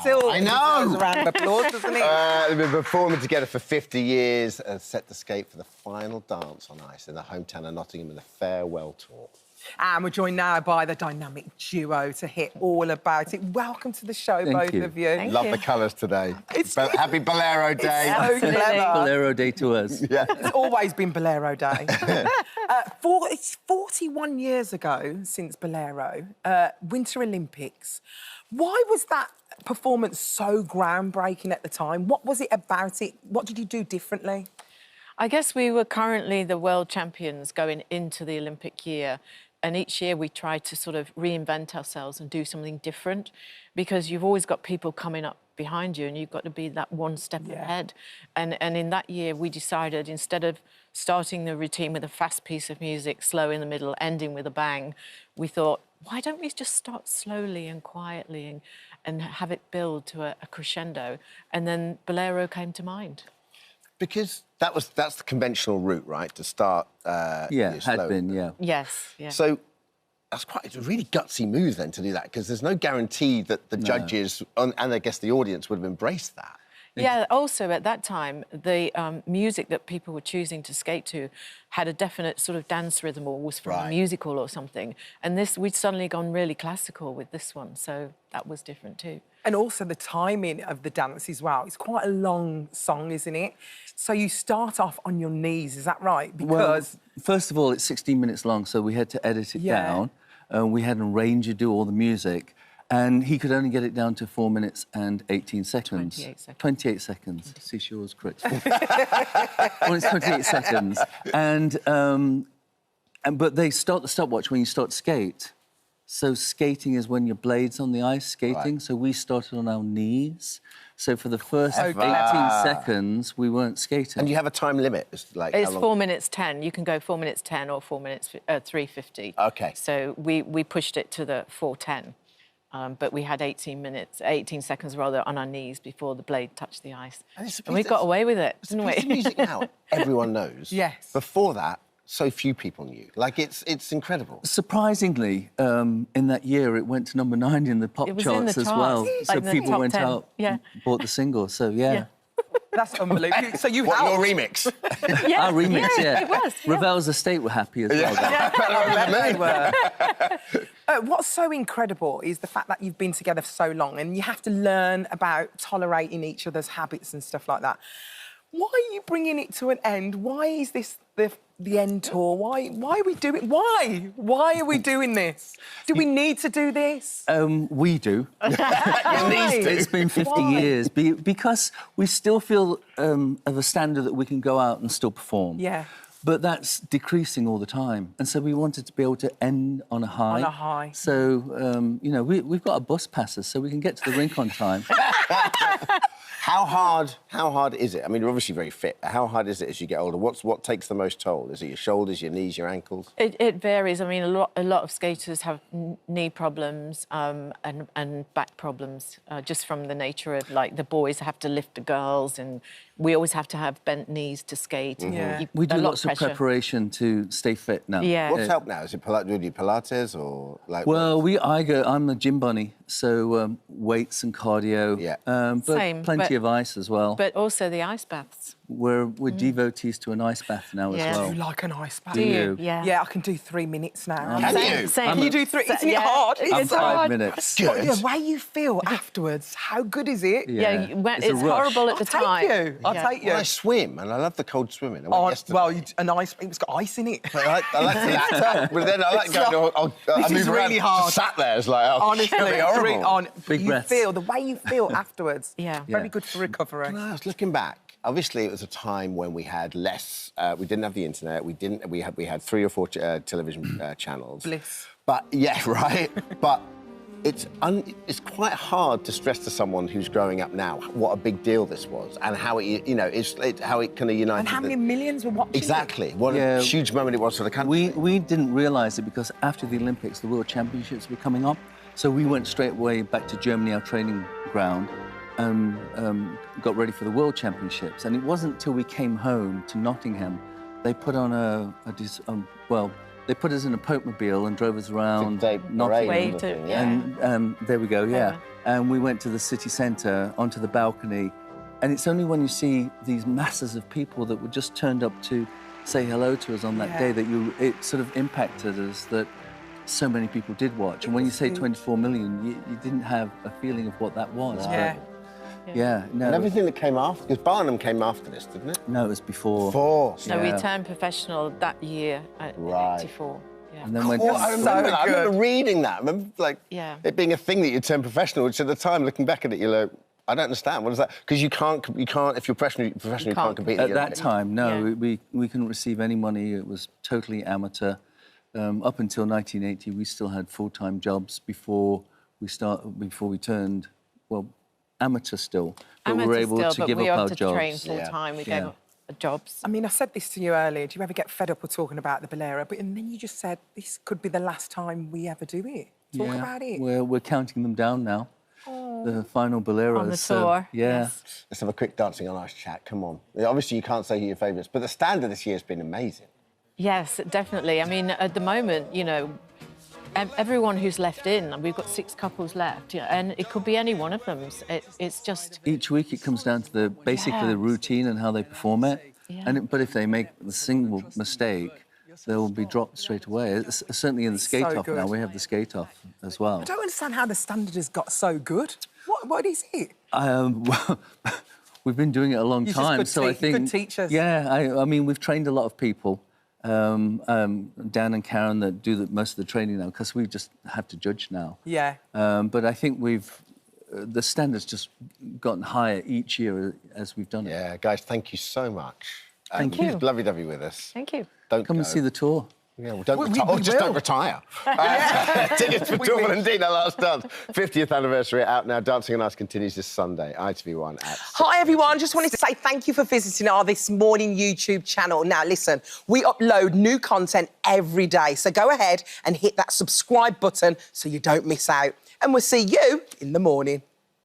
title. I know. Deserves a round of applause, doesn't it? They've been performing together for 50 years and set the stage for the final dance on ice in the hometown of Nottingham in the farewell tour. And we're joined now by the dynamic duo to hear all about it. Welcome to the show, both of you. Love the colours today. Happy Bolero Day. It's so clever. Bolero Day to us. Yeah. It's always been Bolero Day. It's 41 years ago since Bolero, Winter Olympics. Why was that performance so groundbreaking at the time? What was it about it? What did you do differently? I guess we were currently the world champions going into the Olympic year. And each year we try to sort of reinvent ourselves and do something different, because you've always got people coming up behind you and you've got to be that one step ahead. And in that year we decided, instead of starting the routine with a fast piece of music, slow in the middle, ending with a bang, we thought, why don't we just start slowly and quietly and have it build to a crescendo? And then Bolero came to mind. Because that's the conventional route, right? To start. Had been. Yes. Yeah. So it's a really gutsy move then to do that, because there's no guarantee that the judges and I guess the audience would have embraced that. Yeah, also at that time, the music that people were choosing to skate to had a definite sort of dance rhythm, or was from a musical or something. And we'd suddenly gone really classical with this one, so that was different too. And also the timing of the dance as well. It's quite a long song, isn't it? So you start off on your knees, is that right? Because... Well, first of all, it's 16 minutes long, so we had to edit it down. We had an arranger do all the music, and he could only get it down to 4 minutes and 18 seconds. 28 seconds. 28 seconds. See, she was correct. Well, it's 28 seconds. But they start the stopwatch when you start to skate. So skating is when your blade's on the ice, skating. Right. So we started on our knees. So for the first 18 seconds, we weren't skating. And you have a time limit? It's 4 minutes 10. You can go 4 minutes 10 or 4 minutes 3:50. OK. So we pushed it to the 4:10. But we had 18 seconds rather, on our knees before the blade touched the ice. And we got away with it, didn't we? It's music now everyone knows. Yes. Before that, so few people knew. Like, it's incredible. Surprisingly, in that year, it went to number 9 in the pop charts as well. So people went out and bought the single, so yeah. That's unbelievable. So you What, your remix? Our remix, it was. Ravel's Estate were happy as well. What's so incredible is the fact that you've been together for so long and you have to learn about tolerating each other's habits and stuff like that. Why are you bringing it to an end? Why is this the end tour? Why are we doing... Why are we doing this? Do we need to do this? We do. It's been 50 years. Because we still feel of a standard that we can go out and still perform. Yeah. But that's decreasing all the time. And so we wanted to be able to end on a high. On a high. So, you know, we've got our bus passes so we can get to the rink on time. How hard is it? I mean, you're obviously very fit. How hard is it as you get older? What takes the most toll? Is it your shoulders, your knees, your ankles? It varies. I mean, a lot of skaters have knee problems and back problems, just from the nature of, like, the boys have to lift the girls, and we always have to have bent knees to skate. Yeah. We do lots of preparation to stay fit now. Yeah. What's helped now? Is it do you do Pilates or like? Well, I'm a gym bunny, so weights and cardio. Yeah. But plenty of ice as well. But also the ice baths. We're devotees to an ice bath now as well. Do you like an ice bath? Do you? Yeah. Yeah, I can do 3 minutes now. Can you? Same. Can you do 3? Isn't it hard? I'm It's 5 hard. minutes. Good. The way you feel afterwards, how good is it? Yeah, It's a it's rush. horrible at the time. I'll take you. Well, I swim and I love the cold swimming. I went yesterday. Well, it's got ice in it. I like theatre, but then I like going. I This is move around. really hard. Just sat there, it's like, Honestly, it's gonna be horrible. Big you breaths. feel the way you feel afterwards. Yeah. Very good for recovery. No, I was looking back. Obviously, it was a time when we had less. We didn't have the internet. We had 3 or 4 television channels. Bliss. But yeah, right. But it's quite hard to stress to someone who's growing up now what a big deal this was and how how it kind of united. And how many millions were watching Exactly. What a huge moment it was for the country. We didn't realise it because after the Olympics, the World Championships were coming up. So we went straight away back to Germany, our training ground, and got ready for the World Championships. And it wasn't until we came home to Nottingham, they put on they put us in a Pope-mobile and drove us around Day Nottingham. parade, Way to- yeah. And there we go, yeah. And we went to the city centre, onto the balcony. And it's only when you see these masses of people that were just turned up to say hello to us on that day that it sort of impacted us that so many people did watch. And when you say 24 million, you didn't have a feeling of what that was. Yeah. But, yeah, no. And everything that came after, because Barnum came after this, didn't it? No, it was before. Before. So we turned professional that year at Right. 84. Yeah. And then went Well, I remember, that. I remember good. reading that. I remember, like, Yeah. it being a thing that you turn professional, which at the time, looking back at it, you're like, I don't understand. What is that? Because you can't, if you're professional, you can't compete. At that time, no, Yeah. we couldn't receive any money. It was totally amateur. Up until 1980, we still had full-time jobs before we turned, well, amateur still. But we were Amateur able still, to but give we up our had to train jobs. full time. We gave up jobs. I mean, I said this to you earlier. Do you ever get fed up of talking about the Bolero? And then you just said, this could be the last time we ever do it. Talk about it. We're counting them down now. The final Boleros. On the tour, Yeah. yes. Let's have a quick Dancing on Ice chat. Come on. Obviously, you can't say who your favourites, but the standard this year has been amazing. Yes, definitely. I mean, at the moment, you know, everyone who's left in, we've got 6 couples left, and it could be any one of them. It's just... Each week it comes down to basically the routine and how they perform it. Yeah. But if they make the single mistake, they'll be dropped straight away. It's certainly in the skate-off now. We have the skate-off as well. I don't understand how the standard has got so good. What is it? Well, we've been doing it a long You're just time, good so I think... good teachers. Yeah, I mean, we've trained a lot of people. Dan and Karen that do most of the training now, because we just have to judge now. Yeah. But I think the standard's just gotten higher each year as we've done it. Yeah, guys, thank you so much. Thank you. It's lovely to have you with us. Thank you. Don't Come go. and see the tour. Yeah, well, don't We- retire. we Oh, just don't will. retire. Tickets for Torval and Dina Last Dance. 50th anniversary out now. Dancing on Ice continues this Sunday. ITV1 at 6. Hi, everyone. Just wanted to say thank you for visiting our This Morning YouTube channel. Now, listen, we upload new content every day, so go ahead and hit that subscribe button so you don't miss out. And we'll see you in the morning.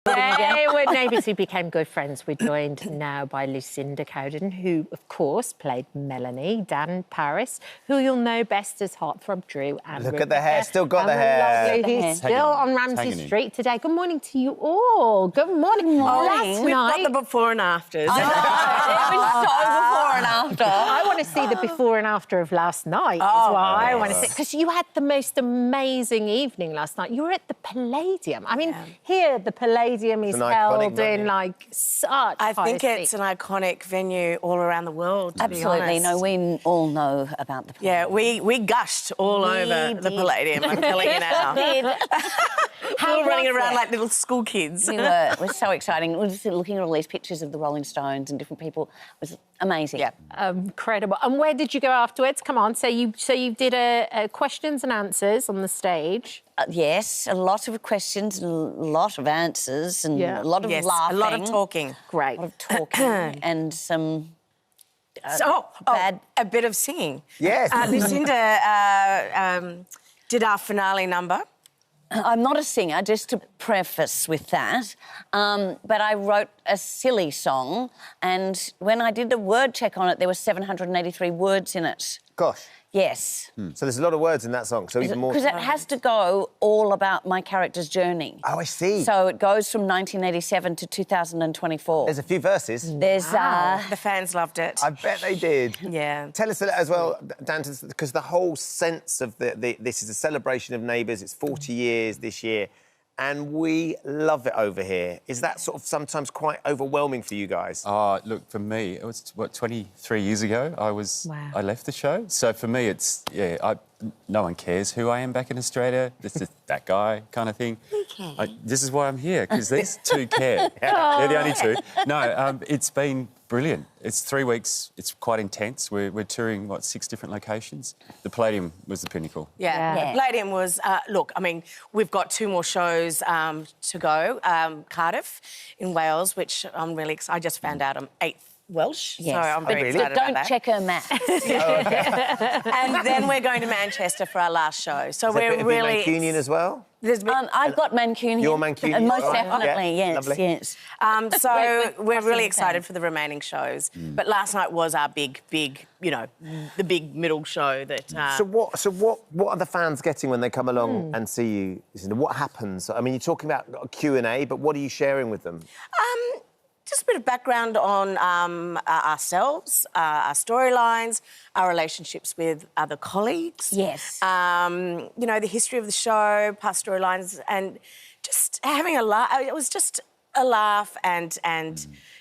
We're neighbours who became good friends. We're joined now by Lucinda Cowden, who, of course, played Melanie, Dan Paris, who you'll know best as Heartthrob Drew. And Look at the hair, still got the and hair. Lovely, who's still on Ramsey Street today. Good morning to you all. Good morning. Last We've night, got the before and afters. it was so before and after. I want to see the before and after of last night. Is what I want to see, because you had the most amazing evening last night. You were at the Palladium. I mean, here the Palladium is an held iconic in venue. like such. I think high it's state. an iconic venue all around the world, to be Absolutely. honest. No, we all know about the Yeah, we gushed all over the did. Palladium, I'm telling you now. we were running around like little school kids. We were. It was so exciting. We were just looking at all these pictures of the Rolling Stones and different people. It was amazing. Yeah. Incredible. And where did you go afterwards? Come on. So you did a questions and answers on the stage. Yes, a lot of questions, a lot of answers, and Yeah. a lot of Yes, laughing. a lot of talking. Great. A lot of talking and some So, a bit of singing. Yes. Lucinda did our finale number. I'm not a singer, just to preface with that, but I wrote a silly song, and when I did the word check on it, there were 783 words in it. Gosh. Yes. So there's a lot of words in that song, so even more... Because it has to go all about my character's journey. Oh, I see. So it goes from 1987 to 2024. There's a few verses. There's The fans loved it. I bet they did. Yeah. Tell us as well, Dan, because the whole sense of this is a celebration of Neighbours. It's 40 years this year, and we love it over here. Is that sort of sometimes quite overwhelming for you guys? Look, for me, it was, 23 years ago I left the show. So for me, it's, no one cares who I am back in Australia. This is that guy kind of thing. This is why I'm here, because these two care. They're the only two. No, it's been brilliant. It's 3 weeks. It's quite intense. We're touring, 6 different locations. The Palladium was the pinnacle. Yeah. Yeah. The Palladium was, look, I mean, we've got 2 more shows to go. Cardiff in Wales, which I'm really excited. I just found out I'm 8th Welsh, Yes. so I'm very excited about Don't that. check her maths. And then we're going to Manchester for our last show. So Is there a we're bit of really Mancunian as well? I've got Mancunian. You're Mancunian, Most right? definitely, Yeah, yes, lovely. yes. So Wait, we're crossing really the excited town. for the remaining shows. But last night was our big, you know, the big middle show that. So what are the fans getting when they come along and see you? What happens? I mean, you're talking about a Q&A, but what are you sharing with them? Just a bit of background on ourselves, our storylines, our relationships with other colleagues. Yes. You know, the history of the show, past storylines, and just having a laugh. It was just a laugh and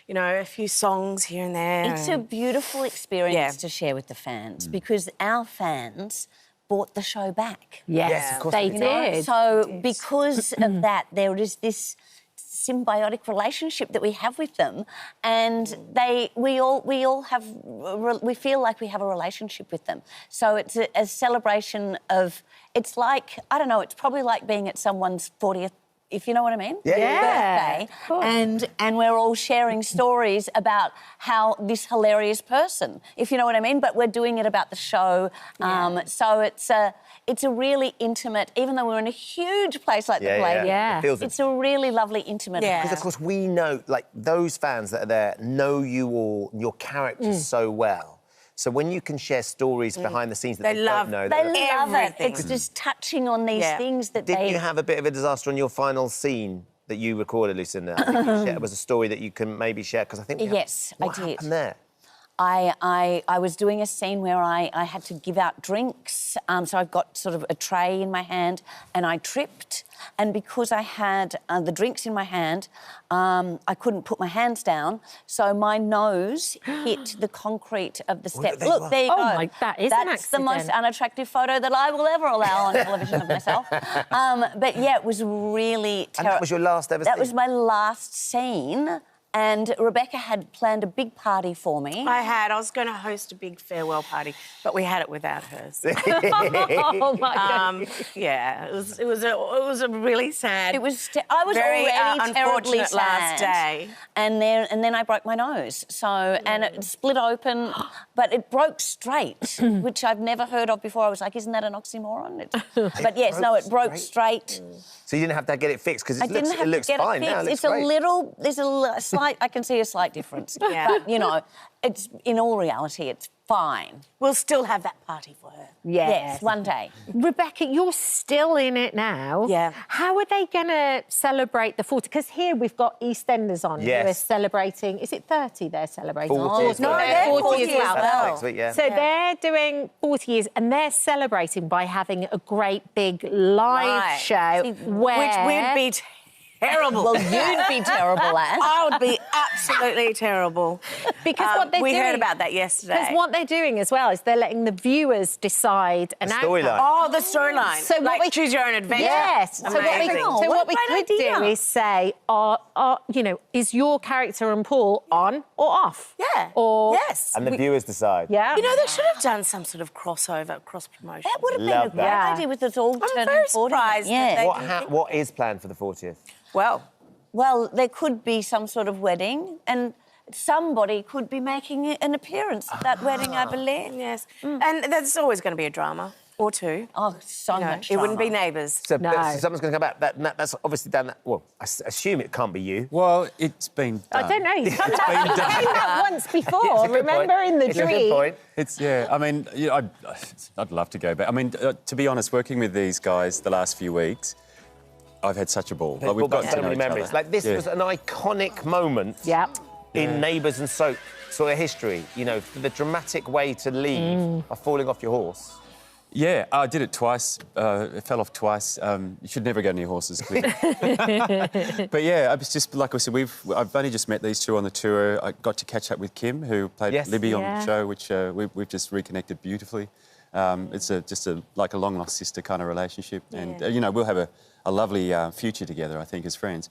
you know, a few songs here and there. It's a beautiful experience Yeah. to share with the fans because our fans bought the show back. Yes, of course they they did. So because of that, there is this symbiotic relationship that we have with them, and we feel like we have a relationship with them. So it's a celebration of. It's like, I don't know. It's probably like being at someone's 40th. If you know what I mean? Yeah. Birthday. And we're all sharing stories about how this hilarious person, if you know what I mean, but we're doing it about the show. So it's a really intimate, even though we're in a huge place like the Palladium, Yeah. It feels it's a really lovely intimate. Yeah. Because, of course, we know, like, those fans that are there know you all, your characters so well. So when you can share stories behind the scenes that they love- don't know... They they're- love it. Everything. It's just touching on these things that Did they... you have a bit of a disaster on your final scene that you recorded, Lucinda? I think it was a story that you can maybe share, because I think... Yes, I what did. happened there? I was doing a scene where I had to give out drinks, so I've got sort of a tray in my hand, and I tripped. And because I had the drinks in my hand, I couldn't put my hands down, so my nose hit the concrete of the step. there you Look, are. there you Oh, go. my- that is an That's the most accident. unattractive photo that I will ever allow on television of myself. But yeah, it was really And that was your last ever That scene? was my last scene. And Rebecca had planned a big party for me. I was going to host a big farewell party, but we had it without hers. Oh my God. Yeah, it was a really sad. It was. I was very already terribly unfortunate last sad. day. And then I broke my nose. So and it split open, but it broke straight, which I've never heard of before. I was like, isn't that an oxymoron? But yes, no, it broke straight. So you didn't have to get it fixed, because I didn't have it looks to get fine it fixed. now. It looks It's a great. little. There's a slight. I can see a slight difference. Yeah. But you know, it's in all reality, it's fine. We'll still have that party for her. Yes, one day. Rebecca, you're still in it now. Yeah. How are they going to celebrate the 40? Because here we've got EastEnders on who are Yes. celebrating. Is it 30 they're celebrating? 40 as no, well. they're 40 as 40 as well. well. Next week, yeah. So they're doing 40 years and they're celebrating by having a great big live Right. show where... Which would be terrible. Well, you'd be terrible at. I would be absolutely terrible. Because what they're we doing... heard about that yesterday. Because what they're doing as well is they're letting the viewers decide an storyline. outcome. Oh, the storyline. So what like we choose your own adventure. Yes. So Amazing. what we What a could great do idea. is say, you know, is your character and Paul on or off? Yeah. Or yes. And the viewers decide. yeah. You know, they should have done some sort of crossover, cross promotion. That would have been Love a great that. idea with us all I'm turning very 40. surprised that Yeah. they- What is planned for the 40th? Well, there could be some sort of wedding, and somebody could be making an appearance at that wedding, I believe. Yes. And there's always going to be a drama or two. Oh, so You know, much it wouldn't be drama. neighbours. So, No. so someone's going to come back. That's obviously done that. Well, I assume it can't be you. Well, it's been done. I don't know. He's come back once before. It's a good Remember point. in the It's a good dream? point. It's, yeah, I mean, you know, I'd love to go back. I mean, to be honest, working with these guys the last few weeks, I've had such a ball. Like, We've got gotten so to know many each memories. other. Like, this Yeah. was an iconic moment Yeah. in Neighbours and Soap sort of history. You know, the dramatic way to leave by falling off your horse. Yeah, I did it twice. It fell off twice. You should never go near horses, clearly. But yeah, I was just like I said. I've only just met these two on the tour. I got to catch up with Kim, who played Yes. Libby on Yeah. the show, which we've just reconnected beautifully. It's just like a long lost sister kind of relationship, and you know, we'll have a lovely future together, I think, as friends.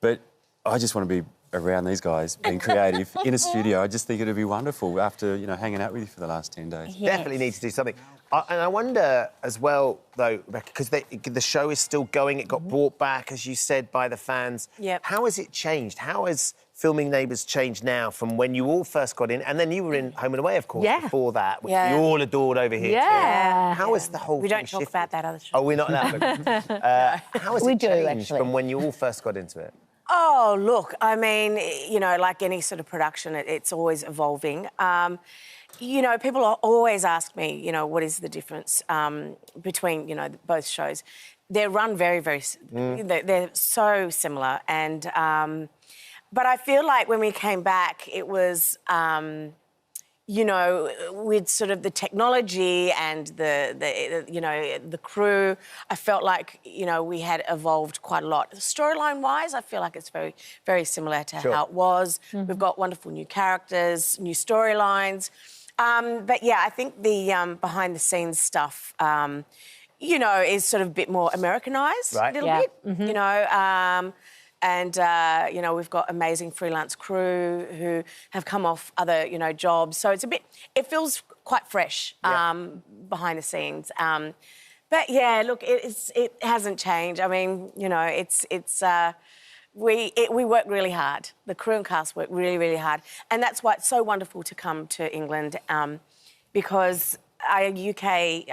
But I just want to be around these guys, being creative in a studio. I just think it'd be wonderful after hanging out with you for the last 10 days. Definitely need to do something. And I wonder as well, though, Rebecca, because the show is still going. It got brought back, as you said, by the fans. Yep. How has it changed? How has filming Neighbours changed now from when you all first got in? And then you were in Home and Away, of course, before that, which Yeah. you all adored over here Yeah. too. How has the whole We thing don't talk shifted? about that other show. Oh, we're not allowed. How has We it do, changed actually. from when you all first got into it? Oh, look, I mean, you know, like any sort of production, it's always evolving. You know, people always ask me, you know, what is the difference between, you know, both shows. They're run very, very... They're so similar. And... but I feel like when we came back, it was... you know, with sort of the technology and the you know, the crew, I felt like, you know, we had evolved quite a lot. Storyline-wise, I feel like it's very, very similar to how it was. We've got wonderful new characters, new storylines. But, yeah, I think the behind-the-scenes stuff, you know, is sort of a bit more Americanised a little bit, you know. And, you know, we've got amazing freelance crew who have come off other, you know, jobs. So it's a bit... It feels quite fresh behind the scenes. But, yeah, look, it hasn't changed. I mean, you know, we work really hard. The crew and cast work really, really hard. And that's why it's so wonderful to come to England because the UK...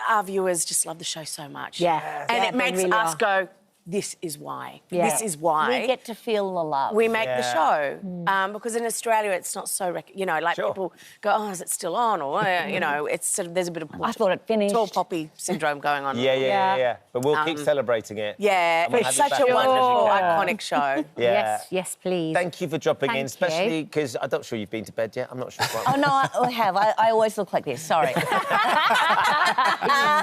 our viewers just love the show so much. Yeah. And Yeah, it makes they really us are. go, this is why. Yeah. This is why. We get to feel the love. We make the show. Because in Australia, it's not so... you know, like people go, oh, is it still on? Or, you know, it's sort of... There's a bit of... I thought it finished. Tall poppy syndrome going on. Yeah. But we'll keep celebrating it. Yeah, And we'll it's have you such back a on. wonderful, iconic show. Yeah. Yes, please. Thank you for dropping in, Thank especially because I'm not sure you've been to bed yet. I'm not sure. Oh, no, I have. I always look like this. Sorry.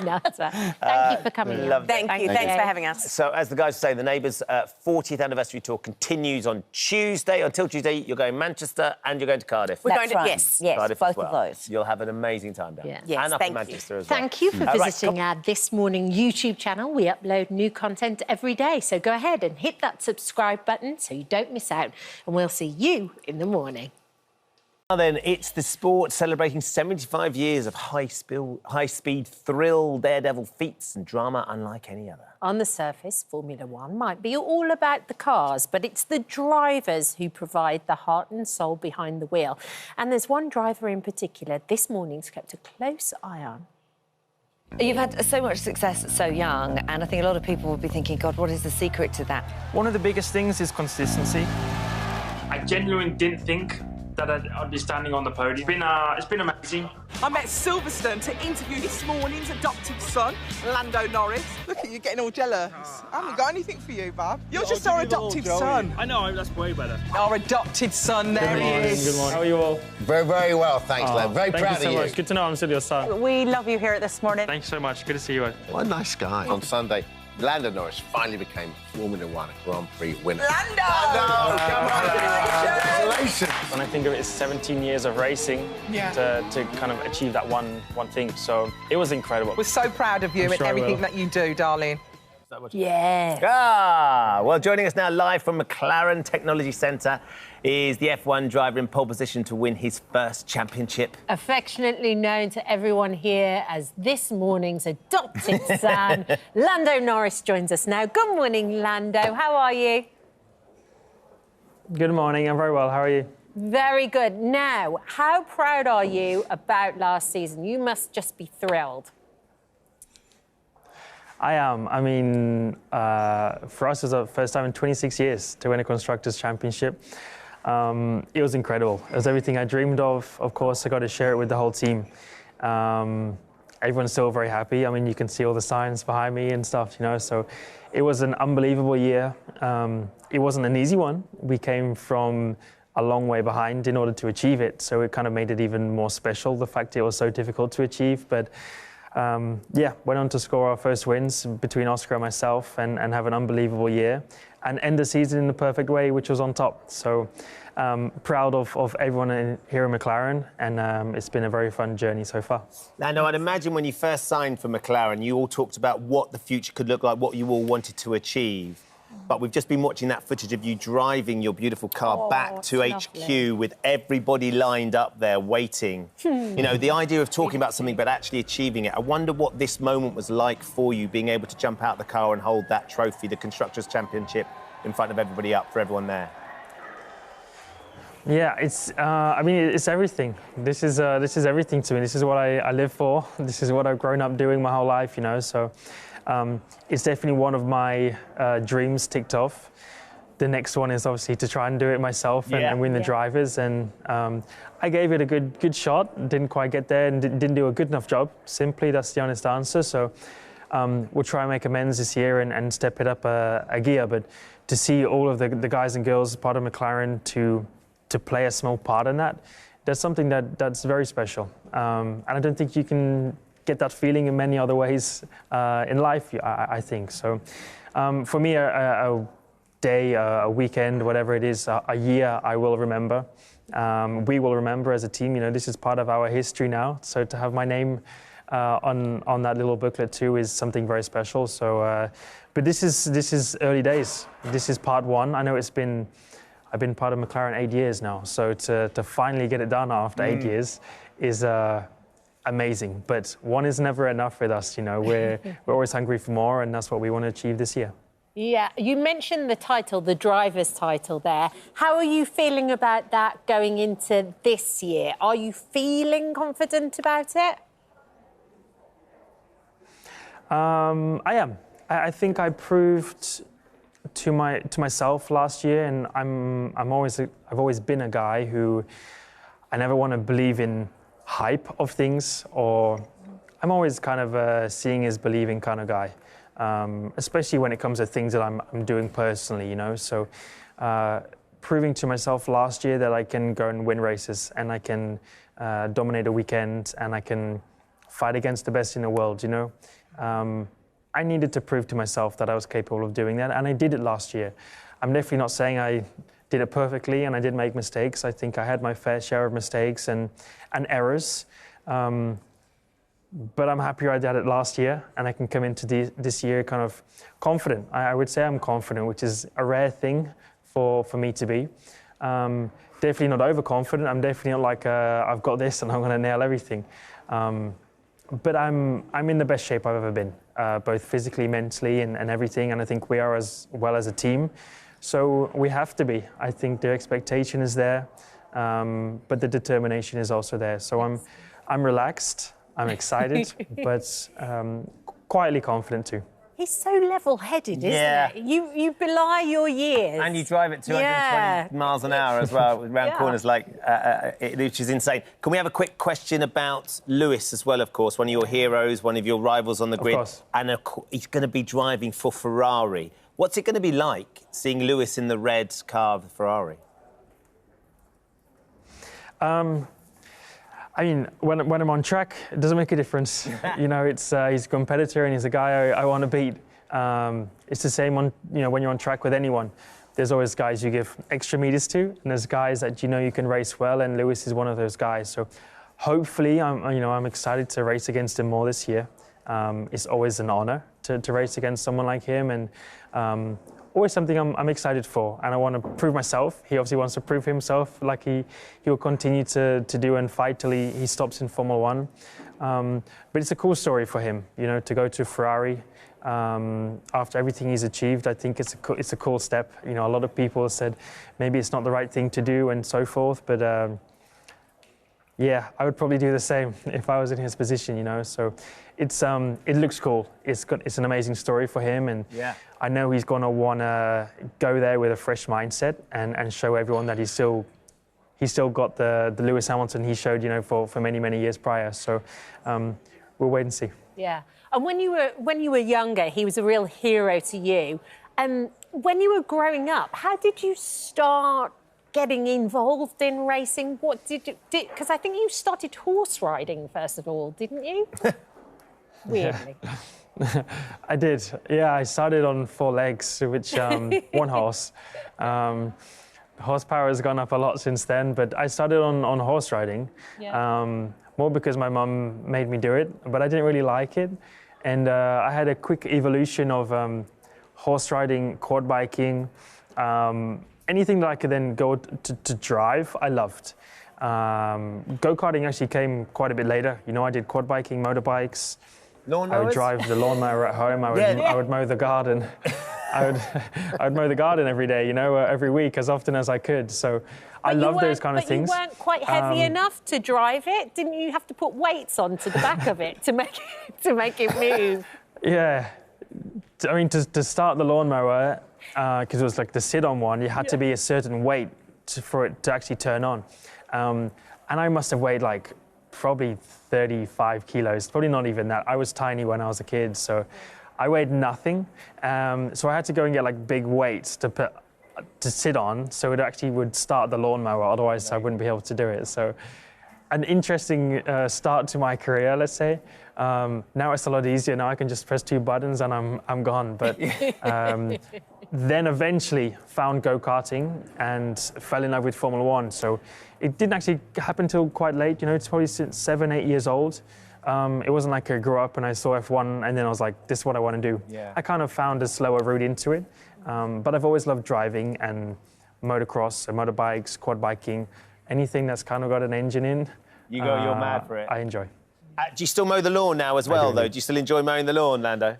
Nutter. Thank you for coming in. Love it. Thank you. Thanks for having us. So, as the guys say, the Neighbours 40th anniversary tour continues on Tuesday. Until Tuesday, you're going Manchester and you're going to Cardiff. We're going That's to... right. Yes. Yes, Cardiff both as well. of those. You'll have an amazing time down there. Yes, and up in thank you. Manchester as well. Thank you for All right, visiting our This Morning YouTube channel. We upload new content every day, so go ahead and hit that subscribe button so you don't miss out, and we'll see you in the morning. Now then, it's the sport celebrating 75 years of high-speed thrill, daredevil feats and drama unlike any other. On the surface, Formula One might be all about the cars, but it's the drivers who provide the heart and soul behind the wheel. And there's one driver in particular this morning's kept a close eye on. You've had so much success so young, and I think a lot of people will be thinking, God, what is the secret to that? One of the biggest things is consistency. I genuinely didn't think that I'd be standing on the podium. It's been amazing. I met Silverstone to interview this morning's adopted son, Lando Norris. Look at you getting all jealous. I haven't got anything for you, Bob. You're just our adopted son. I know, that's way better. Our adopted son, there he is. Good morning. How are you all? Very, very well, thanks, Len. Very Thank proud you so of you. much. Good to know I'm still your son. We love you here this morning. Thanks so much. Good to see you. What a nice guy. On Sunday, Lando Norris finally became Formula One Grand Prix winner. Lando! Come on! Congratulations! When I think of it, it's 17 years of racing to kind of achieve that one thing. So it was incredible. We're so proud of you and sure I everything will. that you do, darling. Yeah. Well, joining us now live from McLaren Technology Centre is the F1 driver in pole position to win his first championship. Affectionately known to everyone here as this morning's adopted son, Lando Norris joins us now. Good morning, Lando. How are you? Good morning. I'm very well. How are you? Very good. Now, how proud are you about last season? You must just be thrilled. I am. I mean, for us, it's the first time in 26 years to win a Constructors' Championship. It was incredible. It was everything I dreamed of. Of course, I got to share it with the whole team. Everyone's still very happy. I mean, you can see all the signs behind me and stuff, you know, so it was an unbelievable year. It wasn't an easy one. We came from a long way behind in order to achieve it, so it kind of made it even more special, the fact it was so difficult to achieve. But went on to score our first wins between Oscar and myself and have an unbelievable year and end the season in the perfect way, which was on top. So proud of everyone here in McLaren, and it's been a very fun journey so far. Now, I'd imagine when you first signed for McLaren, you all talked about what the future could look like, what you all wanted to achieve. but we've just been watching that footage of you driving your beautiful car back to HQ with everybody lined up there waiting. You know, the idea of talking about something but actually achieving it. I wonder what this moment was like for you, being able to jump out the car and hold that trophy, the Constructors' Championship, in front of everybody up for everyone there. Yeah, it's. I mean, it's everything. This is everything to me. This is what I live for. This is what I've grown up doing my whole life. You know, so it's definitely one of my dreams ticked off. The next one is obviously to try and do it myself and win the drivers. And I gave it a good shot. Didn't quite get there and didn't do a good enough job. Simply, that's the honest answer. So we'll try and make amends this year and step it up a gear. But to see all of the guys and girls part of McLaren to play a small part in that's something that's very special. And I don't think you can get that feeling in many other ways in life, I think. So for me, a day, a weekend, whatever it is, a year I will remember. We will remember as a team. You know, this is part of our history now. So to have my name on that little booklet too is something very special. So, but this is early days. This is part one. I know I've been part of McLaren 8 years now, so to finally get it done after 8 years is amazing. But one is never enough with us, you know. We're always hungry for more, and that's what we want to achieve this year. Yeah, you mentioned the title, the driver's title there. How are you feeling about that going into this year? Are you feeling confident about it? I am. I think I proved to myself last year, and I've always been a guy who I never want to believe in hype of things, or I'm always kind of a seeing is believing kind of guy, especially when it comes to things that I'm doing personally, you know. So proving to myself last year that I can go and win races and I can dominate a weekend and I can fight against the best in the world, you know. I needed to prove to myself that I was capable of doing that, and I did it last year. I'm definitely not saying I did it perfectly and I did make mistakes. I think I had my fair share of mistakes and errors. But I'm happier I did it last year, and I can come into this year kind of confident. I would say I'm confident, which is a rare thing for me to be. Definitely not overconfident. I'm definitely not like, I've got this and I'm going to nail everything. But I'm in the best shape I've ever been, both physically, mentally, and everything. And I think we are as well as a team. So we have to be. I think the expectation is there, but the determination is also there. So I'm relaxed, I'm excited, but quietly confident too. He's so level-headed, isn't he? You belie your years. And you drive at 220 miles an hour as well, around corners, which is insane. Can we have a quick question about Lewis as well, of course, one of your heroes, one of your rivals on the grid. Of course. And he's going to be driving for Ferrari. What's it going to be like seeing Lewis in the red car of the Ferrari? I mean, when I'm on track, it doesn't make a difference. You know, he's a competitor and he's a guy I want to beat. It's the same when you're on track with anyone. There's always guys you give extra meters to, and there's guys that you know you can race well, and Lewis is one of those guys. So hopefully, I'm excited to race against him more this year. It's always an honor to race against someone like him, and always something I'm excited for, and I want to prove myself. He obviously wants to prove himself, like he will continue to do and fight till he stops in Formula One. But it's a cool story for him, you know, to go to Ferrari after everything he's achieved. I think it's a cool step. You know, a lot of people said maybe it's not the right thing to do and so forth, but yeah, I would probably do the same if I was in his position, you know. So it looks cool. It's an amazing story for him, and I know he's going to want to go there with a fresh mindset and show everyone that he's still got the Lewis Hamilton he showed, you know, for many, many years prior. So we'll wait and see. Yeah. And when you were younger, he was a real hero to you. And when you were growing up, how did you start getting involved in racing? What did you do? Because I think you started horse riding first of all, didn't you? Weirdly. I did. Yeah, I started on 4 legs, which one horse. Horsepower has gone up a lot since then, but I started on horse riding. More because my mum made me do it, but I didn't really like it. And I had a quick evolution of horse riding, quad biking, anything that I could then go to drive, I loved. Go-karting actually came quite a bit later. You know, I did quad biking, motorbikes. Lawnmowers? I would drive the lawnmower at home. I would mow the garden. I would mow the garden every day, you know, every week, as often as I could. So I love those kind of things. But you weren't quite heavy enough to drive it. Didn't you have to put weights onto the back of it to make it move? Yeah. I mean, to start the lawnmower, because it was like the sit-on one, you had to be a certain weight for it to actually turn on. And I must have weighed like probably 35 kilos, probably not even that. I was tiny when I was a kid, so I weighed nothing. So I had to go and get like big weights to sit on, so it actually would start the lawnmower, otherwise I wouldn't be able to do it. So an interesting start to my career, let's say. Now it's a lot easier. Now I can just press 2 buttons and I'm gone. But then eventually found go-karting and fell in love with Formula One. So it didn't actually happen till quite late. You know, it's probably since 7, 8 years old. It wasn't like I grew up and I saw F1 and then I was like, this is what I want to do. Yeah. I kind of found a slower route into it. But I've always loved driving and motocross, so motorbikes, quad biking, anything that's kind of got an engine in. You're mad for it. I enjoy. Do you still mow the lawn now as well, though? Do you still enjoy mowing the lawn, Lando?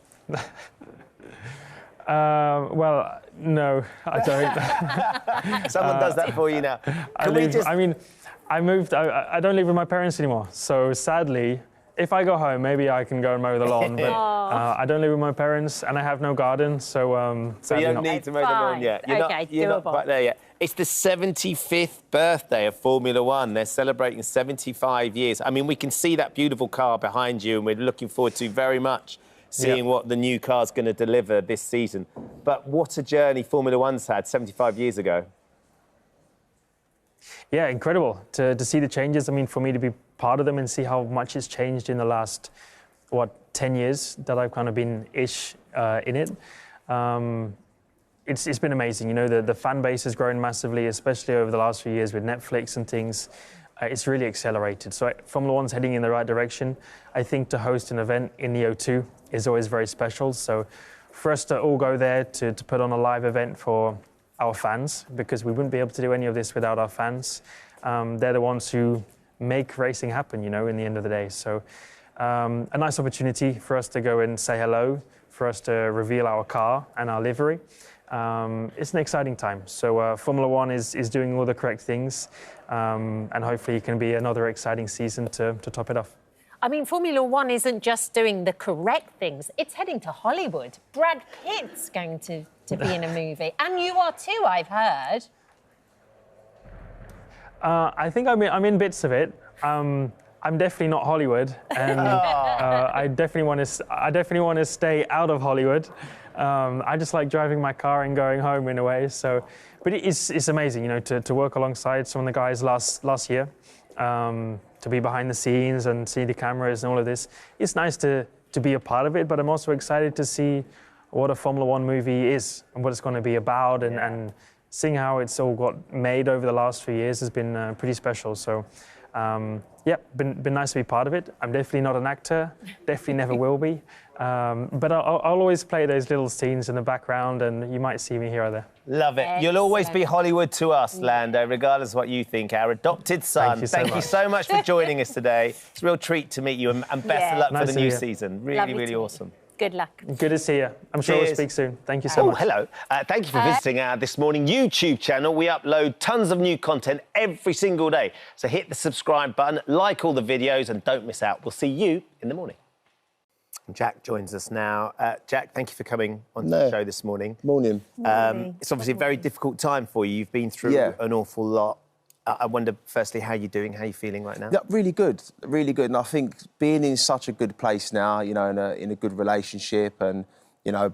Well, no, I don't. Someone does that for you now. I moved. I don't live with my parents anymore. So sadly, if I go home, maybe I can go and mow the lawn. But I don't live with my parents, and I have no garden. So so you don't need to mow the lawn yet. You're not quite there yet. It's the 75th birthday of Formula One. They're celebrating 75 years. I mean, we can see that beautiful car behind you, and we're looking forward to very much seeing what the new car's going to deliver this season. But what a journey Formula One's had 75 years ago. Yeah, incredible to see the changes. I mean, for me to be part of them and see how much it's changed in the last, 10 years that I've kind of been in it. It's been amazing. You know, the fan base has grown massively, especially over the last few years with Netflix and things. It's really accelerated. So Formula One's heading in the right direction. I think to host an event in the O2 is always very special. So for us to all go there to put on a live event for our fans, because we wouldn't be able to do any of this without our fans. They're the ones who make racing happen, you know, in the end of the day. So a nice opportunity for us to go and say hello, for us to reveal our car and our livery. It's an exciting time. So Formula One is doing all the correct things, and hopefully it can be another exciting season to top it off. I mean, Formula One isn't just doing the correct things, it's heading to Hollywood. Brad Pitt's going to be in a movie, and you are too, I've heard. I think I'm in bits of it. I'm definitely not Hollywood, and I definitely want to stay out of Hollywood. I just like driving my car and going home in a way. So, but it's amazing, you know, to work alongside some of the guys last year, to be behind the scenes and see the cameras and all of this. It's nice to be a part of it, but I'm also excited to see what a Formula One movie is and what it's going to be about, and seeing how it's all got made over the last few years has been pretty special. So. Been nice to be part of it. I'm definitely not an actor, definitely never will be. But I'll always play those little scenes in the background, and you might see me here or there. Love it. Excellent. You'll always be Hollywood to us, Lando, regardless of what you think. Our adopted son. Thank you so much for joining us today. It's a real treat to meet you, and best of luck for the new season. Really awesome. Good luck. Good to see you. I'm sure we'll speak soon. Thank you so much. Oh, hello. Thank you for visiting our This Morning YouTube channel. We upload tons of new content every single day. So hit the subscribe button, like all the videos, and don't miss out. We'll see you in the morning. Jack joins us now. Jack, thank you for coming on the show this morning. Morning. It's obviously a very difficult time for you. You've been through an awful lot. I wonder, firstly, how you're doing, how you're feeling right now? Yeah, really good, really good. And I think being in such a good place now, you know, in a good relationship and, you know,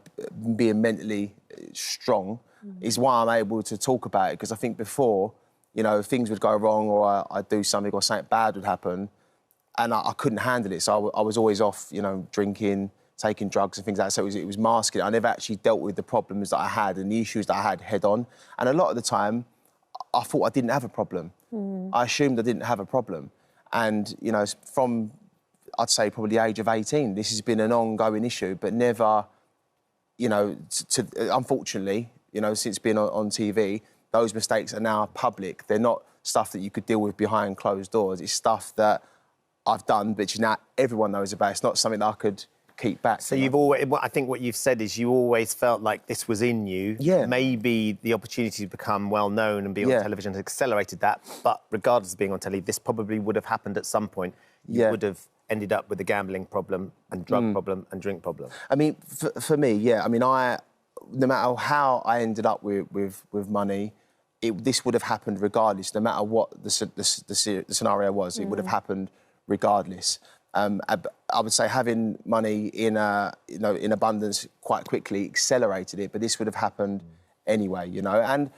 being mentally strong is why I'm able to talk about it. Because I think before, you know, things would go wrong or I'd do something or something bad would happen and I couldn't handle it. So I was always off, you know, drinking, taking drugs and things like that. So it was masking. I never actually dealt with the problems that I had and the issues that I had head on. And a lot of the time, I thought I didn't have a problem. I assumed I didn't have a problem. And, you know, from, I'd say, probably the age of 18, this has been an ongoing issue, but never you know, unfortunately, you know, since being on TV, those mistakes are now public. They're not stuff that you could deal with behind closed doors. It's stuff that I've done, which now everyone knows about. It's not something that I could keep back. So you've always, I think what you've said is you always felt like this was in you. Yeah. Maybe the opportunity to become well known and be on television has accelerated that. But regardless of being on telly, this probably would have happened at some point. You would have ended up with a gambling problem and drug problem and drink problem. I mean, for me, yeah. I mean, no matter how I ended up with money, this would have happened regardless. No matter what the scenario was, it would have happened regardless. I would say having money in abundance quite quickly accelerated it, but this would have happened anyway, you know. And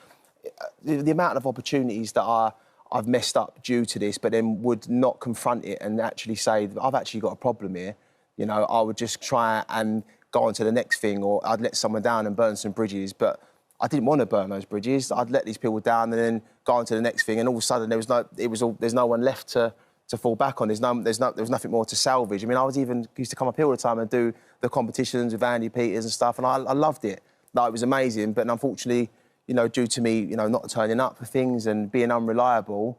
the amount of opportunities that I've messed up due to this, but then would not confront it and actually say, I've actually got a problem here, you know, I would just try and go on to the next thing, or I'd let someone down and burn some bridges, but I didn't want to burn those bridges. I'd let these people down and then go on to the next thing, and all of a sudden there's no one left to fall back on. There was nothing more to salvage. I mean, I used to come up here all the time and do the competitions with Andy Peters and stuff, and I loved it. Like, it was amazing, but unfortunately, you know, due to me, you know, not turning up for things and being unreliable,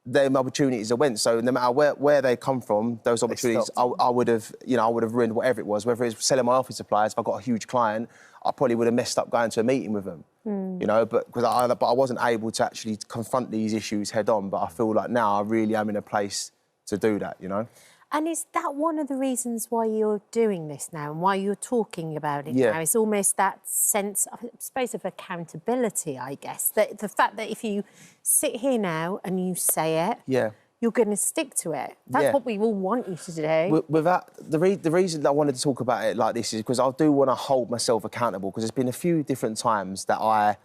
them opportunities that went. So no matter where they come from, those opportunities, I would have ruined whatever it was. Whether it's selling my office supplies, if I got a huge client, I probably would have messed up going to a meeting with them. You know, but I wasn't able to actually confront these issues head on. But I feel like now I really am in a place to do that, you know. And is that one of the reasons why you're doing this now and why you're talking about it now? It's almost that sense, I suppose, of accountability, I guess. That the fact that if you sit here now and you say it, you're going to stick to it. That's what we all want you to do. With that, the reason that I wanted to talk about it like this is because I do want to hold myself accountable, because there's been a few different times that I,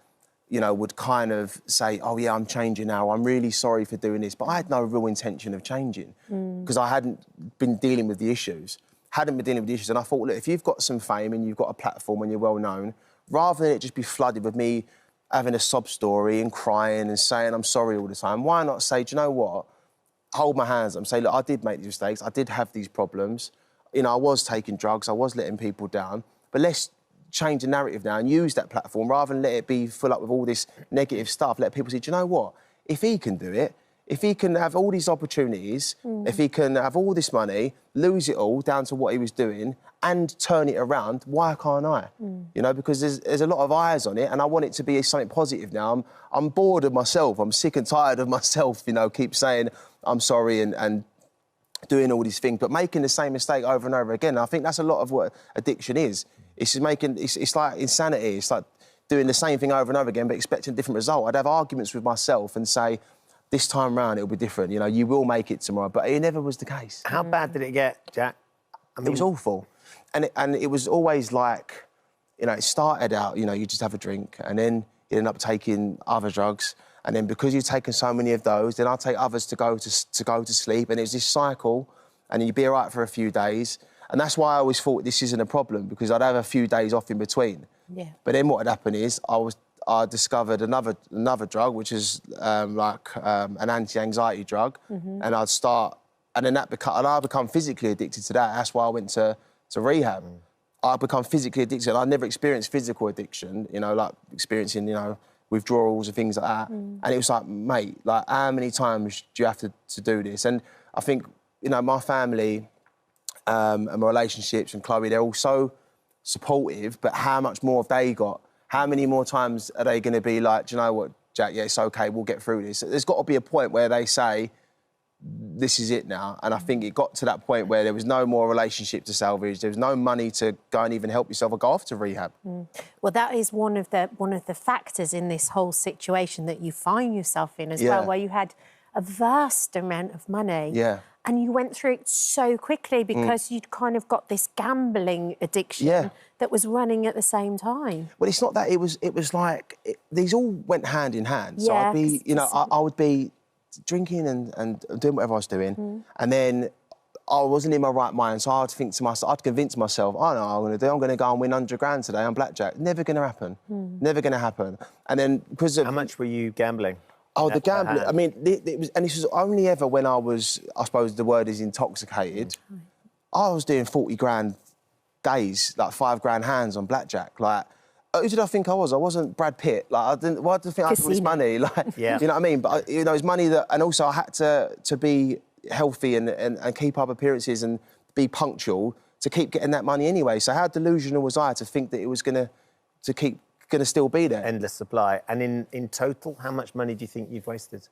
you know, would kind of say, oh, yeah, I'm changing now. I'm really sorry for doing this. But I had no real intention of changing because I hadn't been dealing with the issues. And I thought, look, if you've got some fame and you've got a platform and you're well known, rather than it just be flooded with me having a sob story and crying and saying I'm sorry all the time, why not say, do you know what? Hold my hands up and say, look, I did make these mistakes. I did have these problems. You know, I was taking drugs. I was letting people down. But let's change the narrative now and use that platform rather than let it be full up with all this negative stuff. Let people say, do you know what? If he can do it, if he can have all these opportunities, if he can have all this money, lose it all down to what he was doing and turn it around, why can't I? You know, because there's a lot of eyes on it and I want it to be something positive now. I'm bored of myself. I'm sick and tired of myself, you know, keep saying I'm sorry and doing all these things, but making the same mistake over and over again. I think that's a lot of what addiction is. It's just it's like insanity. It's like doing the same thing over and over again, but expecting a different result. I'd have arguments with myself and say, this time round it'll be different. You know, you will make it tomorrow, but it never was the case. How bad did it get, Jack? I mean, it was awful. And it was always like, you know, it started out, you know, you just have a drink and then you end up taking other drugs. And then because you've taken so many of those, then I'll take others to go to sleep. And it's this cycle, and you'd be all right for a few days. And that's why I always thought this isn't a problem, because I'd have a few days off in between. Yeah. But then what had happened is I discovered another drug, which is an anti-anxiety drug, and I'd start, and then I become physically addicted to that. That's why I went to rehab. I become physically addicted. I never experienced physical addiction, you know, like experiencing, you know, withdrawals and things like that. And it was like, mate, like, how many times do you have to do this? And I think, you know, my family and my relationships and Chloe, they're all so supportive, but how much more have they got? How many more times are they going to be like, do you know what, Jack, yeah, it's OK, we'll get through this. There's got to be a point where they say, this is it now. And I think it got to that point where there was no more relationship to salvage. There was no money to go and even help yourself or go off to rehab. Well, that is one of the factors in this whole situation that you find yourself in as well, where you had a vast amount of money. Yeah. And you went through it so quickly because you'd kind of got this gambling addiction that was running at the same time. Well, it's not that. It was like these all went hand in hand. So I'd be, you know, I would be drinking and doing whatever I was doing, and then I wasn't in my right mind. So I'd think to myself, I'd convince myself, I know what I'm going to do. I'm going to go and win 100 grand today on blackjack. Never going to happen. Never going to happen. And then because of, how much were you gambling? Oh, the gambling. I mean, it was, and this was only ever when I was, I suppose the word is intoxicated. I was doing 40 grand gaze, like 5 grand hands on blackjack. Like, who did I think I was? I wasn't Brad Pitt. Like, I didn't. Why did I think I had all this money? Like, yeah. You know what I mean? But you know, it's money that, and also I had to be healthy and keep up appearances and be punctual to keep getting that money anyway. So how delusional was I to think that it was gonna still be there? Endless supply. And in total, how much money do you think you've wasted?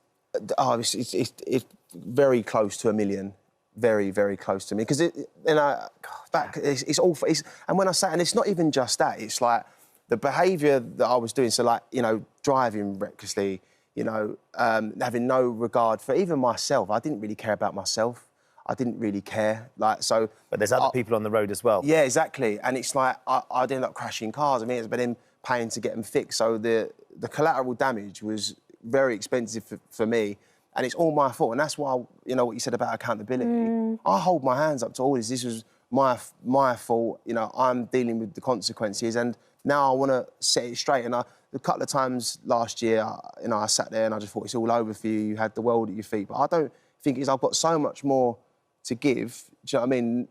Oh, it's very close to $1 million. Very, very close to me. Because it's awful. And when I say, and it's not even just that, it's like the behaviour that I was doing. So, like, you know, driving recklessly, you know, having no regard for even myself. I didn't really care about myself. I didn't really care. Like, so. But there's other people on the road as well. Yeah, exactly. And it's like I'd end up crashing cars. I mean, it's been then paying to get them fixed. So the collateral damage was very expensive for me. And it's all my fault. And that's why, you know, what you said about accountability. I hold my hands up to all this. This was my fault. You know, I'm dealing with the consequences. And now I want to set it straight. And a couple of times last year, you know, I sat there and I just thought, it's all over for you. You had the world at your feet. But I don't think it's, I've got so much more to give. Do you know what I mean?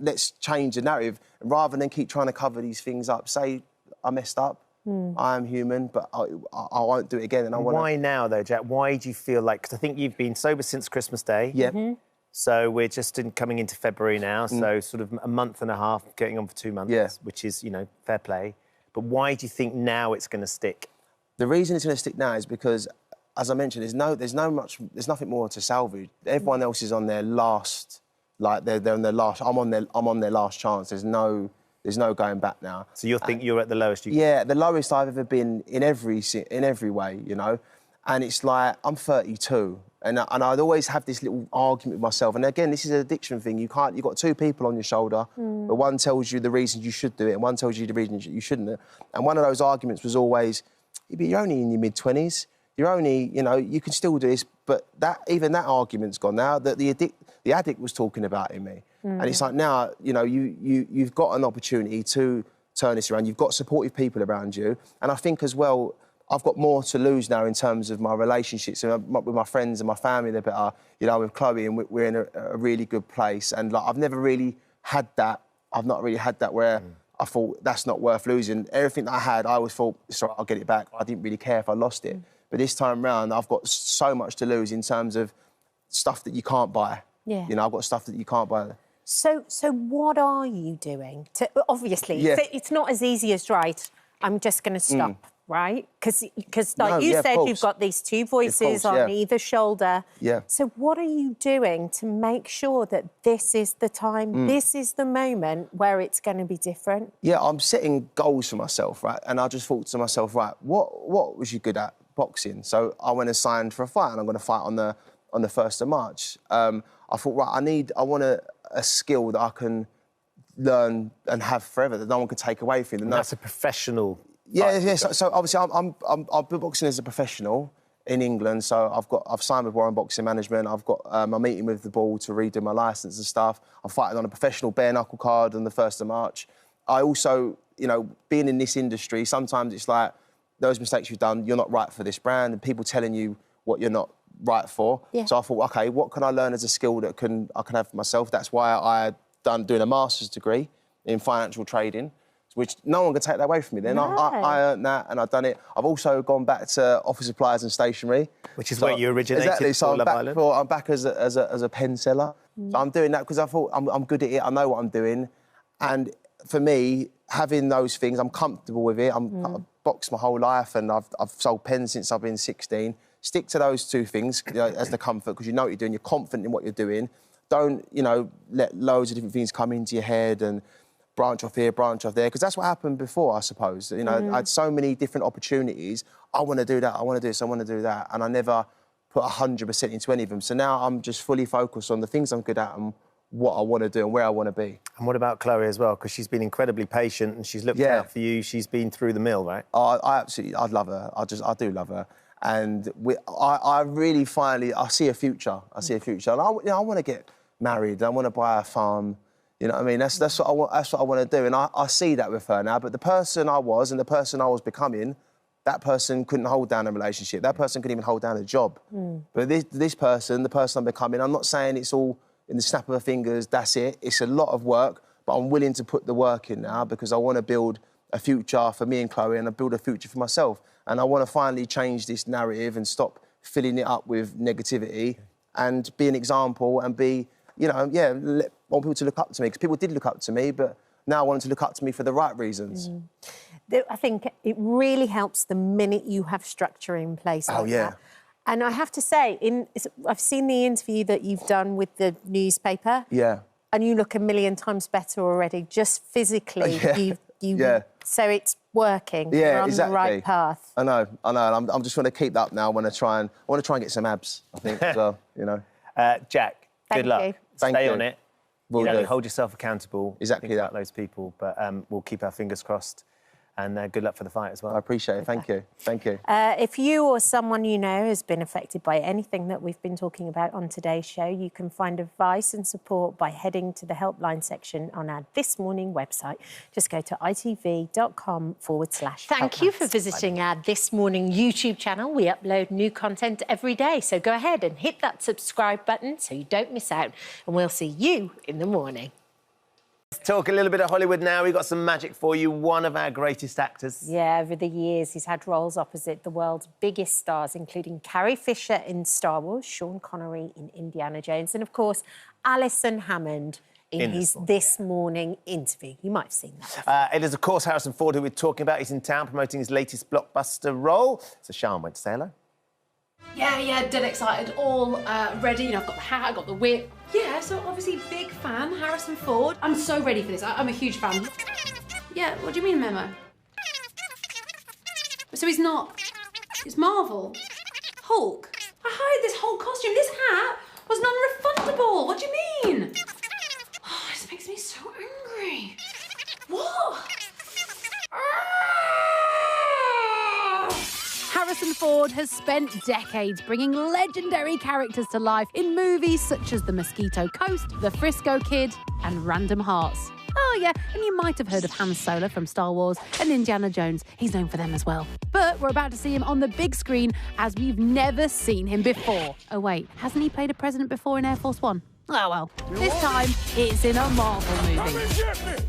Let's change the narrative. And rather than keep trying to cover these things up, say, I messed up. I am human, but I won't do it again. And I want. Why now, though, Jack? Why do you feel like... Because I think you've been sober since Christmas Day. Yeah. So we're just coming into February now, so sort of a month and a half, getting on for 2 months, which is, you know, fair play. But why do you think now it's going to stick? The reason it's going to stick now is because, as I mentioned, there's nothing more to salvage. Everyone else is on their last, like they're on their last. I'm on their last chance. There's no going back now. So you think you're at the lowest you can? Yeah, the lowest I've ever been in every way, you know. And it's like, I'm 32, and I'd always have this little argument with myself. And again, this is an addiction thing. You've got 2 people on your shoulder, but one tells you the reasons you should do it, and one tells you the reasons you shouldn't. And one of those arguments was always, you're only in your mid-20s. You're only, you know, you can still do this. But even that argument's gone now, that the addict was talking about in me. And it's like, now, you know, you've got an opportunity to turn this around. You've got supportive people around you. And I think as well, I've got more to lose now in terms of my relationships with my friends and my family. They're better, you know, with Chloe, and we're in a really good place. And like, I've never really had that. I've not really had that where I thought that's not worth losing. Everything that I had, I always thought, it's all right, I'll get it back. I didn't really care if I lost it. But this time round, I've got so much to lose in terms of stuff that you can't buy. Yeah. You know, I've got stuff that you can't buy. So what are you doing? Obviously, it's not as easy as, right, I'm just going to stop, right? Because like you said, you've got these 2 voices on either shoulder. Yeah. So what are you doing to make sure that this is the time, this is the moment where it's going to be different? Yeah, I'm setting goals for myself, right? And I just thought to myself, right, what was you good at? Boxing. So I went and signed for a fight, and I'm going to fight on the 1st of March. I thought, right, I want a skill that I can learn and have forever, that no one can take away from me. And that's a professional... Yeah. So obviously, I've been boxing as a professional in England. So I've signed with Warren Boxing Management. I've got my meeting with the ball to redo my licence and stuff. I'm fighting on a professional bare knuckle card on the 1st of March. I also, you know, being in this industry, sometimes it's like those mistakes you've done, you're not right for this brand, and people telling you what you're not right for. Yeah. So I thought, OK, what can I learn as a skill that I can have for myself? That's why I doing a master's degree in financial trading, which no one can take that away from me. Then I earned that, and I've done it. I've also gone back to office supplies and stationery, which is where you originated. Exactly. So I'm back as a pen seller. So I'm doing that because I thought I'm good at it. I know what I'm doing, and for me, having those things, I'm comfortable with it. I've boxed my whole life, and I've sold pens since I've been 16. Stick to those 2 things, you know, as the comfort, because you know what you're doing. You're confident in what you're doing. Don't, you know, let loads of different things come into your head and branch off here, branch off there, because that's what happened before, I suppose. You know, I had so many different opportunities. I want to do that, I want to do this, I want to do that, and I never put 100% into any of them. So now I'm just fully focused on the things I'm good at and what I want to do and where I want to be. And what about Chloe as well? Because she's been incredibly patient and she's looked out for you. She's been through the mill, right? I love her. I do love her. And I really finally, I see a future. And I want to get married. I want to buy a farm. You know what I mean? That's what I want. That's what I want to do. And I see that with her now. But the person I was and the person I was becoming, that person couldn't hold down a relationship. That person couldn't even hold down a job. But this person, the person I'm becoming, I'm not saying it's all in the snap of her fingers, that's it. It's a lot of work, but I'm willing to put the work in now because I want to build a future for me and Chloe and I build a future for myself. And I want to finally change this narrative and stop filling it up with negativity and be an example and be, you know, want people to look up to me, because people did look up to me, but now I want them to look up to me for the right reasons. I think it really helps the minute you have structure in place like that. And I have to say, I've seen the interview that you've done with the newspaper. Yeah. And you look a million times better already, just physically. So it's working. Yeah, You're on the right path. I know. I'm just going to keep that up now. I want to try and get some abs, I think, as well, you know. Jack, good luck. Stay on it. Will do. Hold yourself accountable. Exactly Think that. about those people, but we'll keep our fingers crossed. And good luck for the fight as well. I appreciate it. Thank you. Thank you. If you or someone you know has been affected by anything that we've been talking about on today's show, you can find advice and support by heading to the helpline section on our This Morning website. Just go to itv.com/. Thank you for visiting our This Morning YouTube channel. We upload new content every day, so go ahead and hit that subscribe button so you don't miss out. And we'll see you in the morning. Let's talk a little bit of Hollywood now. We've got some magic for you. One of our greatest actors. Yeah, over the years, he's had roles opposite the world's biggest stars, including Carrie Fisher in Star Wars, Sean Connery in Indiana Jones, and, of course, Alison Hammond in his This Morning interview. You might have seen that. It is, of course, Harrison Ford who we're talking about. He's in town promoting his latest blockbuster role. So Sian went to say hello. Yeah, dead excited, all ready. You know, I've got the hat, I've got the whip. Yeah, so obviously big fan, Harrison Ford. I'm so ready for this. I'm a huge fan. Yeah, what do you mean, Memo? So he's not... It's Marvel. Hulk. I hired this whole costume. This hat was non-refundable. What do you mean? Oh, this makes me so angry. What? Harrison Ford has spent decades bringing legendary characters to life in movies such as The Mosquito Coast, The Frisco Kid, and Random Hearts. Oh yeah, and you might have heard of Han Solo from Star Wars and Indiana Jones. He's known for them as well. But we're about to see him on the big screen as we've never seen him before. Oh wait, hasn't he played a president before in Air Force One? Oh well, this time it's in a Marvel movie.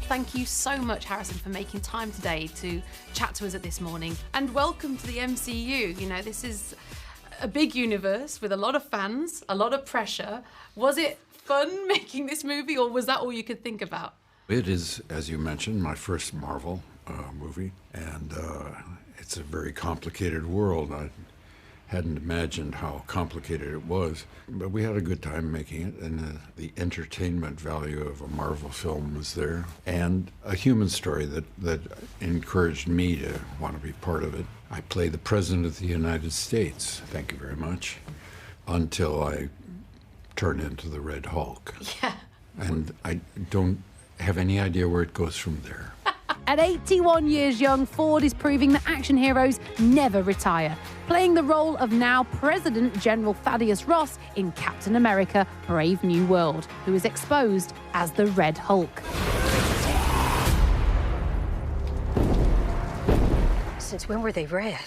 Thank you so much, Harrison, for making time today to chat to us at This Morning. And welcome to the MCU. You know, this is a big universe with a lot of fans, a lot of pressure. Was it fun making this movie, or was that all you could think about? It is, as you mentioned, my first Marvel movie, and it's a very complicated world. I hadn't imagined how complicated it was, but we had a good time making it, and the entertainment value of a Marvel film was there, and a human story that encouraged me to want to be part of it. I play the President of the United States, thank you very much, until I turn into the Red Hulk. Yeah. And I don't have any idea where it goes from there. At 81 years young, Ford is proving that action heroes never retire, playing the role of now President General Thaddeus Ross in Captain America: Brave New World, who is exposed as the Red Hulk. Since when were they red?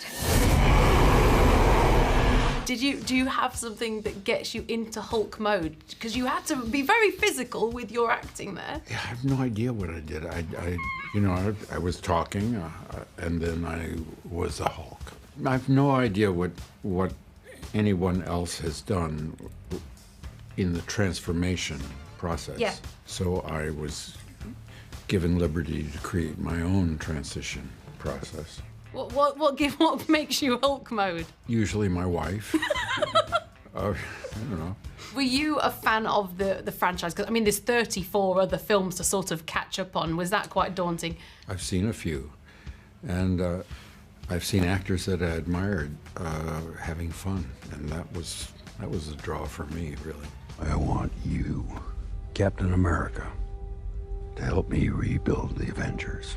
Do you have something that gets you into Hulk mode? Because you had to be very physical with your acting there. Yeah, I have no idea what I did. I was talking, and then I was the Hulk. I have no idea what anyone else has done in the transformation process. Yeah. So I was given liberty to create my own transition process. What makes you Hulk mode? Usually my wife. I don't know. Were you a fan of the franchise? Because, I mean, there's 34 other films to sort of catch up on. Was that quite daunting? I've seen a few. And I've seen actors that I admired having fun. And that was a draw for me, really. I want you, Captain America, to help me rebuild the Avengers.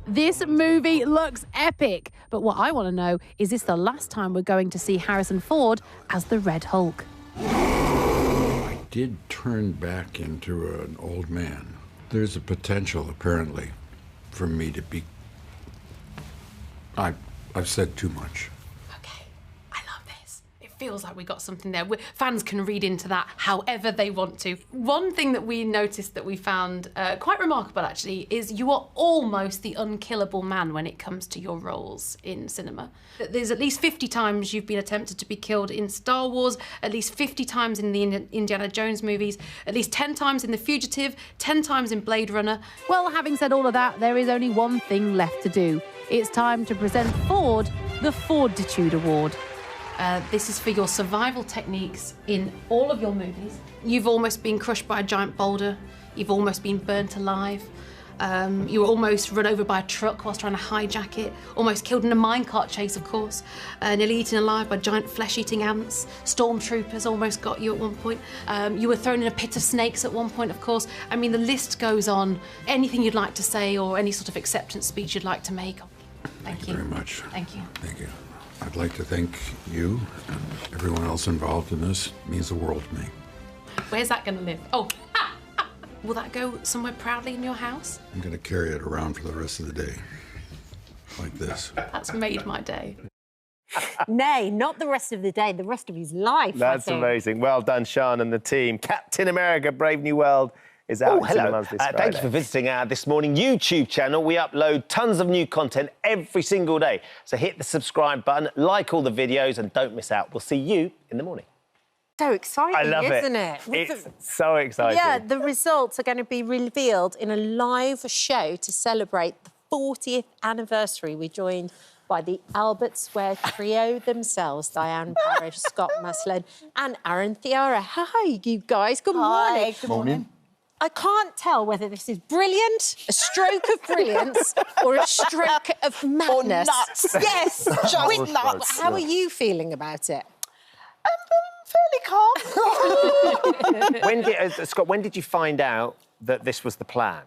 This movie looks epic, but what I want to know is this the last time we're going to see Harrison Ford as the Red Hulk? I did turn back into an old man. There's a potential, apparently, for me to be... I've said too much. Okay, I love this. It feels like we got something there. Fans can read into that however they want to. One thing that we noticed that we found quite remarkable, actually, is you are almost the unkillable man when it comes to your roles in cinema. There's at least 50 times you've been attempted to be killed in Star Wars, at least 50 times in the Indiana Jones movies, at least 10 times in The Fugitive, 10 times in Blade Runner. Well, having said all of that, there is only one thing left to do. It's time to present Ford the Forditude Award. This is for your survival techniques in all of your movies. You've almost been crushed by a giant boulder. You've almost been burnt alive. You were almost run over by a truck whilst trying to hijack it. Almost killed in a minecart chase, of course. Nearly eaten alive by giant flesh-eating ants. Stormtroopers almost got you at one point. You were thrown in a pit of snakes at one point, of course. I mean, the list goes on. Anything you'd like to say or any sort of acceptance speech you'd like to make? Thank you very much. Thank you. Thank you. I'd like to thank you and everyone else involved in this. It means the world to me. Where's that going to live? Oh, will that go somewhere proudly in your house? I'm going to carry it around for the rest of the day, like this. That's made my day. Nay, not the rest of the day, the rest of his life. That's amazing. Well done, Sean and the team. Captain America, Brave New World is out in cinemas this Friday. Thank you for visiting our This Morning YouTube channel. We upload tons of new content every single day. So hit the subscribe button, like all the videos, and don't miss out. We'll see you in the morning. So exciting, I love isn't it. it? It's so exciting. Yeah, the results are going to be revealed in a live show to celebrate the 40th anniversary. We're joined by the Albert Square trio themselves, Diane Parrish, Scott Maslin and Aaron Thiara. Hi, you guys. Good morning. Good morning. I can't tell whether this is brilliant, a stroke of brilliance, or a stroke of madness. Or nuts. Yes, just nuts. How are you feeling about it? Fairly calm. Scott, when did you find out that this was the plan?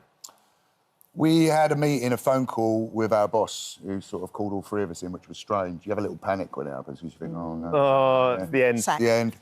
We had a meeting, a phone call with our boss, who sort of called all three of us in, which was strange. You have a little panic when it happens, because you think, oh, no. Oh, it's the end. It's the end.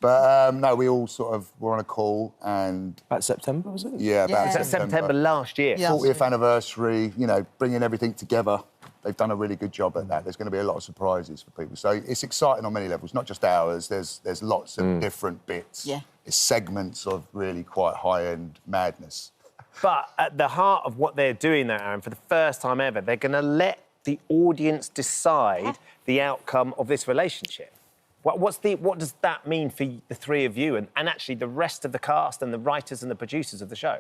But, no, we all sort of were on a call and... About September, was it? Yeah, about September last year. 40th anniversary, you know, bringing everything together. They've done a really good job at that. There's going to be a lot of surprises for people. So it's exciting on many levels, not just ours. There's lots of different bits. Yeah. It's segments of really quite high-end madness. But at the heart of what they're doing there, Aaron, for the first time ever, they're going to let the audience decide the outcome of this relationship. What does that mean for the three of you and actually the rest of the cast and the writers and the producers of the show?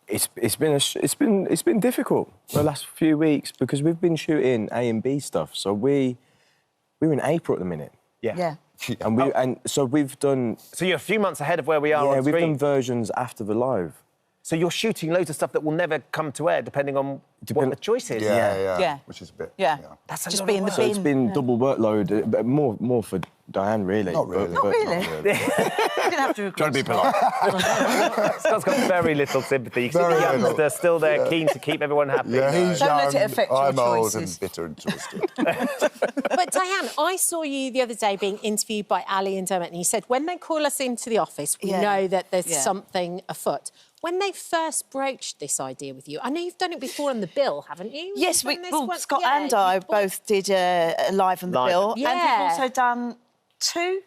It's been difficult the last few weeks because we've been shooting A and B stuff. So we're in April at the minute. Yeah. And so we've done. So you're a few months ahead of where we are on screen. Yeah, we've done versions after the live. So you're shooting loads of stuff that will never come to air, depending on what the choice is. Yeah. Which is a bit. Yeah. That's just being the So it's been double workload, but more for Diane, really. Not really. Not really. You didn't have to agree. Trying to be polite. Scott's got very little sympathy. He's a youngster, still there, keen to keep everyone happy. Yeah, he's Don't young, let it affect your I'm old choices. and bitter and twisted. But Diane, I saw you the other day being interviewed by Ali and Dermot, and you said, when they call us into the office, we know that there's something afoot. When they first broached this idea with you, I know you've done it before on The Bill, haven't you? Yes, Scott and I both did a live on The Bill. Yeah. And we've also done 2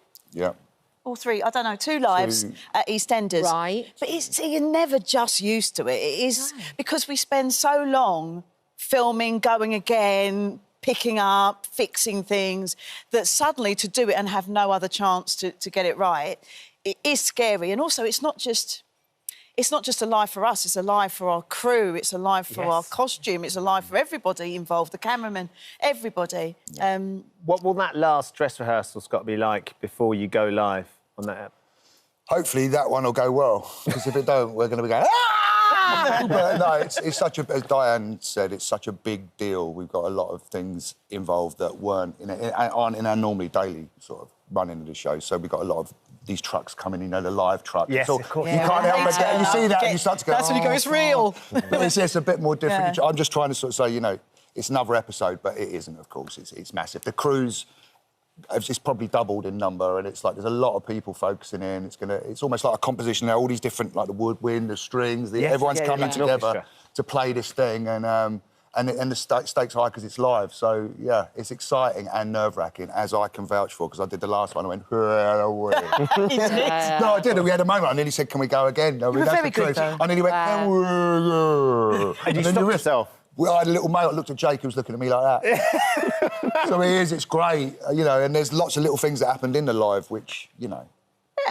or 3, I don't know, 2 lives at EastEnders. Right. But you're never just used to it. It is because we spend so long filming, going again, picking up, fixing things, that suddenly to do it and have no other chance to get it right, it is scary. And also, it's not just a live for us, it's a live for our crew, it's a live for our costume, it's a live for everybody involved, the cameraman, everybody. Yeah. What will that last dress rehearsal, Scott, be like before you go live on that app? Hopefully that one will go well, because if it don't, we're going to be going, ah! But no, it's such a, as Diane said, it's such a big deal. We've got a lot of things involved that aren't in our normally daily sort of running of the show. So we've got a lot of these trucks coming, you know, the live truck. Yes, so of course. You can't help but get, you see that and you start to go, That's when you go, it's real. But it's a bit more different. I'm just trying to sort of say, you know, it's another episode, but it isn't, of course. It's massive. The crew's, it's probably doubled in number, and it's like there's a lot of people focusing in. It's almost like a composition. All these different, like the woodwind, the strings, everyone's coming together to play this thing, and And the stakes are high because it's live. So, yeah, it's exciting and nerve-wracking, as I can vouch for, because I did the last one. I went, away. No, I did. We had a moment. I nearly said, can we go again? No, You were very good, though. I nearly went, And you stopped yourself? Well, I had a little mate. I looked at Jake, who was looking at me like that. So it's great, you know, and there's lots of little things that happened in the live, which, you know,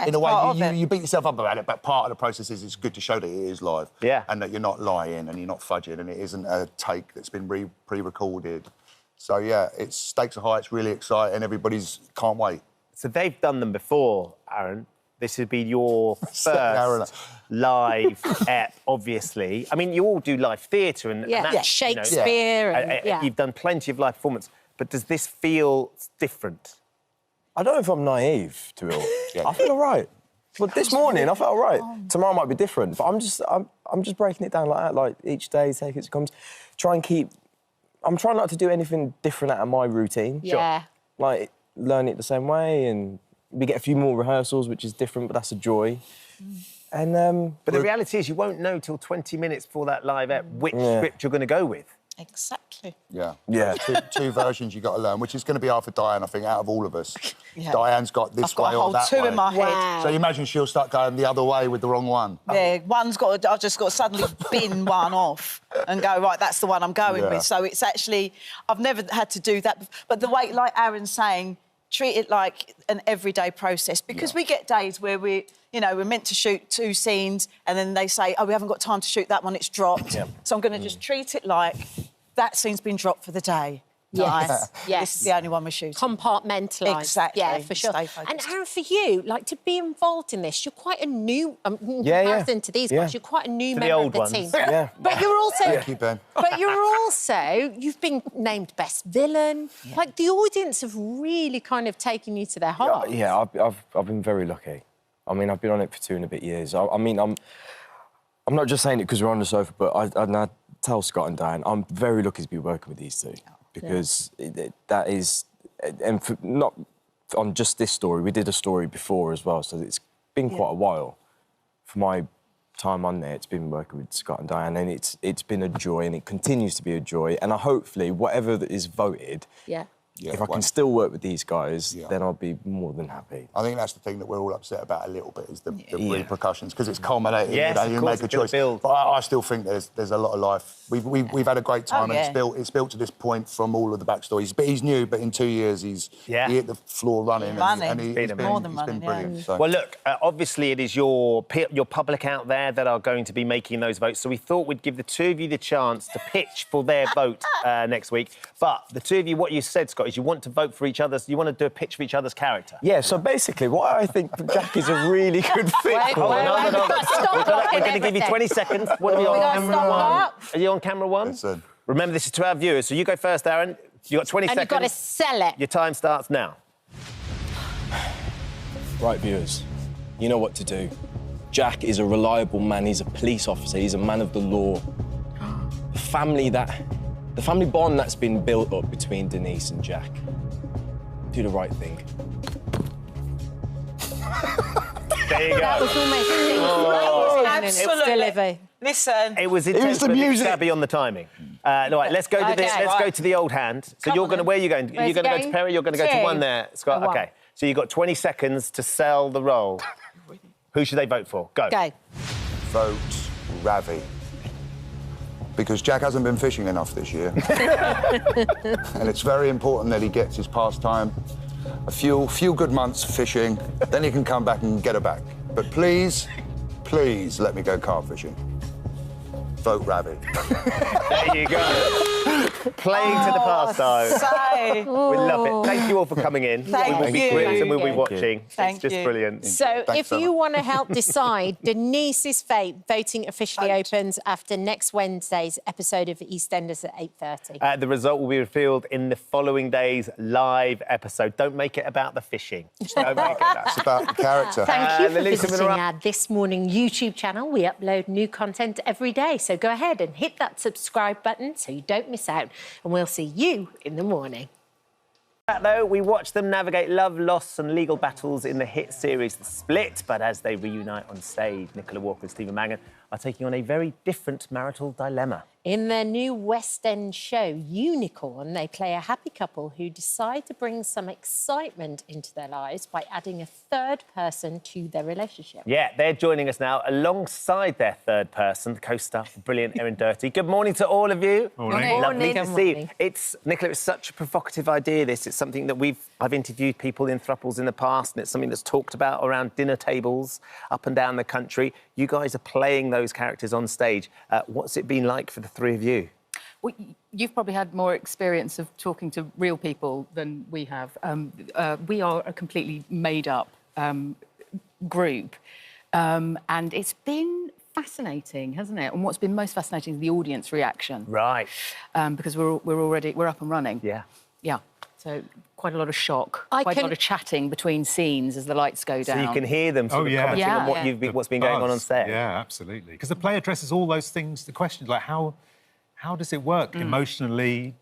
in a way, you beat yourself up about it, but part of the process is it's good to show that it is live. Yeah. And that you're not lying and you're not fudging and it isn't a take that's been pre-recorded. So, yeah, it's stakes are high, it's really exciting, everybody's can't wait. So they've done them before, Aaron. This would be your first live ep, obviously. I mean, you all do live theatre and that's, Shakespeare. And you've done plenty of live performance, but does this feel different? I don't know if I'm naive to it all. I feel all right. Well, this morning I felt all right. Tomorrow might be different, but I'm just breaking it down like that. Like each day, take it as it comes. I'm trying not to do anything different out of my routine. Yeah. Like learn it the same way, and we get a few more rehearsals, which is different, but that's a joy. And but the reality is, you won't know till 20 minutes before that live ep which script you're going to go with. Exactly. Yeah. Yeah. Two versions you got to learn, which is going to be hard for Diane, I think, out of all of us. Yeah. Diane's got this I've got way a or whole that two way. in my head. So you imagine she'll start going the other way with the wrong one. Yeah, I've just got to suddenly bin one off and go, right, that's the one I'm going with. So it's actually, I've never had to do that. But the way, like Aaron's saying, treat it like an everyday process, because we get days where we're meant to shoot 2 scenes and then they say, oh, we haven't got time to shoot that one, it's dropped. Yeah. So I'm going to just treat it like that scene's been dropped for the day. Yes, yes. This is the only one we're shooting. Compartmentalise. Exactly. Yeah, for sure. Stay focused. And Aaron, for you, like, to be involved in this, you're quite a new... in comparison to these guys, you're quite a new member of the team. Yeah. But you're also... Thank you, Ben. But you're also... You've been named Best Villain. Yeah. Like, the audience have really kind of taken you to their heart. Yeah, I've been very lucky. I mean, I've been on it for 2 and a bit years. I mean, I'm not just saying it because we're on the sofa, but I tell Scott and Diane, I'm very lucky to be working with these two, because that is, and not on just this story, we did a story before as well, so it's been quite a while. For my time on there, it's been working with Scott and Diane, and it's been a joy, and it continues to be a joy, and hopefully, whatever that is voted, if I can still work with these guys, then I'll be more than happy. I think that's the thing that we're all upset about a little bit, is the repercussions, because it's culminated. Yes, you make a choice. But I still think there's a lot of life. We've had a great time, and it's built to this point from all of the backstories. But he's new, but in 2 years he hit the floor running. And he's been brilliant. So. Well, look, obviously it is your public out there that are going to be making those votes, so we thought we'd give the 2 of you the chance to pitch for their vote next week. But the 2 of you, what you said, Scott, is you want to vote for each other's, you want to do a pitch for each other's character. Yeah, so basically what I think Jack is a really good fit. We're going to give you 20 seconds. What are we on camera 1? Are you on camera 1? Listen. Remember, this is to our viewers, so you go first, Aaron. You got 20 seconds. And you've got to sell it. Your time starts now. Right, viewers, you know what to do. Jack is a reliable man. He's a police officer. He's a man of the law. The family bond that's been built up between Denise and Jack. Do the right thing. There you go. That was almost absolutely. Listen. It was intense, but stabby on the timing. Right, let's go to go to the old hand. So you're going to, where are you going? You're going to go to Perry. You're going to go to 1 there, Scott. Okay. So you've got 20 seconds to sell the role. Who should they vote for? Go. Go. Vote Ravi. Because Jack hasn't been fishing enough this year. And it's very important that he gets his pastime. A few good months fishing, then he can come back and get her back. But please, please let me go carp fishing. Vote Ravi. There you go. Playing to the pastime. We love it. Thank you all for coming in. Thank we will be you. quizzed and we'll be watching. Thank it's just you. brilliant. So if you want to help decide Denise's fate, voting officially opens after next Wednesday's episode of EastEnders at 8:30. The result will be revealed in the following day's live episode. Don't make it about the fishing. Don't make it that. It's about the character. Thank you for visiting our This Morning YouTube channel. We upload new content every day, so go ahead and hit that subscribe button so you don't miss out, and we'll see you in the morning. Though we watch them navigate love, loss and legal battles in the hit series The Split, but as they reunite on stage, Nicola Walker and Stephen Mangan are taking on a very different marital dilemma. In their new West End show, Unicorn, they play a happy couple who decide to bring some excitement into their lives by adding a third person to their relationship. Yeah, they're joining us now alongside their third person, the co-star, brilliant Erin Dirty. Good morning to all of you. Morning. Lovely Good to see you. morning. It's, Nicola, it's such a provocative idea, this. It's something that I've interviewed people in thruples in the past, and it's something that's talked about around dinner tables up and down the country. You guys are playing those characters on stage. What's it been like for the three of you? Well, you've probably had more experience of talking to real people than we have. We are a completely made-up group, and it's been fascinating, hasn't it? And what's been most fascinating is the audience reaction. Right. Because we're up and running. Yeah. Yeah. So quite a lot of shock, quite a lot of chatting between scenes as the lights go down. So you can hear them sort of commenting on what's been going on set. Yeah, absolutely. Because the play addresses all those things, the questions like how does it work emotionally,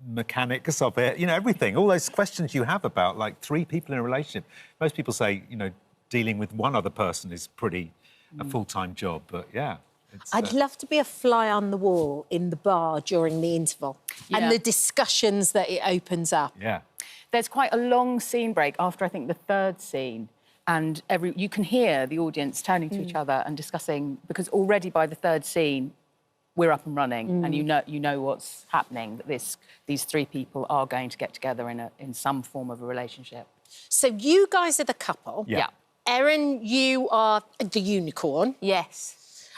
mechanics of it, you know, everything. All those questions you have about, like, three people in a relationship. Most people say, you know, dealing with one other person is pretty a full-time job, but yeah. I'd love to be a fly on the wall in the bar during the interval and the discussions that it opens up. Yeah. There's quite a long scene break after, I think, the third scene, and you can hear the audience turning to each other and discussing, because already by the third scene, we're up and running, and you know what's happening, that these three people are going to get together in some form of a relationship. So you guys are the couple. Yeah. Erin, you are the unicorn. Yes.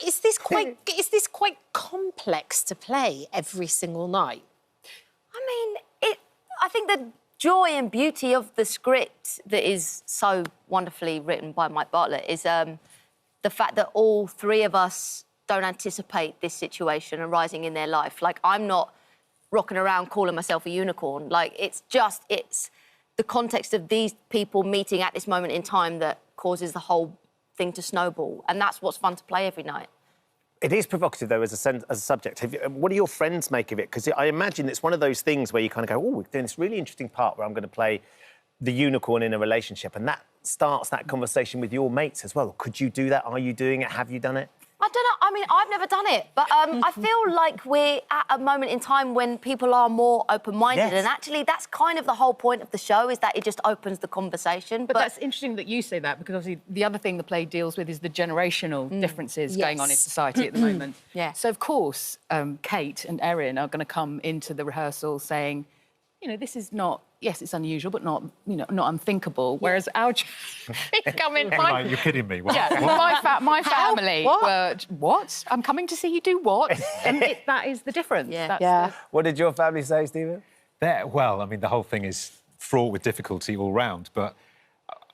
Is this quite complex to play every single night? I mean, I think the joy and beauty of the script that is so wonderfully written by Mike Bartlett is the fact that all three of us don't anticipate this situation arising in their life. Like, I'm not rocking around calling myself a unicorn. Like, it's the context of these people meeting at this moment in time that causes the whole thing to snowball, and that's what's fun to play every night. It is provocative, though, as a subject. What do your friends make of it? Because I imagine it's one of those things where you kind of go, oh, we're doing this really interesting part where I'm going to play the unicorn in a relationship, and that starts that conversation with your mates as well. Could you do that? Are you doing it? Have you done it? I don't know. I mean, I've never done it, but I feel like we're at a moment in time when people are more open-minded, and actually that's kind of the whole point of the show, is that it just opens the conversation. But that's interesting that you say that, because obviously the other thing the play deals with is the generational differences going on in society at the moment. So, of course, Kate and Erin are going to come into the rehearsal saying, you know, this is not... Yes, it's unusual, but not, you know, not unthinkable. Whereas our come in, Like, you're kidding me. What? Yeah, my family were, what? I'm coming to see you do what? And that is the difference. Yeah. What did your family say, Stephen? Well, I mean, the whole thing is fraught with difficulty all round, but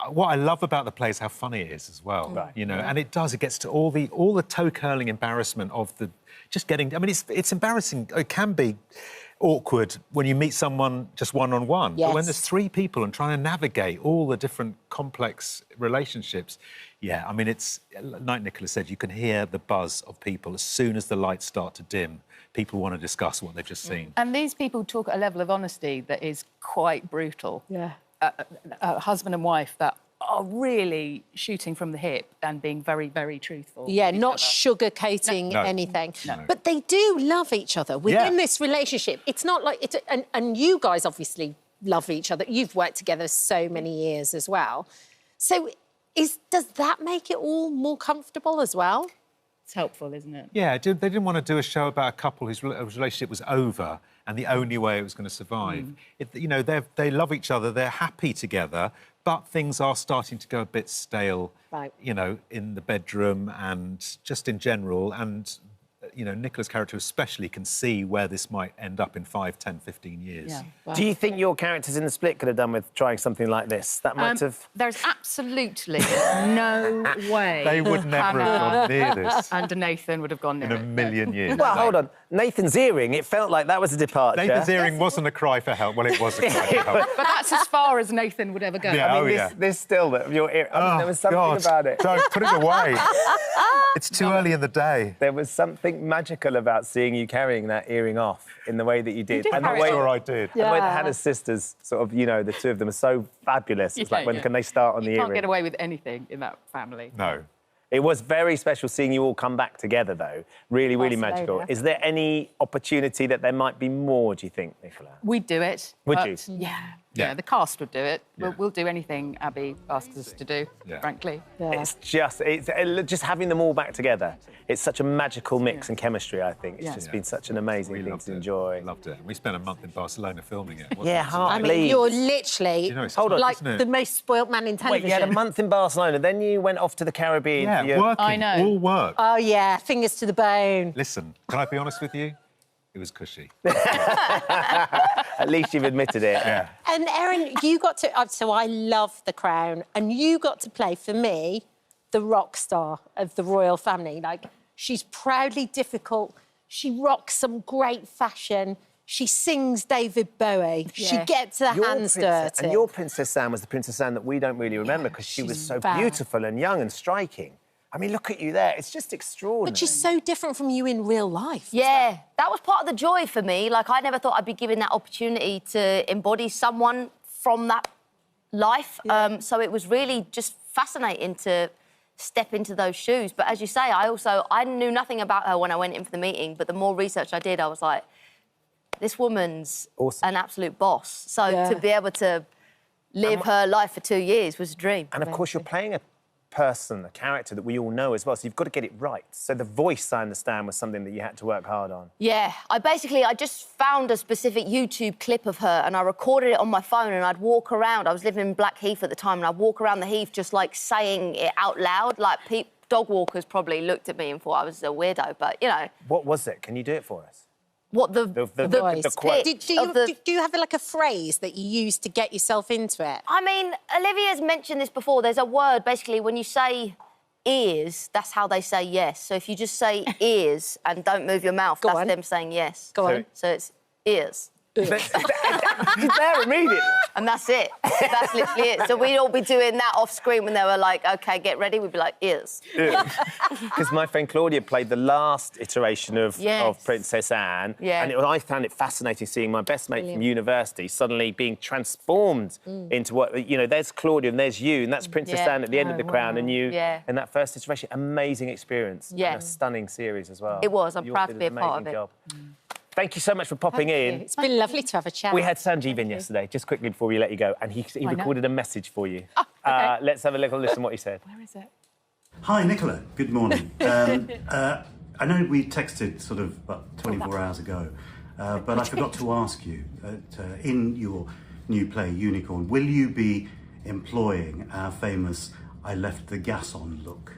what I love about the play is how funny it is as well. Right. You know, and it gets to all the toe-curling embarrassment of just getting... I mean, it's embarrassing. It can be awkward when you meet someone just one-on-one. Yes. But when there's three people and trying to navigate all the different complex relationships, yeah, I mean, like Nicola said, you can hear the buzz of people as soon as the lights start to dim. People want to discuss what they've just seen. And these people talk at a level of honesty that is quite brutal. Yeah. Husband and wife that are really shooting from the hip and being very, very truthful. Yeah, not sugarcoating anything. No. But they do love each other within this relationship. It's not like... And you guys obviously love each other. You've worked together so many years as well. So does that make it all more comfortable as well? It's helpful, isn't it? Yeah, they didn't want to do a show about a couple whose relationship was over and the only way it was going to survive. You know, they love each other, they're happy together, but things are starting to go a bit stale, you know, in the bedroom and just in general. And, you know, Nicola's character especially can see where this might end up in 5, 10, 15 years. Yeah. Wow. Do you think your characters in The Split could have done with trying something like this? That might have... There's absolutely no way... They would never have gone near this. And Nathan would have gone near in a million years. Well, hold on. Nathan's earring, it felt like that was a departure. Nathan's earring wasn't a cry for help. Well, it was a cry for help. But that's as far as Nathan would ever go. Yeah, I mean, this still, your ear... I mean, there was something about it. Don't put it away. It's too early in the day. There was something magical about seeing you carrying that earring off in the way that you did. And the way I did. And the way that Hannah's sisters, sort of, you know, the two of them are so fabulous. It's like, when can they start on the earring? You can't get away with anything in that family. No. It was very special seeing you all come back together, though. Really, really magical. Is there any opportunity that there might be more, do you think, Nicola? We'd do it. Would you? Yeah, the cast would do it. We'll do anything Abby asks us to do, frankly. It's just having them all back together. It's such a magical mix and chemistry, I think. It's just been such an amazing thing to enjoy. Loved it. We spent a month in Barcelona filming it. I mean, you're literally Hold on, like the most spoilt man in television. Wait, you had a month in Barcelona, then you went off to the Caribbean. Yeah, working. I know. All work. Oh, yeah, fingers to the bone. Listen, can I be honest with you? It was cushy. At least you've admitted it. Yeah. And Erin, you got to... So I love The Crown, and you got to play, for me, the rock star of the royal family. Like, she's proudly difficult. She rocks some great fashion. She sings David Bowie. She gets her hands dirty. And your Princess Anne was the Princess Anne that we don't really remember because she was so beautiful and young and striking. I mean, look at you there. It's just extraordinary. But she's so different from you in real life. Yeah, that was part of the joy for me. Like, I never thought I'd be given that opportunity to embody someone from that life. So it was really just fascinating to step into those shoes. But as you say, I knew nothing about her when I went in for the meeting, but the more research I did, I was like, this woman's an absolute boss. So to be able to live her life for 2 years was a dream. And, of course, you're playing a person, a character that we all know as well, so you've got to get it right. So the voice, I understand, was something that you had to work hard on. Yeah, I just found a specific YouTube clip of her and I recorded it on my phone and I'd walk around. I was living in Blackheath at the time and I'd walk around the heath just, like, saying it out loud. Like, dog walkers probably looked at me and thought I was a weirdo, but, you know. What was it? Can you do it for us? What, the quote? Do you have, like, a phrase that you use to get yourself into it? I mean, Olivia's mentioned this before. There's a word, basically, when you say ears, that's how they say yes. So if you just say ears and don't move your mouth, that's them saying yes. Go on. So it's ears. You're there immediately. And that's it. That's literally it. So we'd all be doing that off screen when they were like, OK, get ready. We'd be like, ears. Because my friend Claudia played the last iteration of Princess Anne. Yeah. And I found it fascinating seeing my best mate from university suddenly being transformed into what, you know, there's Claudia and there's you, and that's Princess Anne at the end of The Crown, and you in that first iteration. Amazing experience. Yeah. And a stunning series as well. It was. I'm You proud did to be a an part of amazing it. job. Thank you so much for popping in. It's been lovely to have a chat. We had Sanjeev in yesterday, just quickly before we let you go, and he recorded a message for you. Let's have a little listen what he said. Where is it? Hi, Nicola. Good morning. I know we texted sort of about 24 hours ago, but I forgot to ask you, in your new play, Unicorn, will you be employing our famous I left the gas on look?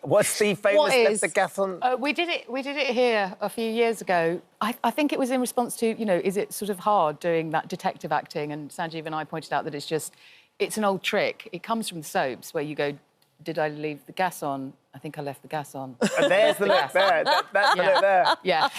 What's the famous left the gas on? We did it here a few years ago. I think it was in response to, you know, is it sort of hard doing that detective acting? And Sanjeev and I pointed out that it's an old trick. It comes from the soaps where you go, did I leave the gas on? I think I left the gas on. And there's the look there. That's the look there. Yeah.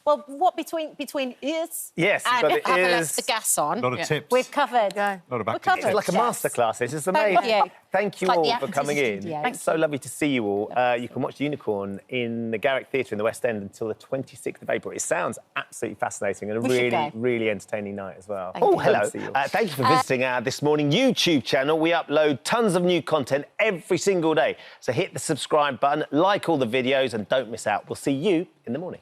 Well, what between ears Yes, and you've got the have ears. the gas on? A lot of tips. We've covered. A lot of We're covered. It's like a masterclass. This is amazing. Thank you Like all the for actors' coming in. studios. It's so lovely to see you all. You can watch Unicorn in the Garrick Theatre in the West End until the 26th of April. It sounds absolutely fascinating and a really, really entertaining night as well. Oh, hello. Thank you for visiting our This Morning YouTube channel. We upload tons of new content every single day. So hit the subscribe button, like all the videos, and don't miss out. We'll see you in the morning.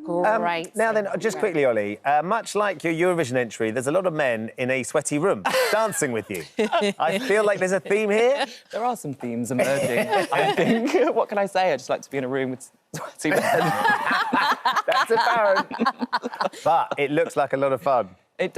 Great. Now then, just quickly, Ollie, much like your Eurovision entry, there's a lot of men in a sweaty room dancing with you. I feel like there's a theme here. There are some themes emerging, I think. What can I say? I just like to be in a room with sweaty men. That's apparent. But it looks like a lot of fun.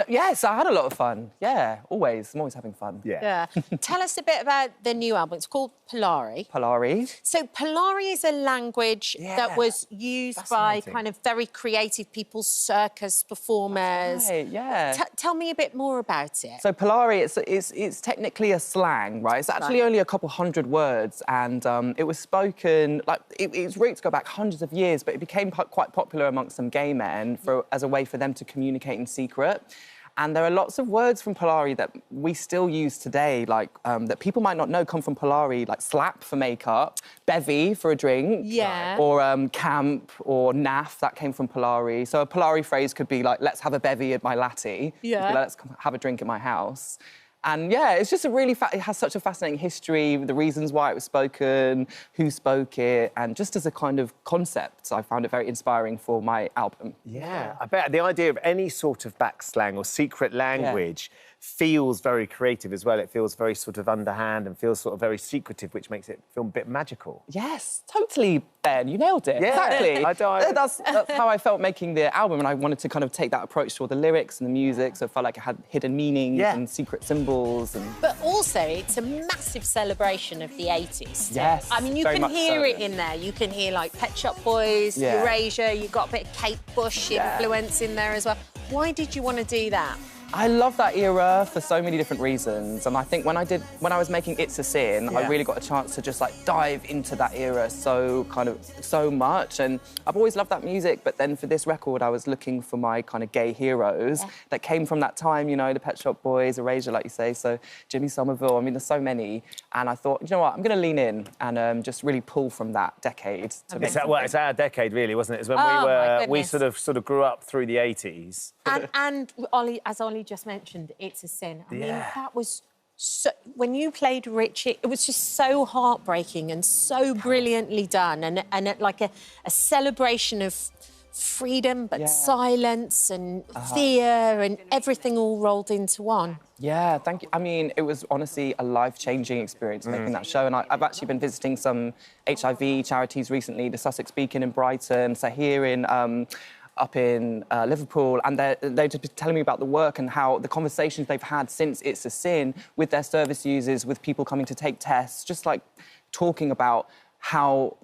Yes, I had a lot of fun. Yeah, always. I'm always having fun. Yeah. Tell us a bit about the new album. It's called Polari. Polari. So Polari is a language that was used by kind of very creative people, circus performers. Right, yeah. Tell me a bit more about it. So Polari, it's technically a slang, right? It's actually only a couple hundred words, and it was spoken, like, its roots go back hundreds of years, but it became quite popular amongst some gay men as a way for them to communicate in secret. And there are lots of words from Polari that we still use today, like, that people might not know come from Polari, like slap for makeup, bevy for a drink, or camp or naff, that came from Polari. So a Polari phrase could be like, let's have a bevy at my latte. Yeah. Let's have a drink at my house. And yeah, it's just it has such a fascinating history, the reasons why it was spoken, who spoke it, and just as a kind of concept, I found it very inspiring for my album. Yeah, I bet the idea of any sort of backslang or secret language feels very creative as well. It feels very sort of underhand and feels sort of very secretive, which makes it feel a bit magical. Yes, totally, Ben. You nailed it. Yeah. Exactly. That's how I felt making the album, and I wanted to kind of take that approach to all the lyrics and the music, so it felt like it had hidden meanings and secret symbols. And But also, it's a massive celebration of the 80s. Yes, I mean, you very can much hear so. it in there. You can hear, like, Pet Shop Boys, Erasure, you've got a bit of Kate Bush influence in there as well. Why did you want to do that? I love that era for so many different reasons, and I think when I was making It's a Sin, I really got a chance to just like dive into that era so much, and I've always loved that music. But then for this record, I was looking for my kind of gay heroes that came from that time, you know, the Pet Shop Boys, Erasure, like you say, so Jimmy Somerville. I mean, there's so many, and I thought, you know what, I'm going to lean in and just really pull from that decade. To make It's our decade, really, wasn't it? It's when we sort of grew up through the 80s. And Ollie, as Ollie just mentioned, It's a Sin. I mean, that was so... When you played Richie, it was just so heartbreaking and so brilliantly done, and like a celebration of freedom, but silence and fear and everything all rolled into one. Yeah, thank you. I mean, it was honestly a life-changing experience making that show, and I've actually been visiting some HIV charities recently, the Sussex Beacon in Brighton, Sahir in... up in Liverpool, and they're just telling me about the work and how the conversations they've had since It's a Sin with their service users, with people coming to take tests, just like talking about how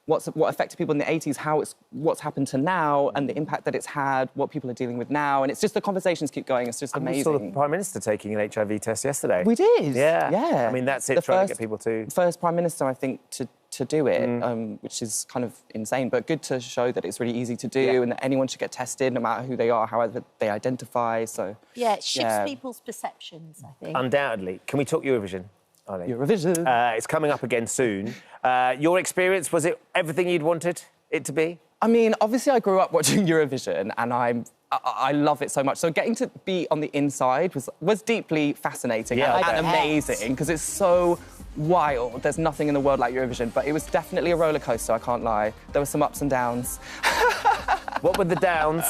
what affected people in the 80s, what's happened to now, and the impact that it's had, what people are dealing with now, and it's just the conversations keep going. It's just amazing. We saw the Prime Minister taking an HIV test yesterday. We did. Yeah. I mean, that's it. Trying to get people to first Prime Minister, I think, to do it, which is kind of insane, but good to show that it's really easy to do and that anyone should get tested, no matter who they are, however they identify. So yeah, it shifts people's perceptions, I think. Undoubtedly. Can we talk Eurovision, Ollie? Eurovision. It's coming up again soon. Your experience, was it everything you'd wanted it to be? I mean, obviously I grew up watching Eurovision, and I love it so much. So getting to be on the inside was deeply fascinating and amazing, because it's so wild. There's nothing in the world like Eurovision, but it was definitely a roller coaster, I can't lie. There were some ups and downs. What were the downs?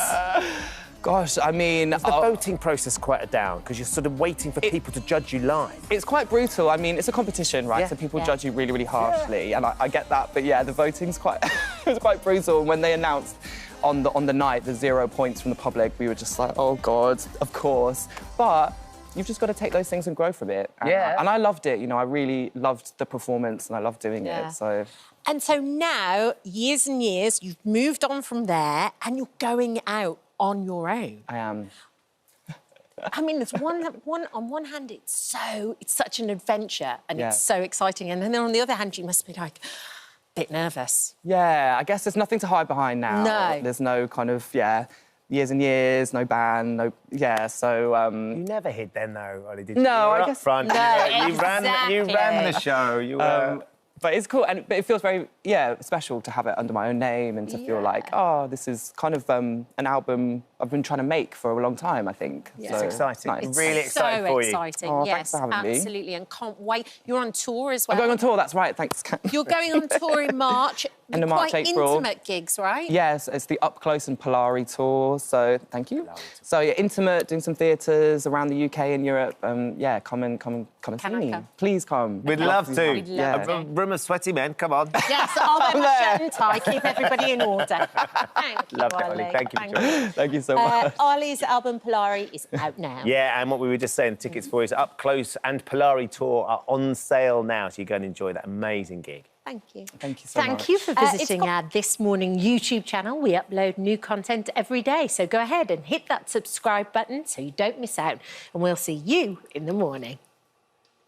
Gosh, I mean... Was the voting process quite a down? Because you're sort of waiting for people to judge you live. It's quite brutal. I mean, it's a competition, right? So people judge you really, really harshly, and I get that. But yeah, the voting's quite... it was quite brutal. And when they announced on the night the 0 points from the public, we were just like, oh, God, of course. But you've just got to take those things and grow from it. And I loved it. You know, I really loved the performance, and I loved doing it, so... And so now, years and years, you've moved on from there, and you're going out on your own. I am. I mean, there's on one hand, it's such an adventure and it's so exciting, and then on the other hand, you must be like a bit nervous. Yeah, I guess there's nothing to hide behind now. No. There's no kind of years and years, no band, so. You never hid then, though, Ollie, did you? No, you were I up guess front. No, you ran the show. You were. But it's cool, but it feels very, special to have it under my own name and to feel like, oh, this is kind of an album I've been trying to make for a long time, I think. Yeah. So, it's exciting. nice. It's really exciting for you. So exciting, Oh, yes, thanks for having me. absolutely, and can't wait. You're on tour as well. I'm going on tour, that's right, thanks. You're going on tour in March. End of March, quite April. intimate gigs, right? Yes, it's the Up Close and Polari tour, so thank you. So yeah, intimate, doing some theatres around the UK and Europe. Come and see me. Please come. We'd love to. We'd love to. A room of sweaty men, come on. Yes, I'll wear my shirt and tie, keep everybody in order. Thank you, Loved it, Ollie. Thank you for joining us. Thank you so much. Ollie's album Polari is out now. Yeah, and what we were just saying, the tickets for his Up Close and Polari tour are on sale now, so you go and enjoy that amazing gig. Thank you. Thank you so much. Thank you for visiting our This Morning YouTube channel. We upload new content every day, so go ahead and hit that subscribe button so you don't miss out, and we'll see you in the morning.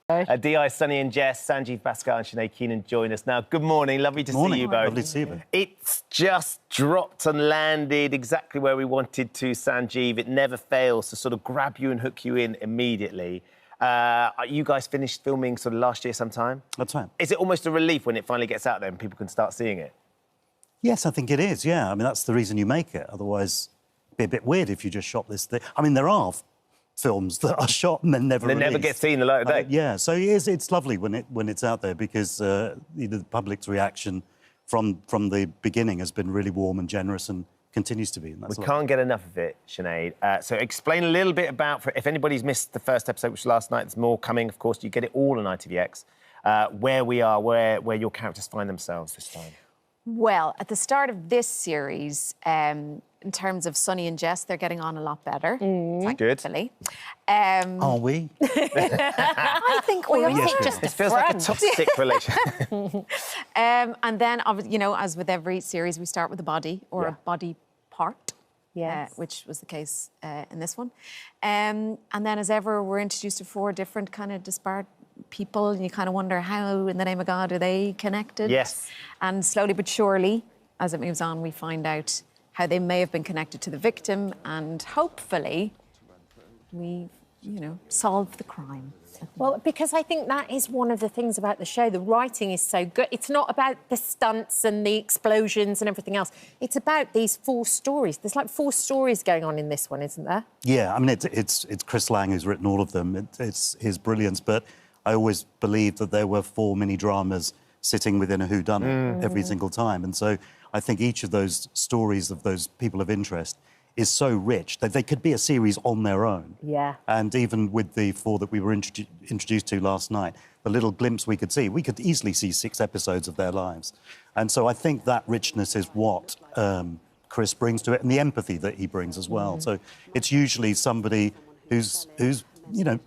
Di, Sunny and Jess, Sanjeev Bhaskar and Sinead Keenan join us now. Good morning, lovely to see you both. Lovely to see you both. It's just dropped and landed exactly where we wanted to, Sanjeev. It never fails to sort of grab you and hook you in immediately. You guys finished filming sort of last year sometime? That's right. Is it almost a relief when it finally gets out there and people can start seeing it? Yes, I think it is, I mean, that's the reason you make it. Otherwise, it'd be a bit weird if you just shot this thing. I mean, there are films that are shot and then never They never released. get seen the light of day. Yeah, so it's lovely when it's out there because the public's reaction from the beginning has been really warm and generous and continues to be. And that's We can't get enough of it, Sinead. So explain a little bit about, if anybody's missed the first episode, which was last night, there's more coming, of course. You get it all on ITVX. Where we are, where your characters find themselves this time. Well, at the start of this series, in terms of Sonny and Jess, they're getting on a lot better. Thankfully. Are we? I think we are. Just It feels like a toxic relationship. And then, you know, as with every series, we start with a body or a body part. Which was the case in this one. And then, as ever, we're introduced to 4 different kind of disparate people, and you kind of wonder how, in the name of God, are they connected? Yes. And slowly but surely, as it moves on, we find out how they may have been connected to the victim, and hopefully we, you know, solve the crime. Well, because I think that is one of the things about the show. The writing is so good. It's not about the stunts and the explosions and everything else. It's about these 4 stories. There's like 4 stories going on in this one, isn't there? Yeah, I mean, it's Chris Lang who's written all of them. It's his brilliance, but I always believed that there were 4 mini-dramas sitting within a whodunit every single time. And so I think each of those stories of those people of interest is so rich that they could be a series on their own. Yeah. And even with the 4 that we were introduced to last night, the little glimpse we could see, we could easily see 6 episodes of their lives. And so I think that richness is what Chris brings to it, and the empathy that he brings as well. So it's usually somebody who's you know,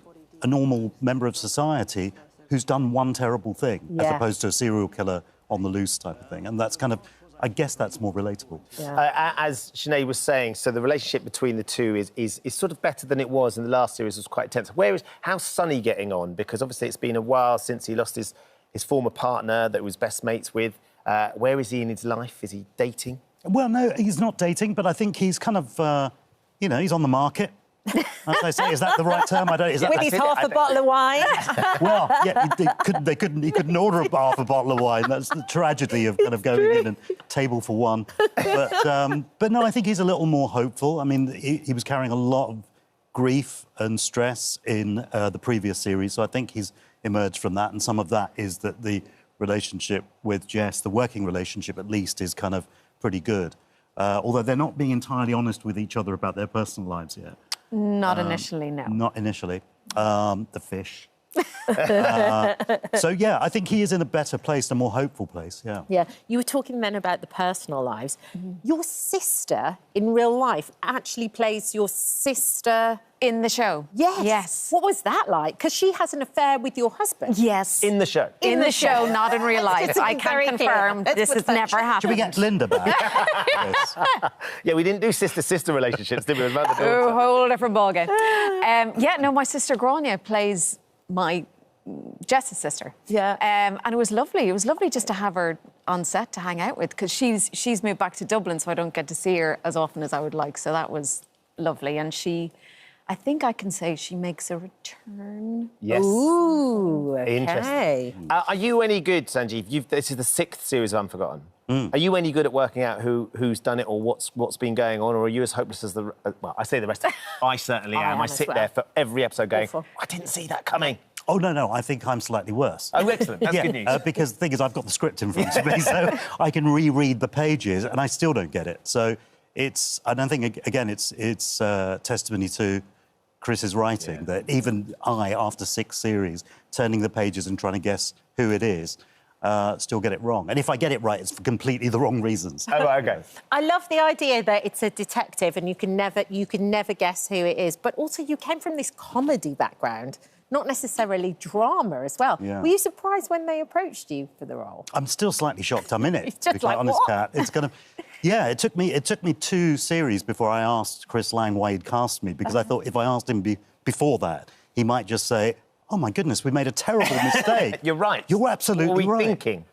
a normal member of society who's done one terrible thing, as opposed to a serial killer on the loose type of thing. And that's kind of, I guess that's more relatable. As Sinead was saying, so the relationship between the two is sort of better than it was in the last series. It was quite tense. How's Sonny getting on? Because obviously it's been a while since he lost his former partner that he was best mates with. Where is he in his life? Is he dating? Well, no, he's not dating, but I think he's kind of, you know, he's on the market. As I say, is that the right term? I don't. Is that, with his half a bottle of wine. Well, yeah, he couldn't order half a bottle of wine. That's the tragedy of kind of going in and table for one. But no, I think he's a little more hopeful. I mean, he was carrying a lot of grief and stress in the previous series, so I think he's emerged from that. And some of that is that the relationship with Jess, the working relationship at least, is kind of pretty good. Although they're not being entirely honest with each other about their personal lives yet. Not initially, no. Not initially. The fish. So, yeah, I think he is in a better place, a more hopeful place, yeah. Yeah, you were talking then about the personal lives. Your sister, in real life, actually plays your sister... In the show? Yes. Yes. What was that like? Because she has an affair with your husband. Yes. In the show? In the show, not in real life. I can confirm this has never happened. Should we get Linda back? Yes. Yeah, we didn't do sister-sister relationships, did we? It was about the daughter. Oh, whole different ballgame. Yeah, no, my sister Grania plays my Jess's sister. Yeah. And it was lovely. It was lovely just to have her on set to hang out with, because she's moved back to Dublin, so I don't get to see her as often as I would like. So that was lovely. And I think I can say she makes a return. Yes. Ooh, okay. Interesting. Are you any good, Sanjeev? This is the 6th series of Unforgotten. Are you any good at working out who's done it or what's been going on, or are you as hopeless as the... well, I say the rest. I certainly am. I sit there for every episode going, I didn't see that coming. Oh, no, I think I'm slightly worse. Oh, excellent. That's good news. Because the thing is, I've got the script in front of me, so I can reread the pages, and I still don't get it. So I don't think, again, it's testimony to Chris's writing, that even I, after 6 series, turning the pages and trying to guess who it is, still get it wrong. And if I get it right, it's for completely the wrong reasons. Oh, OK. I love the idea that it's a detective and you can never guess who it is. But also, you came from this comedy background, not necessarily drama as well. Yeah. Were you surprised when they approached you for the role? I'm still slightly shocked I'm in it, It's to be just quite like, honest, what? Kat. It's kind of... Yeah, it took me 2 series before I asked Chris Lang why he'd cast me, because I thought if I asked him before that, he might just say, oh, my goodness, we made a terrible mistake. You're right. You're absolutely right. What were we thinking?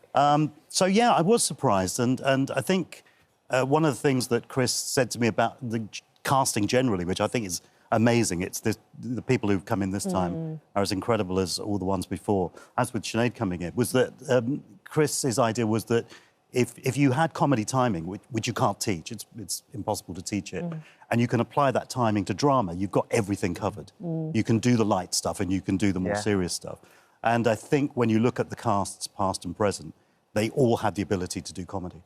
So, yeah, I was surprised. And I think one of the things that Chris said to me about the casting generally, which I think is amazing, it's the people who've come in this time are as incredible as all the ones before, as with Sinead coming in, was that Chris's idea was that if you had comedy timing, which you can't teach, it's impossible to teach it, and you can apply that timing to drama, you've got everything covered. You can do the light stuff and you can do the more serious stuff. And I think when you look at the casts, past and present, they all had the ability to do comedy.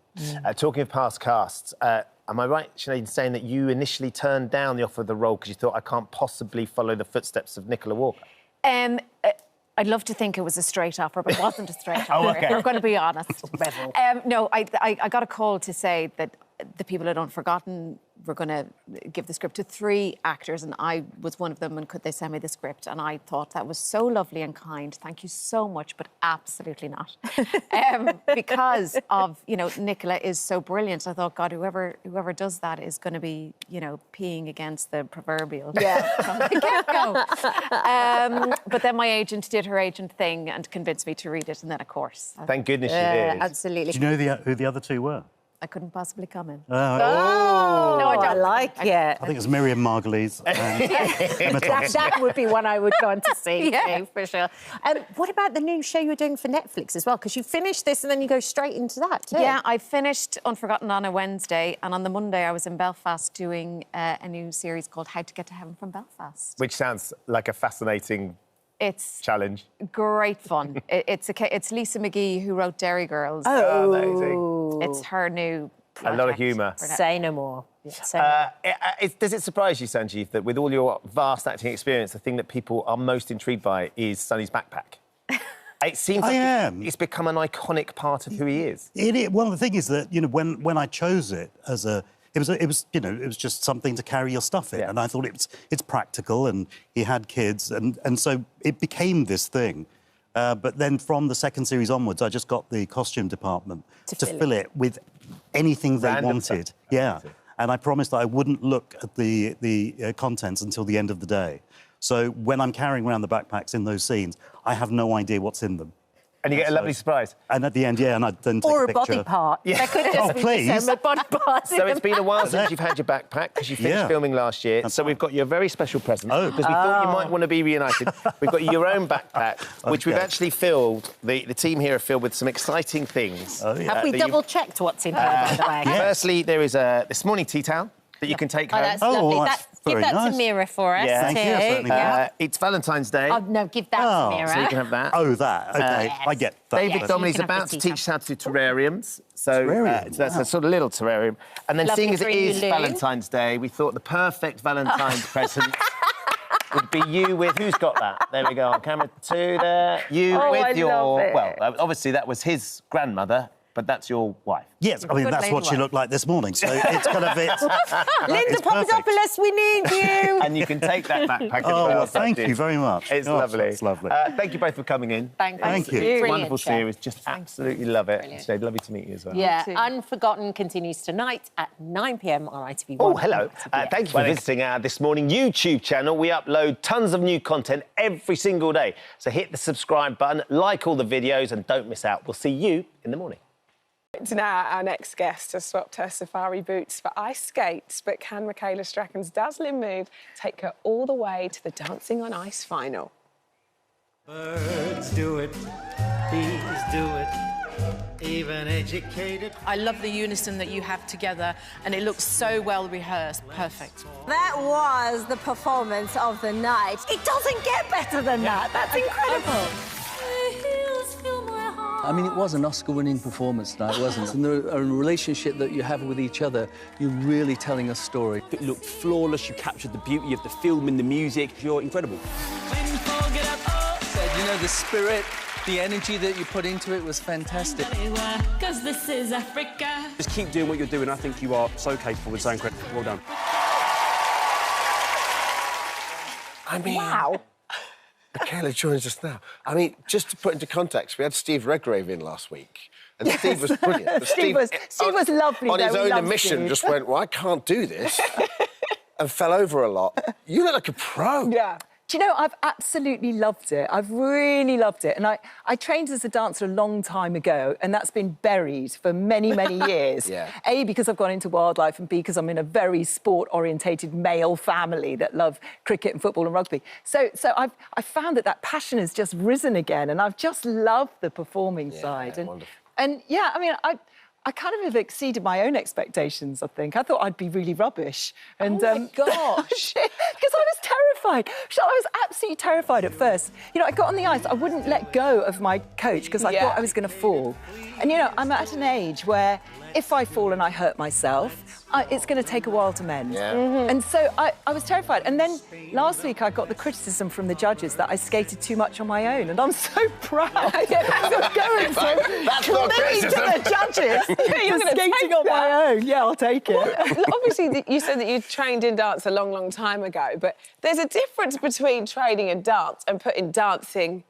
Talking of past casts, am I right, Sinead, in saying that you initially turned down the offer of the role because you thought, I can't possibly follow the footsteps of Nicola Walker? I'd love to think it was a straight offer, but it wasn't a straight offer. Oh, OK. I'm going to be honest. No, I got a call to say that the people at Unforgotten were going to give the script to 3 actors, and I was one of them, and could they send me the script? And I thought that was so lovely and kind. Thank you so much, but absolutely not. Because of, you know, Nicola is so brilliant. I thought, God, whoever does that is going to be, you know, peeing against the proverbial. Yeah. From the get-go. But then my agent did her agent thing and convinced me to read it, and then, of course. Thank goodness she did. Absolutely. Do you know who the other 2 were? I couldn't possibly comment. Oh, No, I don't. I like it. I think it's Miriam Margolyes and Emma Thompson. That would be one I would want to see, too, for sure. What about the new show you're doing for Netflix as well? Because you finish this and then you go straight into that, too. Yeah, I finished Unforgotten on a Wednesday, and on the Monday I was in Belfast doing a new series called How to Get to Heaven from Belfast. Which sounds like a fascinating challenge. Great fun. It's Lisa McGee who wrote Dairy Girls. Oh, amazing. It's her new project. A lot of humour. Say no more. Yeah, does it surprise you, Sanjeev, that with all your vast acting experience, the thing that people are most intrigued by is Sonny's backpack? It seems like it's become an iconic part of who he is. Well, the thing is that, you know, when I chose it as a... It was just something to carry your stuff in, and I thought it's practical, and he had kids, and so it became this thing. But then from the second series onwards, I just got the costume department to fill it with anything they wanted. Yeah, and I promised that I wouldn't look at the contents until the end of the day. So when I'm carrying around the backpacks in those scenes, I have no idea what's in them. And you get a lovely surprise. And at the end, and I then take a picture. body part. Yeah. That could just be please. a body part. So it's been a while since you've had your backpack, because you finished filming last year. So we've got you a very special present, because we thought you might want to be reunited. We've got your own backpack, which we've actually filled, the team here have filled with some exciting things. Have we double-checked what's in here, by the way? Firstly, there is this morning tea towel that you can take home. That's lovely. Give that to Mira for us, too. It's Valentine's Day. Oh, no, give that to Mira. So you can have that. Oh, that. OK, I get that. David Domley's about to teach us how to do terrariums. So that's a sort of little terrarium. And then seeing as it is Valentine's Day, we thought the perfect Valentine's present would be you with... Who's got that? There we go, on camera 2 there. You with your... Well, obviously that was his grandmother, but that's your wife. Yes, I mean, that's what she looked like this morning, so it's kind of... Linda Papadopoulos, we need you! And you can take that backpack as well. well. Thank you very much. It's lovely. It's lovely. Thank you both for coming in. Thank you. It's a wonderful series. Just absolutely love it. Sinead, lovely to meet you as well. Yeah, Unforgotten continues tonight at 9 p.m. on ITV1. Oh, hello. Thank you for visiting our This Morning YouTube channel. We upload tons of new content every single day. So hit the subscribe button, like all the videos, and don't miss out. We'll see you in the morning. Now, our next guest has swapped her safari boots for ice skates, but can Michaela Strachan's dazzling move take her all the way to the Dancing on Ice final? Birds do it, bees do it, even educated. I love the unison that you have together, and it looks so well rehearsed. Perfect. That was the performance of the night. It doesn't get better than that. That's incredible. I mean, it was an Oscar-winning performance tonight, wasn't it? And the relationship that you have with each other, you're really telling a story. It looked flawless. You captured the beauty of the film and the music. You're incredible. You know, the spirit, the energy that you put into it was fantastic. 'Cause this is Africa. Just keep doing what you're doing. I think you are so capable and so incredible. Well done. I mean... Wow. Michaela joins us now. I mean, just to put into context, we had Steve Redgrave in last week, and Steve was brilliant. But Steve was lovely. On his own admission, just went, well, I can't do this, and fell over a lot. You look like a pro. Yeah. Do you know, I've absolutely loved it. I've really loved it. And I trained as a dancer a long time ago, and that's been buried for many, many years. A, because I've gone into wildlife, and B, because I'm in a very sport-orientated male family that love cricket and football and rugby. So I've found that passion has just risen again, and I've just loved the performing side. Wonderful. And yeah, I mean, I kind of have exceeded my own expectations, I think. I thought I'd be really rubbish. And, oh, my gosh. Because I was terrified. I was absolutely terrified at first. You know, I got on the ice, I wouldn't let go of my coach because I thought I was going to fall. And, you know, I'm at an age where if I fall and I hurt myself, it's going to take a while to mend. Yeah. And so I was terrified. And then last week I got the criticism from the judges that I skated too much on my own. And I'm so proud. I'm going That's not criticism. to the judges. You're skating on my own. Yeah, I'll take it. Well, obviously, you said that you trained in dance a long, long time ago, but there's a difference between training in dance and putting dancing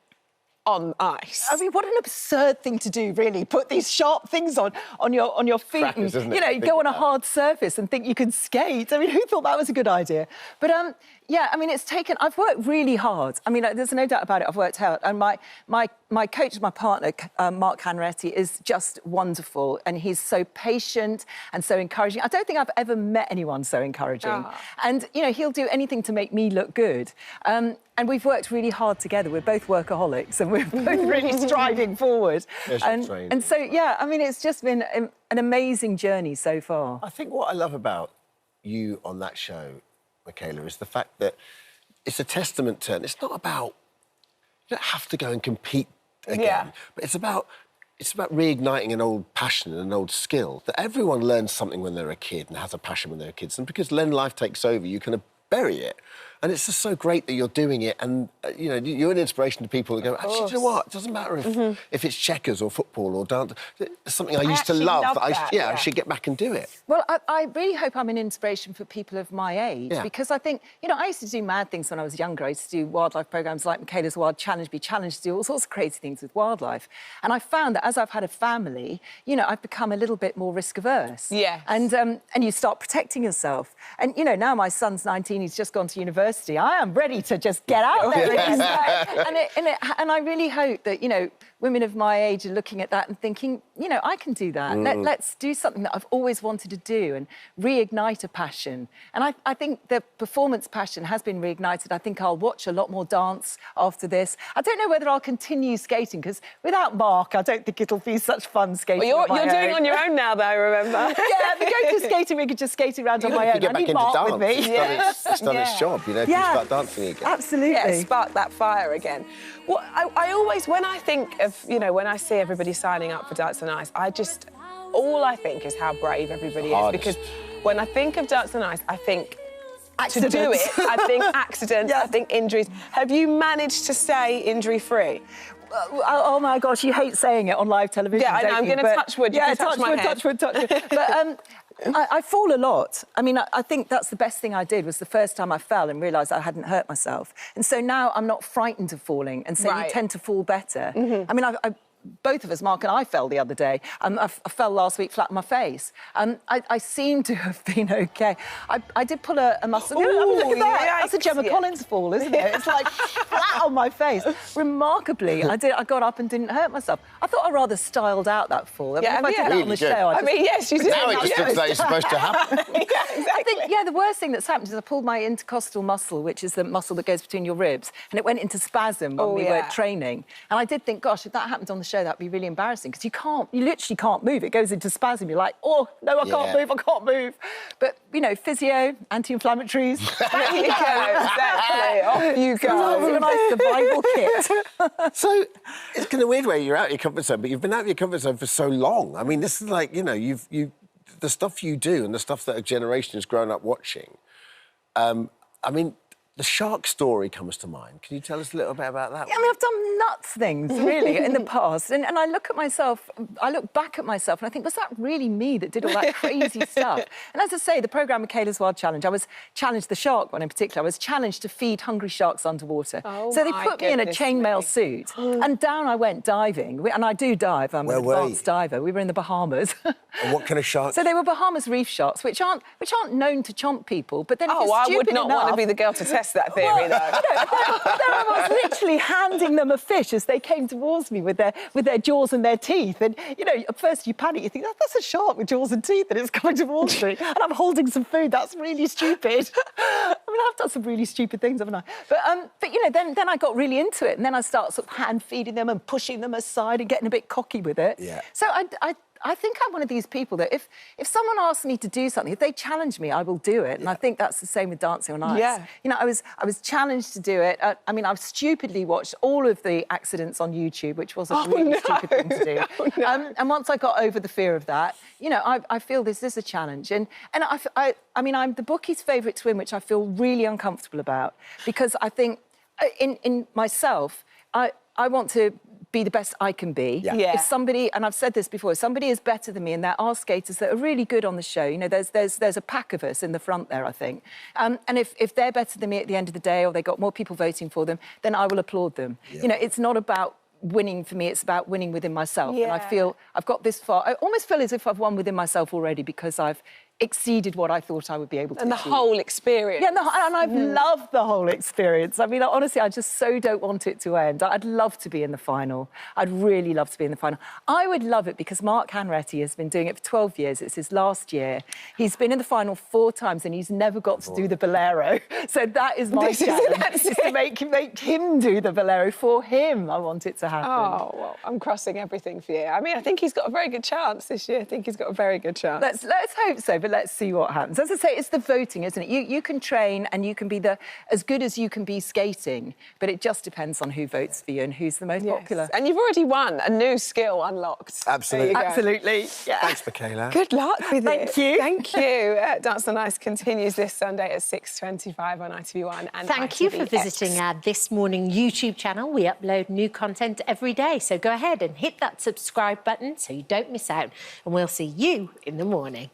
on ice. I mean, what an absurd thing to do, really. Put these sharp things on your feet Crackers, and, isn't it? you know, go on a hard surface and think you can skate. I mean, who thought that was a good idea? But, yeah, I mean, I've worked really hard. I mean, there's no doubt about it, I've worked hard. And my coach, my partner, Mark Hanretti, is just wonderful. And he's so patient and so encouraging. I don't think I've ever met anyone so encouraging. Oh. And, you know, he'll do anything to make me look good. And we've worked really hard together. We're both workaholics and we're both really striving forward. Yes, and so, yeah, I mean, it's just been an amazing journey so far. I think what I love about you on that show, Michaela, is the fact that it's a testament to, and it's not about, you don't have to go and compete again, but it's about reigniting an old passion and an old skill, that everyone learns something when they're a kid and has a passion when they're kids. And because then life takes over, you kind of bury it. And it's just so great that you're doing it, and you know, you're an inspiration to people that go, actually, do you know what? It doesn't matter if it's checkers or football or dance. It's something I used to love. I should get back and do it. Well, I really hope I'm an inspiration for people of my age, because I think, you know, I used to do mad things when I was younger. I used to do wildlife programmes like Michaela's Wild Challenge, be challenged to do all sorts of crazy things with wildlife. And I found that as I've had a family, you know, I've become a little bit more risk-averse. Yeah. And you start protecting yourself. And, you know, now my son's 19, he's just gone to university. I am ready to just get out there again. And I really hope that, you know, women of my age are looking at that and thinking, you know, I can do that. Let's do something that I've always wanted to do and reignite a passion. And I think the performance passion has been reignited. I think I'll watch a lot more dance after this. I don't know whether I'll continue skating, because without Mark, I don't think it'll be such fun skating. Well, you're doing on your own now, though, remember? Yeah, if we go to skating, we could just skate around on my own. Get I back need into Mark dance. with me. It's done its job, you know, if you start dancing again. Absolutely. Yeah, spark that fire again. Well, I always, when I think of, you know, when I see everybody signing up for Dance on Ice, all I think is how brave everybody is. Because when I think of Dance on Ice, I think accidents. To do it, I think accidents, I think injuries. Have you managed to stay injury-free? Oh my gosh, you hate saying it on live television. Yeah, I know, I'm going to touch wood. You can touch my wood, head. touch wood, touch wood. But I fall a lot. I mean, I think that's the best thing I did, was the first time I fell and realised I hadn't hurt myself. And so now I'm not frightened of falling, and so you tend to fall better. I mean, both of us, Mark and I, fell the other day. I fell last week flat on my face. I seem to have been OK. I did pull a muscle. Look at that. That's a Gemma Collins fall, isn't it? It's like flat on my face. Remarkably, I got up and didn't hurt myself. I thought I rather styled out that fall. Yeah, if I did that on the show, I mean, yes, you did. Now it just looks like it's supposed to happen. Yeah, exactly. I think, the worst thing that's happened is I pulled my intercostal muscle, which is the muscle that goes between your ribs, and it went into spasm when we were training. And I did think, gosh, if that happened on the show, that'd be really embarrassing, because you literally can't move. It goes into spasm. You're like, oh, no, I can't move. But, you know, physio, anti-inflammatories. There you go, exactly. Off you go. It's a nice survival kit. So, it's kind of weird where you're out of your comfort zone, but you've been out of your comfort zone for so long. I mean, this is like, you know, the stuff you do and the stuff that a generation has grown up watching. I mean, the shark story comes to mind. Can you tell us a little bit about that? Yeah, I mean, I've done nuts things, really, in the past. And I look back at myself and I think, was that really me that did all that crazy stuff? And as I say, the programme Michaela's Wild Challenge, I was challenged, the shark one in particular, I was challenged to feed hungry sharks underwater. So they put me in a chainmail suit and down I went diving. And I do dive, I'm an advanced diver. We were in the Bahamas. And what kind of sharks? So they were Bahamas reef sharks, which aren't known to chomp people. But then if you're I stupid would not enough, want to be the girl to test that theory, though. You know, there I was literally handing them a fish as they came towards me with their jaws and their teeth. And, you know, at first you panic, you think, that's a shark with jaws and teeth and it's coming towards me. And I'm holding some food. That's really stupid. I mean, I've done some really stupid things, haven't I? But you know, then I got really into it. And then I start sort of hand feeding them and pushing them aside and getting a bit cocky with it. Yeah. So I think I'm one of these people that if someone asks me to do something, if they challenge me, I will do it. And I think that's the same with Dancing on Ice. Yeah. You know, I was challenged to do it. I mean, I've stupidly watched all of the accidents on YouTube, which was a really stupid thing to do. And once I got over the fear of that, you know, I feel this is a challenge. And I mean, I'm the bookie's favourite twin, which I feel really uncomfortable about, because I think in myself, I want to be the best I can be. Yeah. If somebody, and I've said this before, if somebody is better than me, and there are skaters that are really good on the show, you know, there's a pack of us in the front there, I think. And if they're better than me at the end of the day, or they got more people voting for them, then I will applaud them. Yeah. You know, it's not about winning for me, it's about winning within myself. Yeah. And I feel I've got this far. I almost feel as if I've won within myself already, because I've exceeded what I thought I would be able to And the achieve. whole experience. Yeah, and I've loved the whole experience. I mean, honestly, I just so don't want it to end. I'd love to be in the final. I'd really love to be in the final. I would love it because Mark Hanratty has been doing it for 12 years. It's his last year. He's been in the final 4 times and he's never got to do the bolero. So that is my challenge, is to make him do the bolero for him. I want it to happen. Oh, well, I'm crossing everything for you. I mean, I think he's got a very good chance this year. I think he's got a very good chance. Let's hope so, but let's see what happens. As I say, it's the voting, isn't it? You can train and you can be as good as you can be skating, but it just depends on who votes for you and who's the most popular. And you've already won a new skill unlocked. Absolutely. Absolutely. Yeah. Thanks, Michaela. Good luck with it. Thank you. Thank you. Dance on Ice continues this Sunday at 6:25 on ITV1 and Thank you for ITVX. visiting our This Morning YouTube channel. We upload new content every day, so go ahead and hit that subscribe button so you don't miss out, and we'll see you in the morning.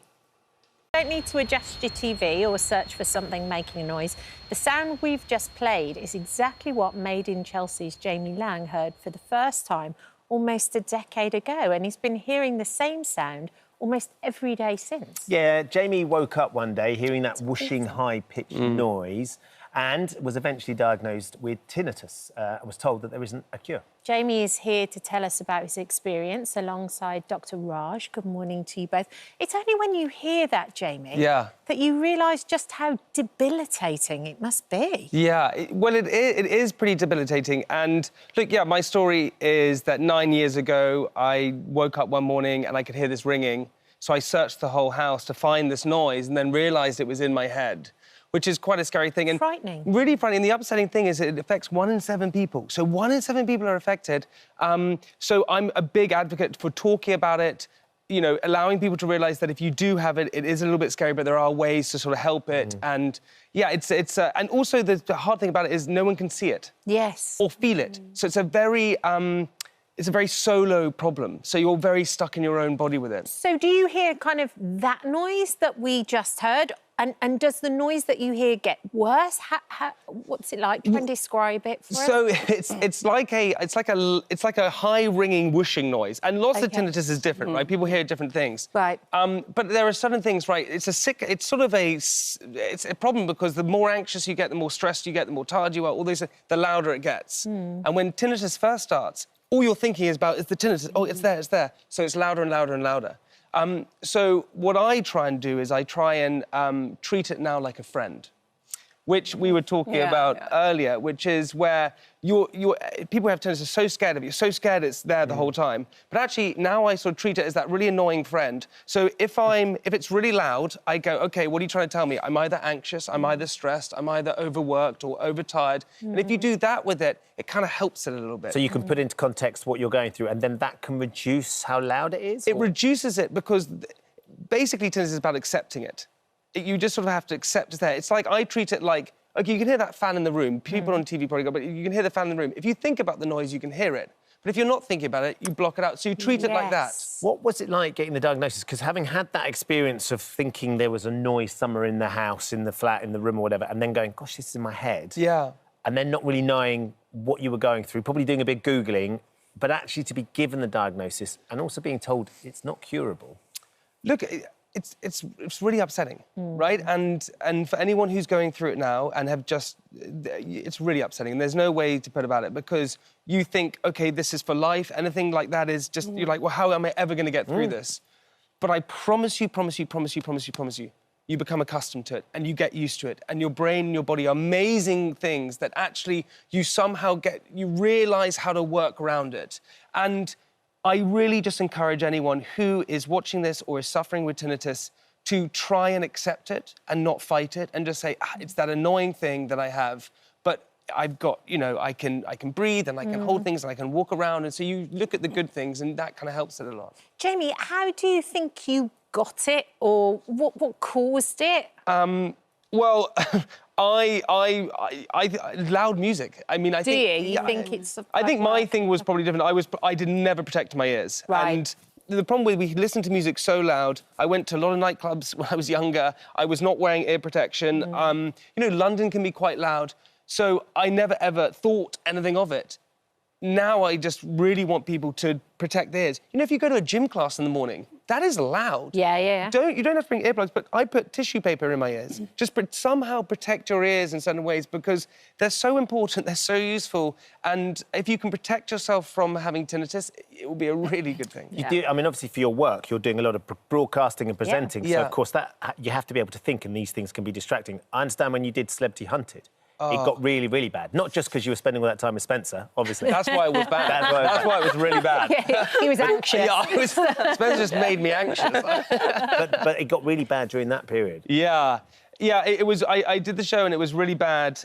You don't need to adjust your TV or search for something making a noise. The sound we've just played is exactly what Made in Chelsea's Jamie Lang heard for the first time almost a decade ago, and he's been hearing the same sound almost every day since. Yeah, Jamie woke up one day hearing that whooshing, high-pitched noise and was eventually diagnosed with tinnitus and was told that there isn't a cure. Jamie is here to tell us about his experience alongside Dr. Raj. Good morning to you both. It's only when you hear that, Jamie, that you realise just how debilitating it must be. Yeah, well, it is pretty debilitating. And look, yeah, my story is that 9 years ago, I woke up one morning and I could hear this ringing. So I searched the whole house to find this noise and then realised it was in my head, which is quite a scary thing. And frightening. Really frightening. The upsetting thing is it affects 1 in 7 people. So 1 in 7 people are affected. So I'm a big advocate for talking about it, you know, allowing people to realise that if you do have it, it is a little bit scary, but there are ways to sort of help it. And yeah, and also the hard thing about it is no one can see it. Yes. Or feel it. So it's a very solo problem. So you're very stuck in your own body with it. So do you hear kind of that noise that we just heard? And does the noise that you hear get worse? What's it like? Try and describe it for us. So it's like a high ringing whooshing noise, and lots of tinnitus is different, right? People hear different things, right? But there are certain things, right? It's a problem because the more anxious you get, the more stressed you get, the more tired you are. All these, the louder it gets. And when tinnitus first starts, all you're thinking is about is the tinnitus. Oh, it's there, it's there. So it's louder and louder and louder. So what I try and do is I try and treat it now like a friend, which we were talking about earlier, which is where people have tinnitus are so scared of you, so scared it's there the whole time. But actually, now I sort of treat it as that really annoying friend. So if it's really loud, I go, OK, what are you trying to tell me? I'm either anxious, I'm either stressed, I'm either overworked or overtired. And if you do that with it, it kind of helps it a little bit. So you can put into context what you're going through, and then that can reduce how loud it is? It reduces it because basically tinnitus is about accepting it. You just sort of have to accept it's there. It's like I treat it like, OK, you can hear that fan in the room. People on TV probably go, but you can hear the fan in the room. If you think about the noise, you can hear it. But if you're not thinking about it, you block it out. So you treat it like that. What was it like getting the diagnosis? Because having had that experience of thinking there was a noise somewhere in the house, in the flat, in the room or whatever, and then going, gosh, this is in my head. Yeah. And then not really knowing what you were going through, probably doing a bit of Googling, but actually to be given the diagnosis and also being told it's not curable. Look, it's really upsetting, right? And for anyone who's going through it now and it's really upsetting. And there's no way to put about it because you think, OK, this is for life. Anything like that is just, you're like, well, how am I ever going to get through this? But I promise you, you become accustomed to it and you get used to it. And your brain and your body are amazing things that actually you somehow you realise how to work around it. And I really just encourage anyone who is watching this or is suffering with tinnitus to try and accept it and not fight it and just say, it's that annoying thing that I have, but I've got, you know, I can breathe and I can hold things and I can walk around. And so you look at the good things and that kind of helps it a lot. Jamie, how do you think you got it, or what caused it? Well, loud music. I mean, I do think... you think it's... I think my thing was probably different. I did never protect my ears. Right. And the problem with we listened to music so loud, I went to a lot of nightclubs when I was younger. I was not wearing ear protection. You know, London can be quite loud. So I never, ever thought anything of it. Now I just really want people to protect their ears. You know, if you go to a gym class in the morning, that is loud. Yeah. You don't have to bring earplugs, but I put tissue paper in my ears. Just somehow protect your ears in certain ways because they're so important, they're so useful, and if you can protect yourself from having tinnitus, it will be a really good thing. You do, I mean, obviously for your work, you're doing a lot of broadcasting and presenting, Yeah. so of course that you have to be able to think, and these things can be distracting. I understand when you did Celebrity Hunted, it got really, really bad. Not just because you were spending all that time with Spencer, obviously. That's why it was bad. That's why it was really bad. He was anxious. Spencer just made me anxious. but it got really bad during that period. Yeah, it was... I did the show and it was really bad.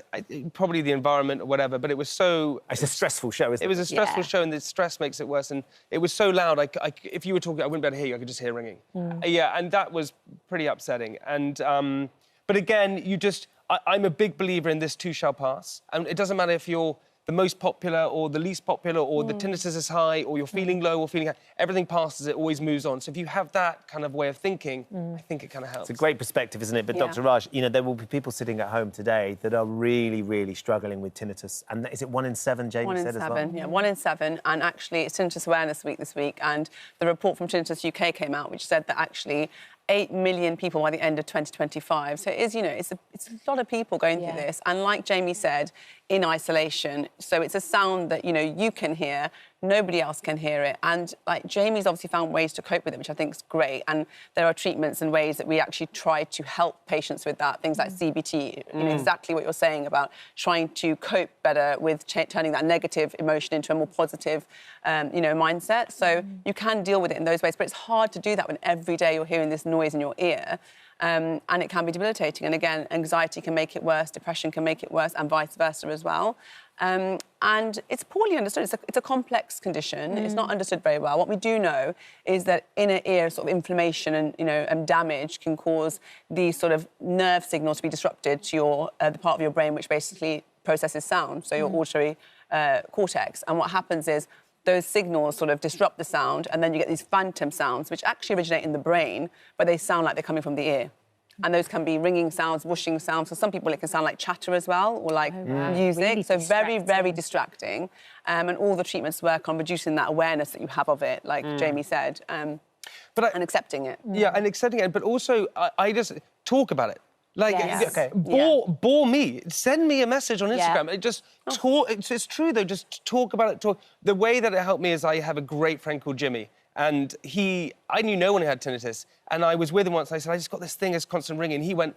Probably the environment or whatever, but it was so... It's a stressful show, isn't it? It was a stressful show and the stress makes it worse. And it was so loud, if you were talking, I wouldn't be able to hear you. I could just hear ringing. Yeah, and that was pretty upsetting. And, but again, I'm a big believer in this too shall pass. And it doesn't matter if you're the most popular or the least popular or the tinnitus is high or you're feeling low or feeling high. Everything passes, it always moves on. So if you have that kind of way of thinking, I think it kind of helps. It's a great perspective, isn't it? But Dr. Raj, you know, there will be people sitting at home today that are really, really struggling with tinnitus. And is it 1 in 7, Jamie said as well? 1 in 7, yeah, 1 in 7. And actually, it's Tinnitus Awareness Week this week. And the report from Tinnitus UK came out, which said that actually 8 million people by the end of 2025. So it is, you know, it's a lot of people going through this. And like Jamie said, in isolation. So it's a sound that, you know, you can hear, nobody else can hear it. And like Jamie's obviously found ways to cope with it, which I think is great. And there are treatments and ways that we actually try to help patients with that. Things like CBT, you know, exactly what you're saying about trying to cope better with turning that negative emotion into a more positive, you know, mindset. So you can deal with it in those ways, but it's hard to do that when every day you're hearing this noise in your ear. And it can be debilitating. And again, anxiety can make it worse, depression can make it worse, and vice versa as well. And it's poorly understood. It's a complex condition. It's not understood very well. What we do know is that inner ear sort of inflammation and, you know, damage can cause these sort of nerve signals to be disrupted to your the part of your brain which basically processes sound, so your auditory cortex. And what happens is those signals sort of disrupt the sound, and then you get these phantom sounds, which actually originate in the brain, but they sound like they're coming from the ear. And those can be ringing sounds, whooshing sounds. For some people, it can sound like chatter as well, or like music. Really so very, very distracting. And all the treatments work on reducing that awareness that you have of it, like Jamie said, and accepting it. Yeah, and accepting it, but also I just talk about it. Like, bore me. Send me a message on Instagram. Just talk. It's true, though. Just talk about it. The way that it helped me is I have a great friend called Jimmy. And I knew no one who had tinnitus. And I was with him once. And I said, I just got this thing, it's constant ringing. And he went,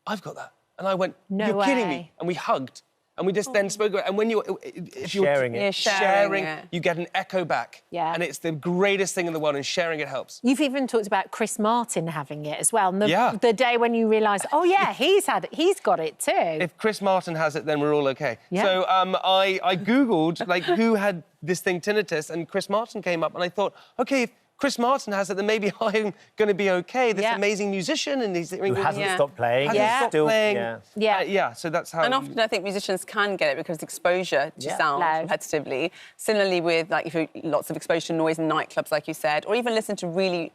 I've got that. And I went, you're kidding me. And we hugged. And we just then spoke about it. And when if you're sharing you get an echo back. Yeah. And it's the greatest thing in the world, and sharing it helps. You've even talked about Chris Martin having it as well. And the day when you realise, oh, yeah, he's got it too. If Chris Martin has it, then we're all OK. Yeah. So I Googled, like, who had this thing, tinnitus, and Chris Martin came up, and I thought, OK, if Chris Martin has it, then maybe I'm going to be OK. This amazing musician, and he's... Who hasn't stopped playing. So that's how... And often I think musicians can get it because exposure to sound repetitively. Similarly with, like, if you lots of exposure to noise in nightclubs, like you said, or even listen to really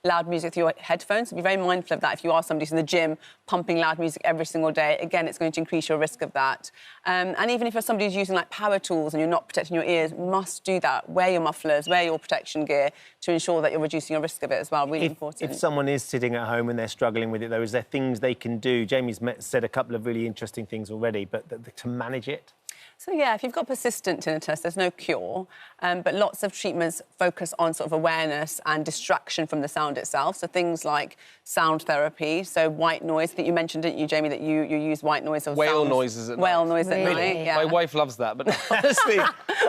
loud music through your headphones. So be very mindful of that. If you are somebody who's in the gym pumping loud music every single day, again, it's going to increase your risk of that. And even if you're somebody who's using, like, power tools and you're not protecting your ears, must do that. Wear your mufflers, wear your protection gear to ensure that you're reducing your risk of it as well. Really important. If someone is sitting at home and they're struggling with it, though, is there things they can do? Jamie's said a couple of really interesting things already, but to manage it? So, yeah, if you've got persistent tinnitus, there's no cure, but lots of treatments focus on sort of awareness and distraction from the sound itself. So things like sound therapy, so white noise. I think you mentioned, didn't you, Jamie, that you use white noise or Whale sounds. noises at night. Whale noise at night, yeah. My wife loves that, but honestly,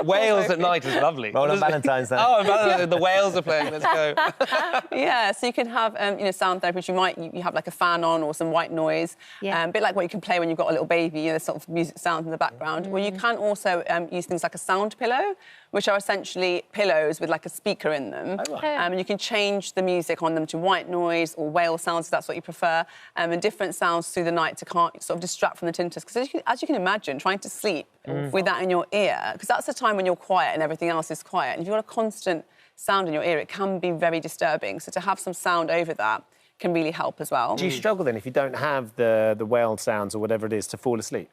whales at night is lovely. Roll on Valentine's Day. Oh, Valentine's, the whales are playing, let's go. Yeah, so you can have, sound therapy, which you have like a fan on or some white noise, a bit like what you can play when you've got a little baby, the sort of music sound in the background. Or you can also use things like a sound pillow, which are essentially pillows with like a speaker in them. And you can change the music on them to white noise or whale sounds if that's what you prefer, and different sounds through the night to sort of distract from the tinnitus. Because as you can imagine, trying to sleep with that in your ear, because that's the time when you're quiet and everything else is quiet. And if you've got a constant sound in your ear, it can be very disturbing. So to have some sound over that can really help as well. Do you struggle then if you don't have the whale sounds or whatever it is to fall asleep?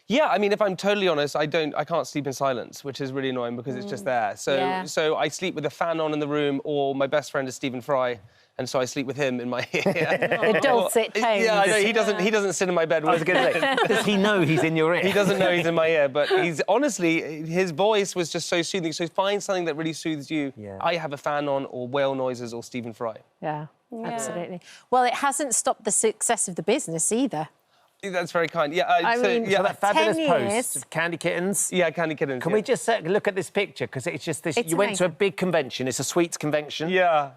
Yeah, I mean, if I'm totally honest, I can't sleep in silence, which is really annoying because it's just there. So I sleep with a fan on in the room, or my best friend is Stephen Fry, and so I sleep with him in my ear. The dulcet tones. Yeah, I know, he doesn't sit in my bed. I was going to say, does he know he's in your ear? He doesn't know he's in my ear, but he's honestly, his voice was just so soothing. So find something that really soothes you. Yeah. I have a fan on, or whale noises, or Stephen Fry. Yeah, absolutely. Well, it hasn't stopped the success of the business either. That's very kind. Yeah, I mean, so that fabulous 10 post of Candy Kittens. Yeah, Candy Kittens. Can we just look at this picture? Because it's just this. You went to a big convention. It's a sweets convention. Yeah.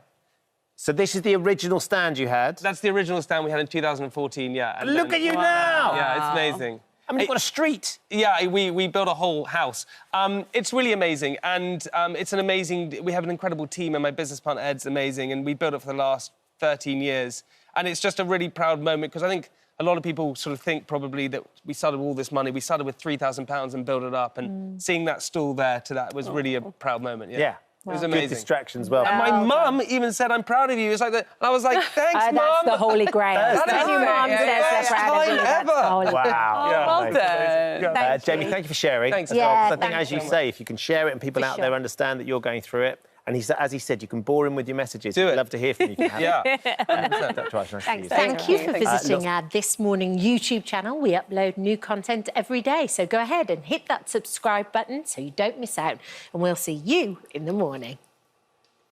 So this is the original stand you had. That's the original stand we had in 2014. Yeah. And look at you now. Yeah, it's amazing. I mean, you've got a street. Yeah, we built a whole house. It's really amazing, and it's an amazing. We have an incredible team, and my business partner Ed's amazing, and we built it for the last 13 years, and it's just a really proud moment because I think a lot of people sort of think probably that we started with all this money. We started with £3,000 and built it up, and seeing that stall there to that was really a proud moment. Yeah. It was amazing. Good distraction as well. And my mum even said, "I'm proud of you." It's like that. And I was like, "Thanks, Mum." That's the holy grail. That is your mum says they're proud of you. That's the holy grail. Wow. Well done. Jamie, thank you for sharing. Thanks. I think, as you say, if you can share it and people out there understand that you're going through it, and as he said, you can bore him with your messages. Do it. We'd love to hear from you. Thank you for visiting our This Morning YouTube channel. We upload new content every day, so go ahead and hit that subscribe button so you don't miss out. And we'll see you in the morning.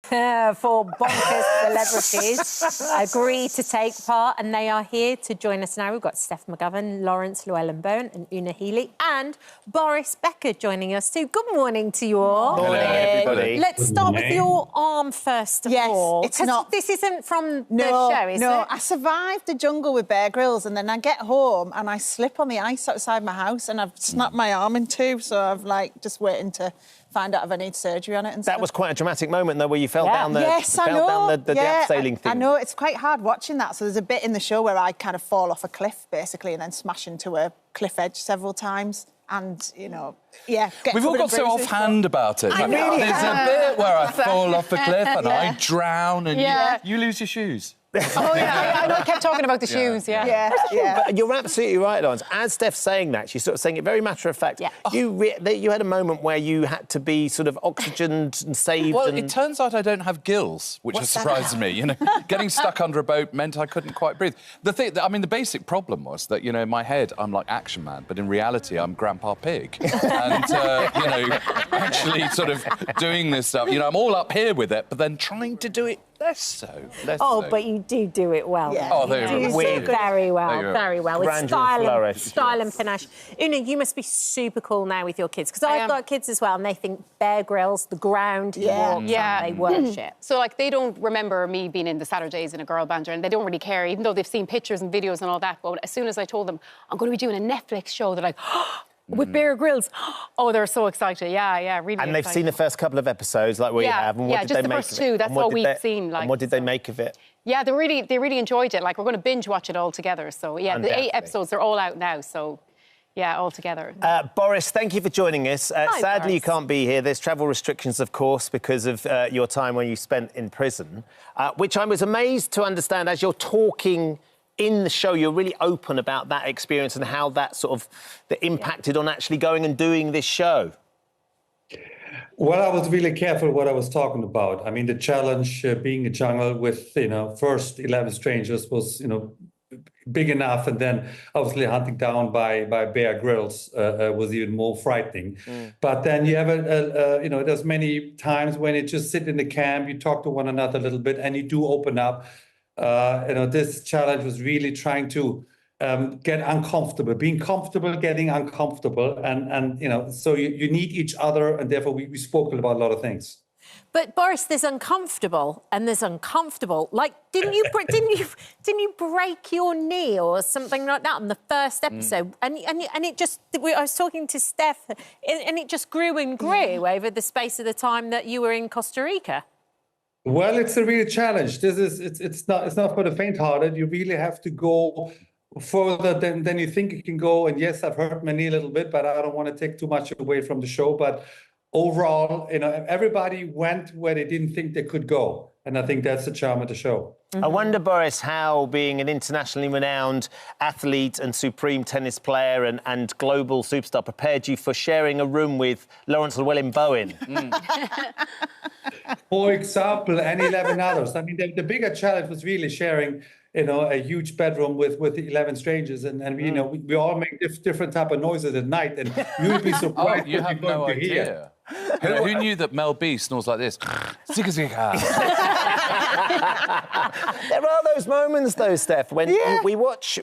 For bonkers celebrities agree to take part, and they are here to join us now. We've got Steph McGovern, Lawrence Llewellyn-Bone and Una Healy, and Boris Becker joining us too. Good morning to you all. Morning, everybody. Let's start with your arm first of all. It's not. This isn't from the show, is it? No, I survived the jungle with Bear Grylls, and then I get home and I slip on the ice outside my house, and I've snapped my arm in two, so I've just waiting to find out if I need surgery on it and stuff. That was quite a dramatic moment, though, where you fell down the the abseiling thing. I know, it's quite hard watching that. So there's a bit in the show where I kind of fall off a cliff, basically, and then smash into a cliff edge several times. And, We've all got so offhand about it. I know. There's a bit where I fall off a cliff and I drown and you lose your shoes. I know I kept talking about the shoes, But you're absolutely right, Lawrence. As Steph's saying that, she's sort of saying it very matter of fact. Yeah. You had a moment where you had to be sort of oxygened and saved. Well, it turns out I don't have gills, which has surprised me. Getting stuck under a boat meant I couldn't quite breathe. The basic problem was that, in my head, I'm like Action Man, but in reality, I'm Grandpa Pig. And, actually sort of doing this stuff, I'm all up here with it, but then trying to do it less so. But you do it well. Yeah. Oh, there you go. You do very well, very well. With Grandeur style and panache. Una, you must be super cool now with your kids, because I've got kids as well, and they think Bear Grylls, the ground he walks on, they worship. So, they don't remember me being in the Saturdays in a girl band, and they don't really care, even though they've seen pictures and videos and all that. But as soon as I told them, I'm going to be doing a Netflix show, they're like, with Bear Grylls. Oh, they're so excited. Yeah, really And they've seen the first couple of episodes like we have. And what did just they the make first of it? two. That's all we've seen. And what did they make of it? Yeah, they really enjoyed it. We're going to binge watch it all together. So, the 8 episodes, they're all out now. So, all together. Boris, thank you for joining us. Hi, sadly, Boris. you can't be here. There's travel restrictions, of course, because of your time when you spent in prison, which I was amazed to understand as you're talking in the show, you're really open about that experience and how that that impacted on actually going and doing this show. Well, I was really careful what I was talking about. I mean, the challenge being a jungle with, first 11 strangers was, big enough. And then obviously hunting down by Bear Grylls was even more frightening. But then you have there's many times when you just sit in the camp, you talk to one another a little bit, and you do open up. This challenge was really trying to get uncomfortable, being comfortable, getting uncomfortable, and so you need each other, and therefore we spoke about a lot of things. But Boris, there's uncomfortable and there's uncomfortable. Like, didn't you break your knee or something like that on the first episode? And it just, I was talking to Steph, and it just grew and grew over the space of the time that you were in Costa Rica. Well, it's a real challenge. It's not for the faint-hearted. You really have to go further than you think you can go. And yes, I've hurt my knee a little bit, but I don't want to take too much away from the show. But overall, everybody went where they didn't think they could go. And I think that's the charm of the show. I wonder, Boris, how being an internationally renowned athlete and supreme tennis player and global superstar prepared you for sharing a room with Laurence Llewellyn-Bowen. For example, and 11 others. I mean, the bigger challenge was really sharing, a huge bedroom with 11 strangers, and we all make different type of noises at night, and you would be surprised. You have no idea. Who knew that Mel B snores like this? There are those moments, though, Steph, when we watch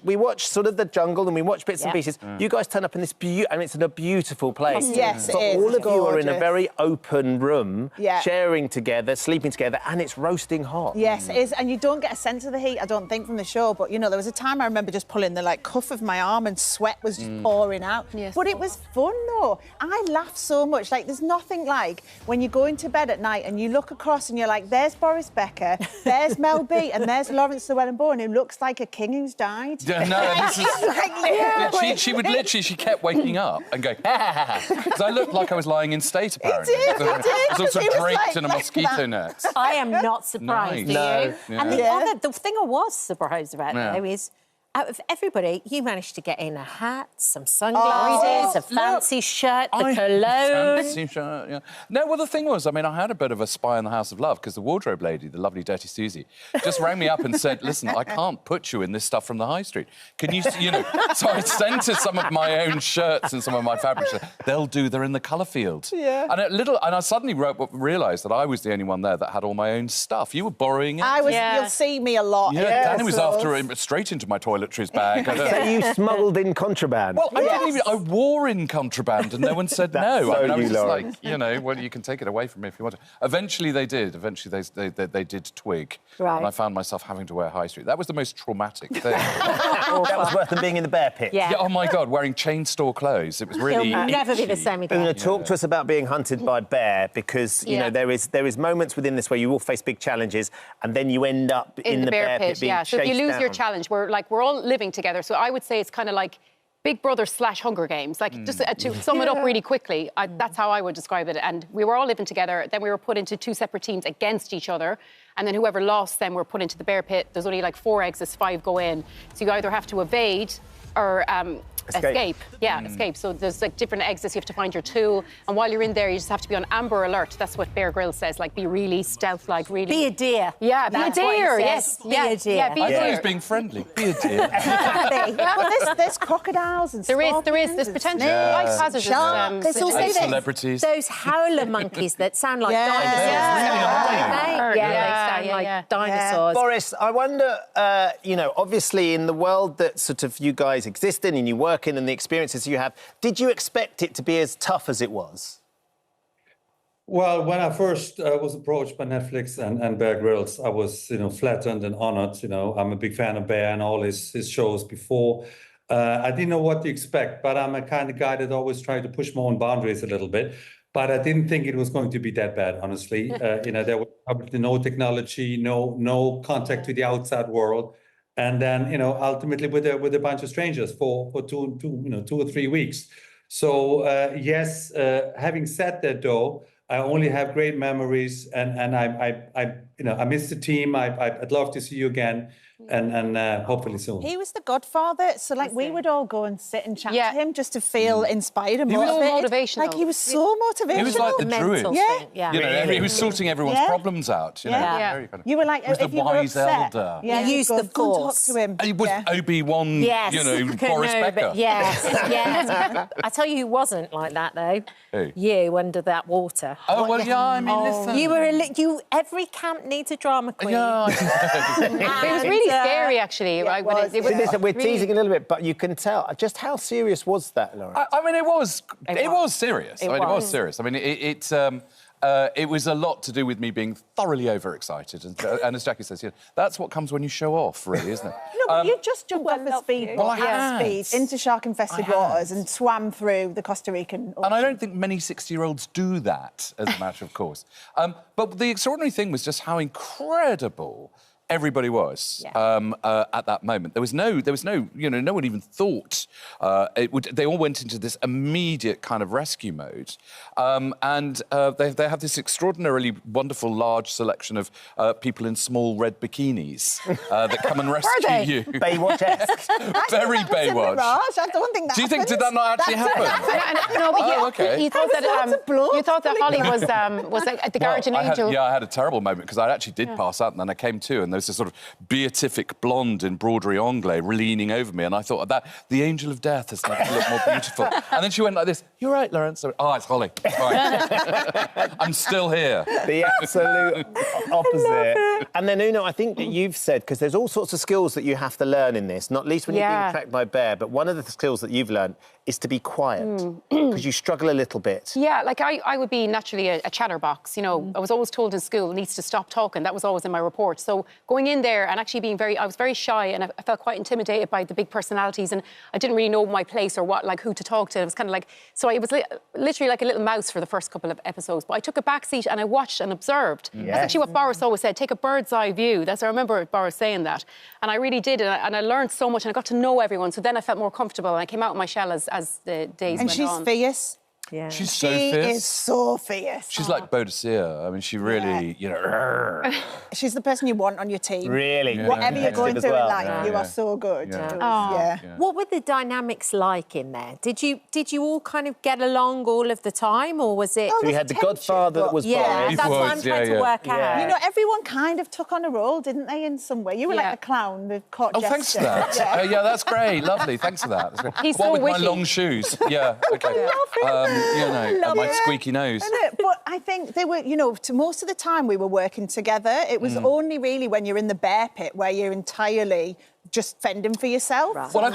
sort of The Jungle and we watch bits and pieces. You guys turn up in this and it's in a beautiful place. Yes, so it is. all of you are in a Gorgeous. very open room, sharing together, sleeping together, and it's roasting hot. Yes, it is, and you don't get a sense of the heat, I don't think, from the show. But there was a time I remember just pulling the cuff of my arm, and sweat was just pouring out. Yes. But it was fun, though. I laughed so much. There's nothing like when you go into bed at night and you look across and you're like, there's Boris Becker, there's Mel B, and there's Laurence Llewellyn-Bowen, who looks like a king who's died. She would literally, she kept waking up and going, because I looked like I was lying in state, apparently. It did. I was also draped in a mosquito net. I am not surprised, Nice. are you? No. And Yeah. the thing I was surprised about, though, is out of everybody, you managed to get in a hat, some sunglasses, a fancy shirt, the cologne. Fancy shirt, yeah. No, well, the thing was, I had a bit of a spy on the House of Love, because the wardrobe lady, the lovely Dirty Susie, just rang me up and said, listen, I can't put you in this stuff from the high street. Can you, So I sent her some of my own shirts and some of my fabrics. They're in the colour field. Yeah. And I suddenly realised that I was the only one there that had all my own stuff. You were borrowing it. You'll see me a lot. Yeah, Danny was after him straight into my toiletries bag. So you smuggled in contraband? Well, I wore in contraband and no one said no. So I was just Lauren. well, you can take it away from me if you want to. Eventually they did. Eventually they did twig. Right. And I found myself having to wear high street. That was the most traumatic thing. That was worth than being in the bear pit. Yeah. Oh, my God, wearing chain store clothes. It was really It'll never be the same again. Una, talk to us about being hunted by bear, because, there is moments within this where you all face big challenges and then you end up in the bear pit being So if you chased lose your down. challenge, we're all living together. So I would say it's kind of like Big Brother / Hunger Games. Just to sum it up really quickly, that's how I would describe it. And we were all living together. Then we were put into 2 separate teams against each other. And then whoever lost then were put into the bear pit. There's only 4 exits, 5 go in. So you either have to evade or escape. Escape. So there's different exits. You have to find your tool, and while you're in there, you just have to be on amber alert. That's what Bear Grylls says. Be really stealth-like. Really. Be a deer. Yeah, be a That's what he deer. says. Yes. Be a deer. Yeah, be a I thought he deer. was being friendly. Be a deer. Well, there's crocodiles and There's potential life hazards. There's also celebrities. those howler monkeys that sound like dinosaurs. They sound like dinosaurs. Boris, I wonder, obviously in the world that sort of you guys exist in and you work in and the experiences you have, did you expect it to be as tough as it was? Well, when I first was approached by Netflix and Bear Grylls, I was, flattered and honored. I'm a big fan of Bear and all his shows before. I didn't know what to expect, but I'm a kind of guy that always tried to push my own boundaries a little bit. But I didn't think it was going to be that bad, honestly. There was probably no technology, no contact with the outside world. And then, ultimately with a bunch of strangers for 2 or 3 weeks. So, yes, having said that, though, I only have great memories, and I I miss the team. I'd love to see you again, and hopefully soon. He was the godfather, so like we would all go and sit and chat to him just to feel inspired and He was motivated. motivational. Like he was so motivational. He was like the druid. Yeah. You know, he was sorting everyone's problems out. You know, very kind of- You were like, he was if the you were wise upset, elder. you used the force. Talk to him. He was Obi-Wan, Yes. you know, Boris No, Becker. but yes, yes. I tell you who wasn't like that, though. Who? You, under that water. Oh, well, yeah, I mean, listen. You were every camp needs a drama queen. Yeah, It was really scary, actually. Right, when it was Listen, we're really- teasing a little bit, but you can tell. Just how serious was that, Lauren? I mean, it was serious. It was serious. I mean, it was a lot to do with me being thoroughly overexcited. And as Jackie says, that's what comes when you show off, really, isn't it? No, but you just jumped off a speedboat into shark-infested waters and swam through the Costa Rican Ocean. And I don't think many 60-year-olds do that, as a matter of course. But the extraordinary thing was just how incredible everybody was at that moment. There was no, no one even thought they all went into this immediate kind of rescue mode. And they have this extraordinarily wonderful, large selection of people in small red bikinis that come and rescue you. Baywatch-esque. Very Baywatch. I don't think that Do you think, did that not actually happen? No, but okay. you thought that Holly was like, the guardian angel. I had a terrible moment because I actually did pass out, and then I came to, and there was this sort of beatific blonde in broderie anglais leaning over me, and I thought that the angel of death has never looked more beautiful. And then she went like this, "You're right, Lawrence." Oh, it's Holly. Fine. I'm still here. The absolute opposite. And then, Uno, I think that you've said, because there's all sorts of skills that you have to learn in this, not least when you're being tracked by a bear, but one of the skills that you've learned is to be quiet, because you struggle a little bit. Yeah, like I would be naturally a chatterbox, I was always told in school, needs to stop talking. That was always in my report. So going in there and actually I was very shy, and I felt quite intimidated by the big personalities, and I didn't really know my place or who to talk to. It was kind of like, so I was literally like a little mouse for the first couple of episodes. But I took a back seat and I watched and observed. That's actually what Boris always said, take a bird's eye view. I remember Boris saying that. And I really did, and I learned so much, and I got to know everyone. So then I felt more comfortable, and I came out of my shell as the days went on. And she's fierce. Yeah. She's so fierce. She is so fierce. She's like Boadicea. I mean, she really, She's the person you want on your team. Really? Yeah. Whatever you're going through in life, you Yeah. are so good. Yeah. What were the dynamics like in there? Did you all kind of get along all of the time, or was it? So we had the godfather that was Boris. That's what I'm trying to work out. You know, everyone kind of took on a role, didn't they, in some way? You were like the clown, the court jester. Thanks for that. That's great. Lovely. Thanks for that. That's great. He's what so with witty. my long shoes? Yeah. Okay. And my squeaky nose. But I think they were, to most of the time we were working together. It was only really when you're in the bear pit where you're entirely just fending for yourself. Right. Well,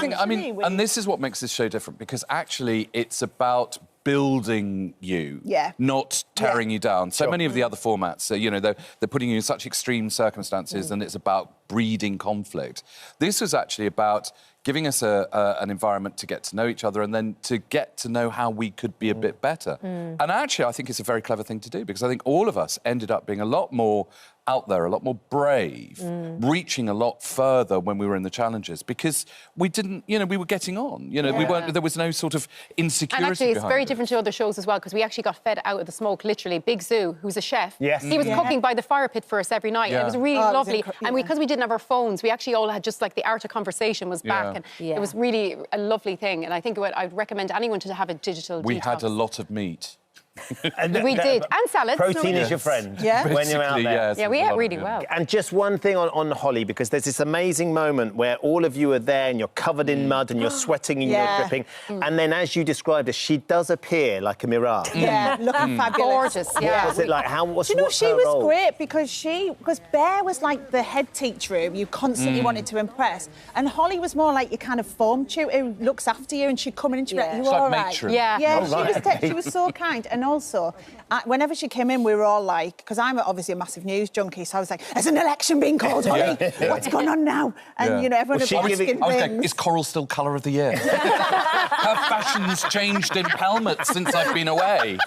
and this is what makes this show different, because actually it's about building you, not tearing you down. So many of the other formats, they're putting you in such extreme circumstances, and it's about breeding conflict. This was actually about giving us an environment to get to know each other, and then to get to know how we could be a bit better. And actually, I think it's a very clever thing to do, because I think all of us ended up being a lot more out there, a lot more brave, reaching a lot further when we were in the challenges, because we didn't, we were getting on. We weren't. There was no sort of insecurity. And actually, it's behind very it. different to other shows as well, because we actually got fed out of the smoke, literally. Big Zoo, who's a chef, he was cooking by the fire pit for us every night. And it was really lovely. And because we didn't have our phones, we actually all had just like the art of conversation was back, and it was really a lovely thing. And I think I'd recommend anyone to have a digital We detox. had a lot of meat. We did, and salads. Protein is your friend when you're out there. Yeah, we ate really well. And just one thing on Holly, because there's this amazing moment where all of you are there and you're covered in mud and you're sweating and you're dripping. And then, as you described her, she does appear like a mirage. Yeah, looking fabulous. Gorgeous, yeah. What was it like? What's she her was role? great because Bear was like the head teacher who you constantly wanted to impress, and Holly was more like your kind of form tutor who looks after you, and she'd come in and she'd be like, "You all right?" matron. Yeah, she was so kind, and also whenever she came in, we were all like, because I'm obviously a massive news junkie, so I was like, "There's an election being called, Holly. What's going on now?" And everyone was asking things. Is coral still colour of the year? Have fashions changed in Pelmet since I've been away?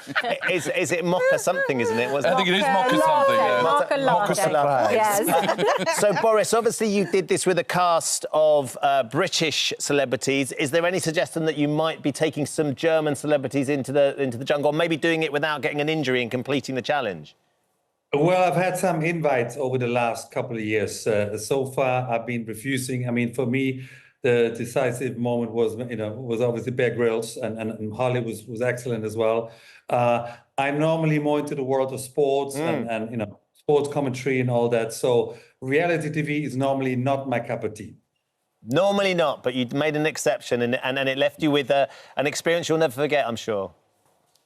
Is it mocha something, isn't it? I think it is mocha something. Mocha surprise. Yes. So, Boris, obviously you did this with a cast of British celebrities. Is there any suggestion that you might be taking some German celebrities into the jungle, or maybe doing it without getting an injury and completing the challenge? Well, I've had some invites over the last couple of years. So far, I've been refusing. I mean, for me, the decisive moment was obviously Bear Grylls, and Holly was excellent as well. I'm normally more into the world of sports and sports commentary and all that. So reality TV is normally not my cup of tea. Normally not, but you made an exception, and it left you with an experience you'll never forget, I'm sure.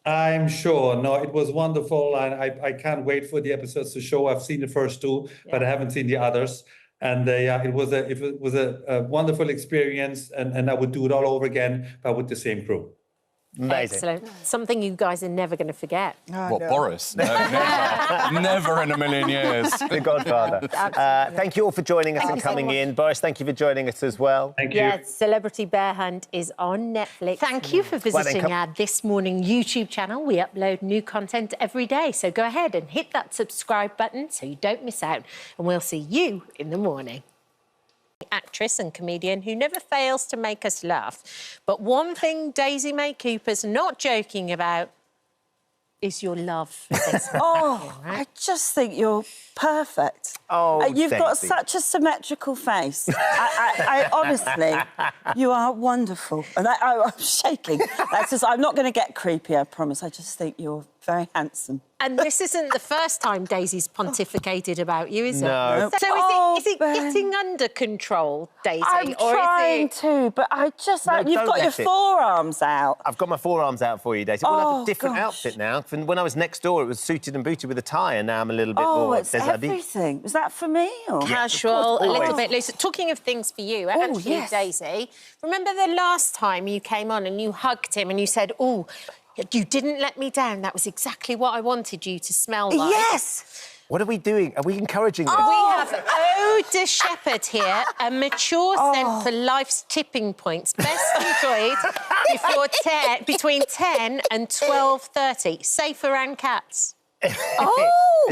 I'm sure. No, it was wonderful. I can't wait for the episodes to show. I've seen the first two, but I haven't seen the others. And it was a wonderful experience, and I would do it all over again, but with the same crew. Amazing. Excellent. Something you guys are never going to forget. What, Boris? No, never. Never in a million years. The Godfather. Thank you all for joining us and coming in. Boris, thank you for joining us as well. Thank you. Yeah, Celebrity Bear Hunt is on Netflix. Thank you for visiting our This Morning YouTube channel. We upload new content every day, so go ahead and hit that subscribe button so you don't miss out. And we'll see you in the morning. Actress and comedian who never fails to make us laugh. But one thing Daisy May Cooper's not joking about is your love for this. I just think you're perfect. You've got such a symmetrical face. I honestly, you are wonderful. And I'm shaking. I'm not going to get creepy, I promise. I just think you're very handsome. And this isn't the first time Daisy's pontificated about you, is it? No. So is it getting under control, Daisy? I'm trying to, but I just... you've got your forearms out. I've got my forearms out for you, Daisy. We'll have a different outfit now. From when I was next door, it was suited and booted with a tie, and now I'm a little bit more... it's everything. Was that for me? Or? Casual, a little bit loose. Talking of things for you, actually, Daisy, remember the last time you came on and you hugged him and you said, you didn't let me down. That was exactly what I wanted you to smell like. Yes! What are we doing? Are we encouraging this? We have Ode to Shephard here, a mature scent for life's tipping points. Best enjoyed between 10 and 12:30. Safe around cats.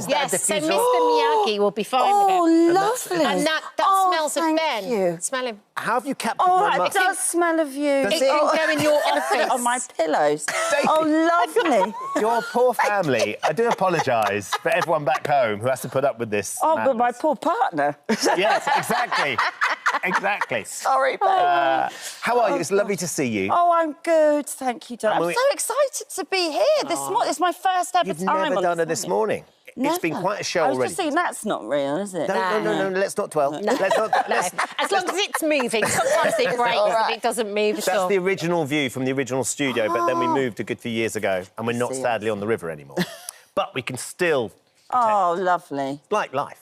Yes, so Mr. Miyagi will be fine with it. Oh, lovely. And that smells of Ben. You. Smell him. How have you captured my it does smell of you. It can go in your office. On my pillows. Lovely. Your poor family. I do apologise for everyone back home who has to put up with this. But my poor partner. Yes, exactly. Exactly. Sorry, babe. How are you? It's lovely to see you. I'm good, thank you, darling. I'm so excited to be here this morning. It's my first ever You've time. never done it this morning. It's been quite a show already. I was already. just thinking, that's not real, is it? No, let's not dwell. No. As long as it's moving. Sometimes it breaks if it doesn't move at all. That's the original view from the original studio, but then we moved a good few years ago, and we're not sadly on the river anymore. But we can still... lovely. Like life.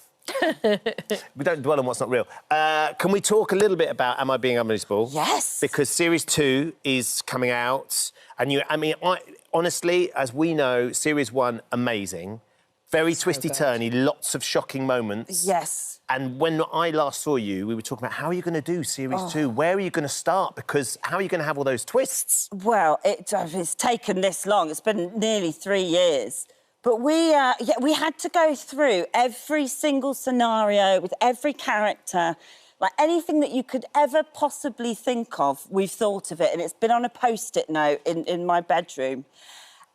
We don't dwell on what's not real. Can we talk a little bit about Am I Being Unreasonable? Yes. Because Series 2 is coming out, and honestly, as we know, Series 1, amazing. Very twisty-turny, lots of shocking moments. Yes. And when I last saw you, we were talking about how are you going to do Series 2? Where are you going to start? Because how are you going to have all those twists? Well, it's taken this long. It's been nearly 3 years. But we had to go through every single scenario with every character. Like, anything that you could ever possibly think of, we've thought of it. And it's been on a Post-it note in my bedroom.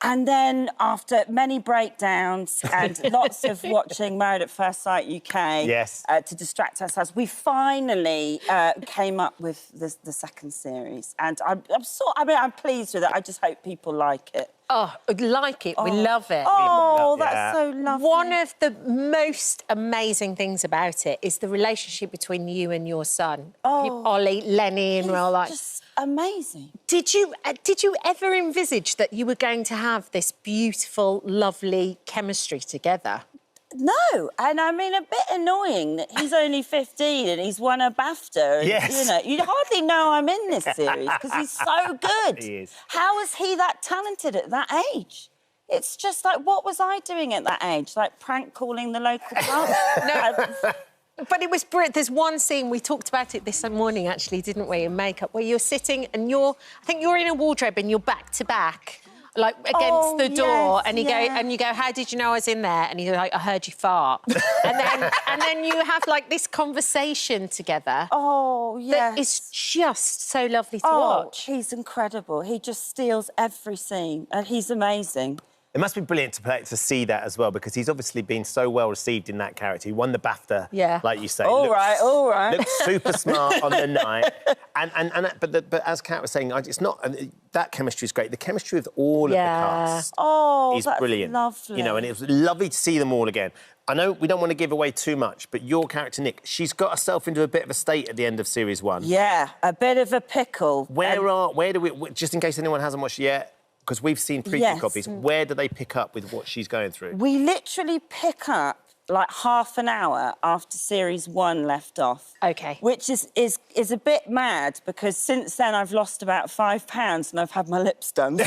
And then, after many breakdowns and lots of watching Married at First Sight UK to distract ourselves, we finally came up with the second series. And I'm pleased with it. I just hope people like it. Like it. We love it. That's so lovely. One of the most amazing things about it is the relationship between you and your son. Ollie, Lenny, and all that. Just amazing. Did you ever envisage that you were going to have this beautiful, lovely chemistry together? No, and I mean, a bit annoying that he's only 15 and he's won a BAFTA. And, you hardly know I'm in this series because he's so good. He is. How is he that talented at that age? It's just like, what was I doing at that age? Like prank calling the local pub? But it was brilliant. There's one scene, we talked about it this morning, actually, didn't we, in makeup, where you're sitting and I think you're in a wardrobe and you're back to back, like against the door, and you go, how did you know I was in there? And he's like, I heard you fart. and then you have like this conversation together. That is just so lovely to watch. He's incredible. He just steals every scene, and he's amazing. It must be brilliant to see that as well, because he's obviously been so well received in that character. He won the BAFTA, like you say. All right. Looks super smart on the night. But as Kat was saying, it's not... that chemistry is great. The chemistry with all of the cast is that's brilliant. Lovely. You know, and it was lovely to see them all again. I know we don't want to give away too much, but your character, Nick, she's got herself into a bit of a state at the end of series 1. Yeah, a bit of a pickle. Where do we... Just in case anyone hasn't watched it yet, because we've seen preview copies, where do they pick up with what she's going through? We literally pick up like half an hour after series 1 left off. OK. Which is a bit mad, because since then I've lost about 5 pounds and I've had my lips done.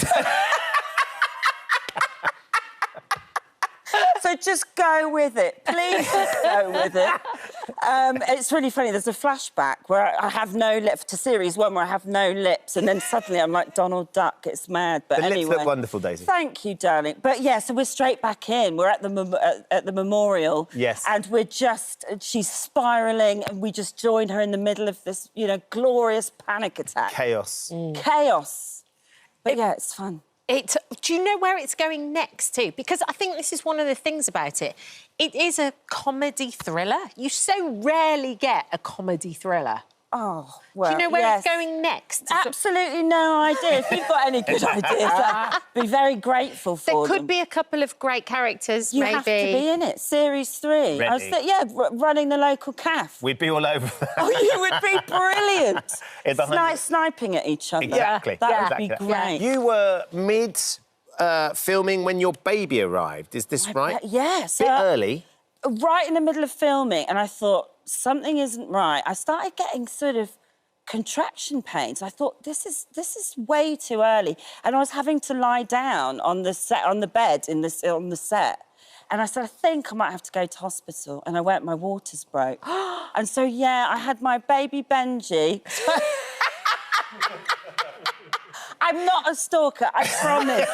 So just go with it. Please just go with it. It's really funny. There's a flashback where I have no lips, to series 1 where I have no lips, and then suddenly I'm like Donald Duck. It's mad. But anyway, lips look wonderful, Daisy. Thank you, darling. But yeah, so we're straight back in. We're at the memorial. Yes. And she's spiralling, and we just join her in the middle of this, you know, glorious panic attack. Chaos. Chaos. But yeah, it's fun. Do you know where it's going next too? Because I think this is one of the things about it. It is a comedy thriller. You so rarely get a comedy thriller. Oh, well, do you know where it's going next? Absolutely no idea. If you've got any good ideas, I'd be very grateful for There could be a couple of great characters, You maybe. have to be in it. Series 3. Ready. I was running the local cafe. We'd be all over that. Oh, you would be brilliant. Sniping at each other. Exactly. That would be great. You were mid filming when your baby arrived. Is this right? Yes. Bit early. Right in the middle of filming, and I thought, something isn't right. I started getting sort of contraction pains. I thought, this is way too early. And I was having to lie down on the bed on the set. And I said, I think I might have to go to hospital. And I went, my water's broke. And so, yeah, I had my baby Benji. I'm not a stalker, I promise.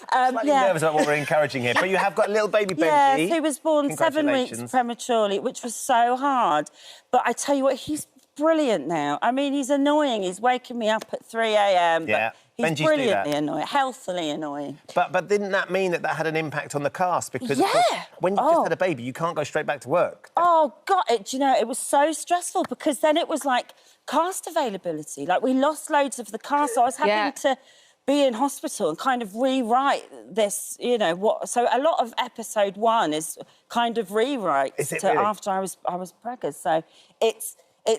Slightly nervous about what we're encouraging here, but you have got a little baby Benji. Yes, he was born 7 weeks prematurely, which was so hard. But I tell you what, he's brilliant now. I mean, he's annoying. He's waking me up at 3 a.m. Yeah, he's Benjis brilliantly annoying, healthily annoying. But didn't that mean that had an impact on the cast? Because of course, when you just had a baby, you can't go straight back to work. Oh, God, do you know, it was so stressful, because then it was like cast availability. Like, we lost loads of the cast, so I was having to be in hospital and kind of rewrite this, you know, so a lot of episode 1 is kind of rewrites after I was pregnant. So it's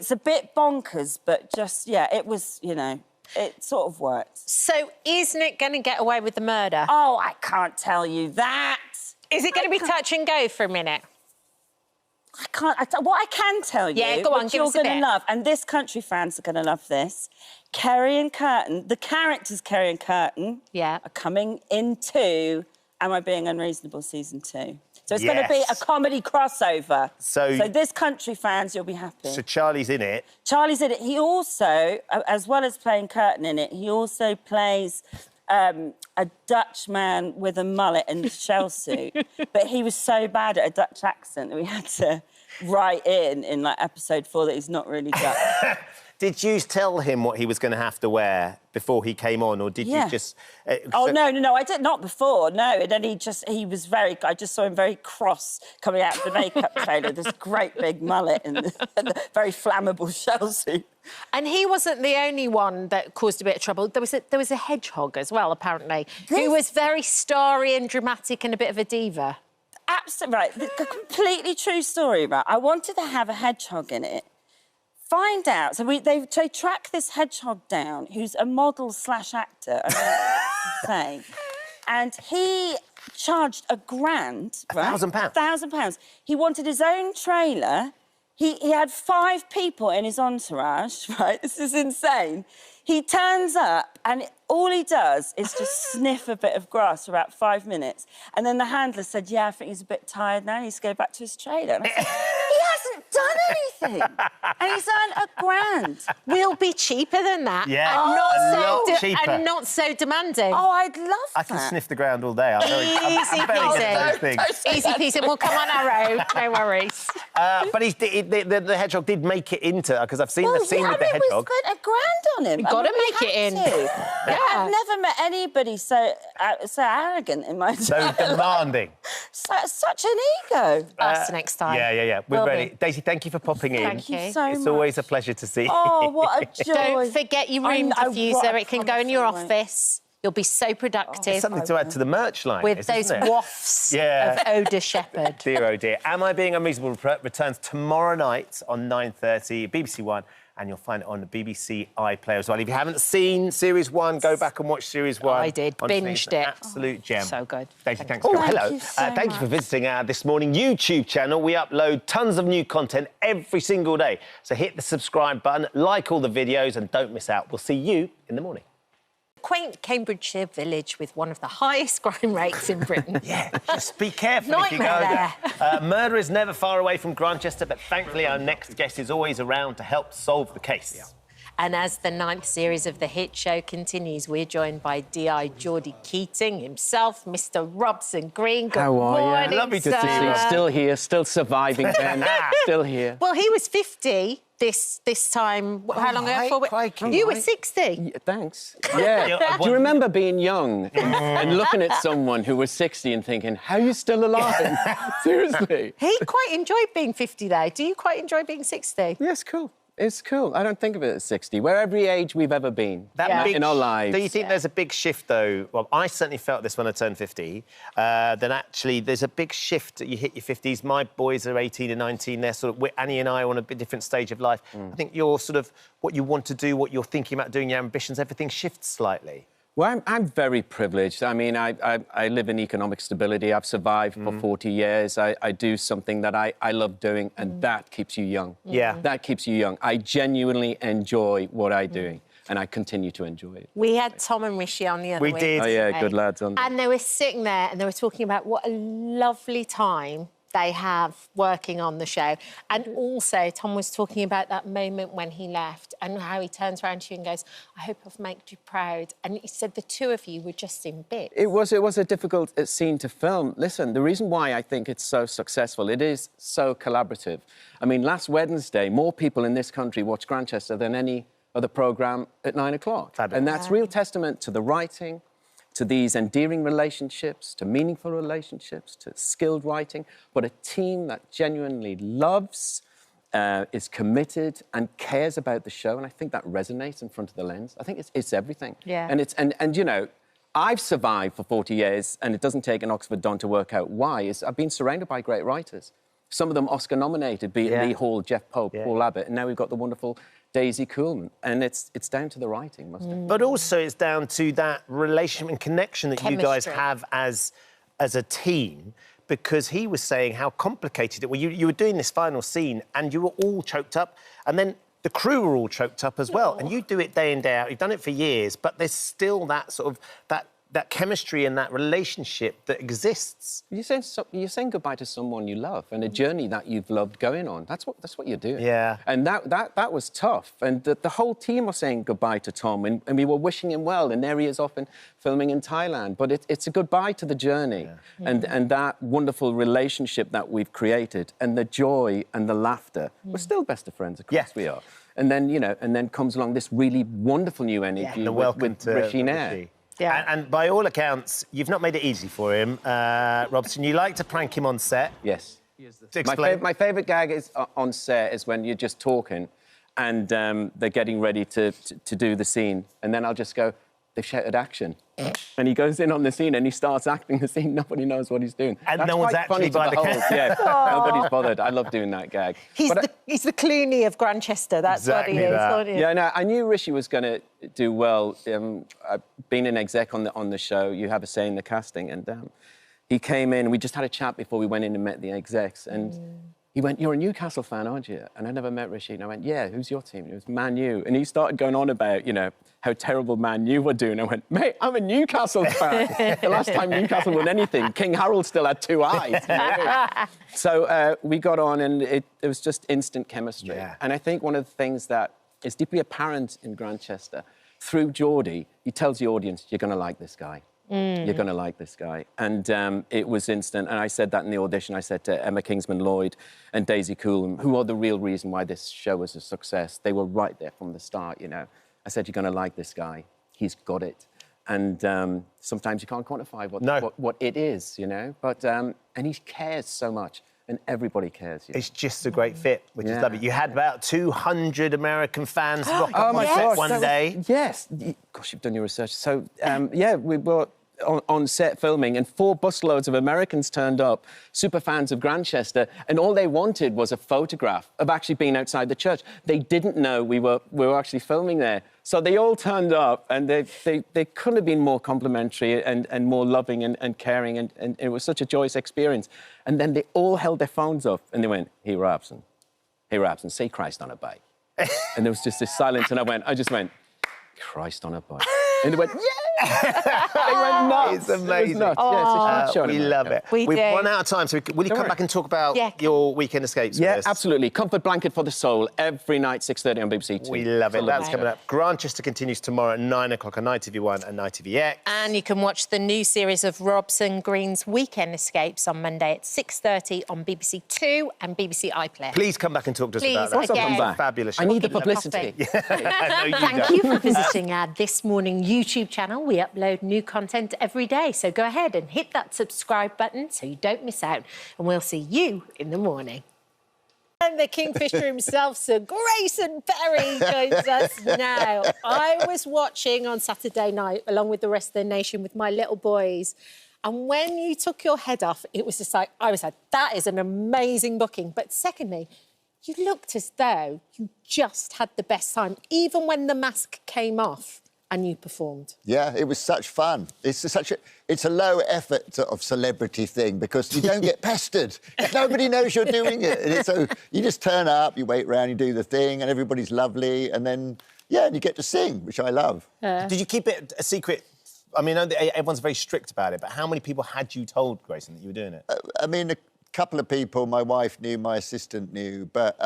a bit bonkers, but just, it was, you know, it sort of worked. So is Nick going to get away with the murder? Oh, I can't tell you that. Is it going to be touch and go for a minute? I can't. What I can tell you, go on, which give you're us a going to bit. love, and this country fans are going to love this. Kerry and Curtin, the characters Kerry and Curtin, are coming into Am I Being Unreasonable season 2. So it's going to be a comedy crossover. So this country fans, you'll be happy. So Charlie's in it. Charlie's in it. He also, as well as playing Curtin in it, he also plays a Dutch man with a mullet and a shell suit. But he was so bad at a Dutch accent that we had to write in like episode 4 that he's not really Dutch. Did you tell him what he was going to have to wear before he came on, or did you just... No, I did not before, no. And then he was very... I just saw him very cross coming out of the makeup trailer, this great big mullet and the very flammable shell suit. And he wasn't the only one that caused a bit of trouble. There was a hedgehog as well, apparently, who was very starry and dramatic and a bit of a diva. Absolutely right. The completely true story, right? I wanted to have a hedgehog in it. Find out. So they track this hedgehog down, who's a model / actor, I don't say. And he charged £1,000, right? £1,000? £1,000. He wanted his own trailer. He had 5 people in his entourage, right? This is insane. He turns up and all he does is just sniff a bit of grass for about 5 minutes. And then the handler said, I think he's a bit tired now. He needs to go back to his trailer. And I said, he hasn't done anything. And he's earned £1,000. We'll be cheaper than that. Yeah, and a lot cheaper. and not so demanding. Oh, I'd love I that. can sniff the ground all day. I'm very good at those things. Easy peasy. We'll come on our road. No worries. But the hedgehog did make it into, because I've seen the scene with the We hedgehog. spent £1,000 on him. You've got to we make it in. had to. I've never met anybody so arrogant in my So time. demanding. Such an ego. Us next time. Yeah. We're Will ready. be. Daisy, thank you for popping in. Thank you so It's much. always a pleasure to see you. Oh, what a joy. Don't forget your room diffuser. I It can go in your promise I won't. office. You'll be so productive. It's something to add to the merch line. with isn't those it? wafts Yeah. of Oda Shepherd. Dear, oh dear. Am I Being Unreasonable returns tomorrow night on 9:30, BBC One, and you'll find it on the BBC iPlayer as well. If you haven't seen Series 1, go back and watch Series 1. I did. Honestly, Binged it's an it. absolute gem. So good. Daisy, thanks you. for coming. Thank Hello. you so Thank you for visiting our This Morning YouTube channel. We upload tons of new content every single day. So hit the subscribe button, like all the videos, and don't miss out. We'll see you in the morning. Quaint Cambridgeshire village with one of the highest crime rates in Britain. Yeah, just be careful if you go Nightmare there. Murder is never far away from Grantchester, but thankfully our next guest is always around to help solve the case. And as the 9th series of the hit show continues, we're joined by D.I. Geordie Keating himself, Mr. Robson Green. Good How are morning, you? Lovely to see sir. you. Still here, still surviving, Ben. Still here. Well, he was 50 this time. How long ago? You were 60. Thanks. Yeah. Do you remember being young and looking at someone who was 60 and thinking, how are you still alive? Seriously. He quite enjoyed being 50, though. Do you quite enjoy being 60? Yes, cool. It's cool. I don't think of it as 60. We're every age we've ever been in our lives. Do you think there's a big shift, though? Well, I certainly felt this when I turned 50. Then actually, there's a big shift. You hit your 50s. My boys are 18 and 19. They're sort of... Annie and I are on a bit different stage of life. I think you're sort of... What you want to do, what you're thinking about doing, your ambitions, everything shifts slightly. Well, I'm very privileged. I mean, I live in economic stability. I've survived for 40 years. I do something that I love doing, and that keeps you young. Yeah. That keeps you young. I genuinely enjoy what I'm doing, and I continue to enjoy it. We had Tom and Rishi on the other week. We did. Oh, yeah, good lads on there. And they were sitting there and they were talking about what a lovely time they have working on the show. And also, Tom was talking about that moment when he left and how he turns around to you and goes, I hope I've made you proud. And he said the two of you were just in bits. It was a difficult scene to film. Listen, the reason why I think it's so successful, it is so collaborative. I mean, last Wednesday, more people in this country watched Grantchester than any other programme at 9 o'clock. And that's real testament to the writing, to these endearing relationships, to meaningful relationships, to skilled writing, but a team that genuinely loves, is committed and cares about the show, and I think that resonates in front of the lens. I think it's everything. Yeah. And you know, I've survived for 40 years, and it doesn't take an Oxford Don to work out why. I've been surrounded by great writers. Some of them Oscar-nominated, be it Lee Hall, Jeff Pope, Paul Abbott, and now we've got the wonderful Daisy Coulman. And it's down to the writing, must it? But also it's down to that relationship and connection that you guys have as a team, because he was saying how complicated it was. You were doing this final scene and you were all choked up, and then the crew were all choked up as well. And you do it day in, day out. You've done it for years, but there's still that sort of... that chemistry and that relationship that exists. You're saying goodbye to someone you love and a journey that you've loved going on. That's what you're doing. Yeah. And that was tough. And the whole team was saying goodbye to Tom, and we were wishing him well. And there he is off filming in Thailand. But it's a goodbye to the journey and that wonderful relationship that we've created, and the joy and the laughter. We're still best of friends, of course we are. And then, you know, and then comes along this really wonderful new energy with Rishi Nair. Yeah. And by all accounts, you've not made it easy for him, Robson. You like to prank him on set. Yes. Explain. My favourite gag is on set is when you're just talking and they're getting ready to do the scene, and then I'll just go, they've shouted action. And he goes in on the scene and he starts acting the scene. Nobody knows what he's doing. And That's no one's quite funny actually by the behold. camera. Yeah, nobody's bothered. I love doing that gag. He's the Clooney of Grantchester. That's what he is. Yeah, no, I knew Rishi was going to do well. I've been an exec on the show. You have a say in the casting. And he came in. We just had a chat before we went in and met the execs. And he went, "You're a Newcastle fan, aren't you?" And I never met Rashid. And I went, "Yeah, who's your team?" And it was Man U. And he started going on about, you know, how terrible Man U were doing. I went, "Mate, I'm a Newcastle fan." The last time Newcastle won anything, King Harold still had 2 eyes. You know? So we got on, and it was just instant chemistry. Yeah. And I think one of the things that is deeply apparent in Grantchester, through Geordie, he tells the audience, "You're going to like this guy. You're going to like this guy." And it was instant. And I said that in the audition. I said to Emma Kingsman-Lloyd and Daisy Coulham, who are the real reason why this show was a success. They were right there from the start, you know. I said, "You're going to like this guy. He's got it." And sometimes you can't quantify what it is, you know. But and he cares so much. And everybody cares. You know? It's just a great fit, which is lovely. You had about 200 American fans rock up on set one day. Yes. Gosh, you've done your research. So, yeah, we were on set filming, and 4 busloads of Americans turned up, super fans of Grantchester, and all they wanted was a photograph of actually being outside the church. They didn't know we were actually filming there. So they all turned up, and they couldn't have been more complimentary and more loving and caring, and it was such a joyous experience. And then they all held their phones up, and they went, "Hey, Rabson, say Christ on a bike." And there was just this silence, and I just went, "Christ on a bike." And they went, "Yeah!" They went nuts. It's amazing. It was nuts. We love it. We've run out of time, so will you come back and talk about your weekend escapes with us? Yeah, absolutely. Comfort Blanket for the Soul, every night, 6:30 on BBC Two. We love it. That's coming up. Grantchester continues tomorrow at 9 o'clock on ITV1 and ITVX. And you can watch the new series of Robson Green's Weekend Escapes on Monday at 6:30 on BBC Two and BBC iPlayer. Please come back and talk to us about that. Again. Fabulous show. I need the publicity. Thank you for visiting our This Morning YouTube channel. We upload new content every day, so go ahead and hit that subscribe button so you don't miss out. And we'll see you in the morning. And the Kingfisher himself, Sir Grayson Perry, joins us now. I was watching on Saturday night, along with the rest of the nation, with my little boys. And when you took your head off, it was just like, I was like, that is an amazing booking. But secondly, you looked as though you just had the best time, even when the mask came off and you performed. Yeah, it was such fun. It's a low effort sort of celebrity thing because you don't get pestered. Nobody knows you're doing it. And so you just turn up, you wait around, you do the thing, and everybody's lovely, and then, and you get to sing, which I love. Did you keep it a secret? I mean, I know that everyone's very strict about it, but how many people had you told, Grayson, that you were doing it? I mean, a couple of people, my wife knew, my assistant knew, but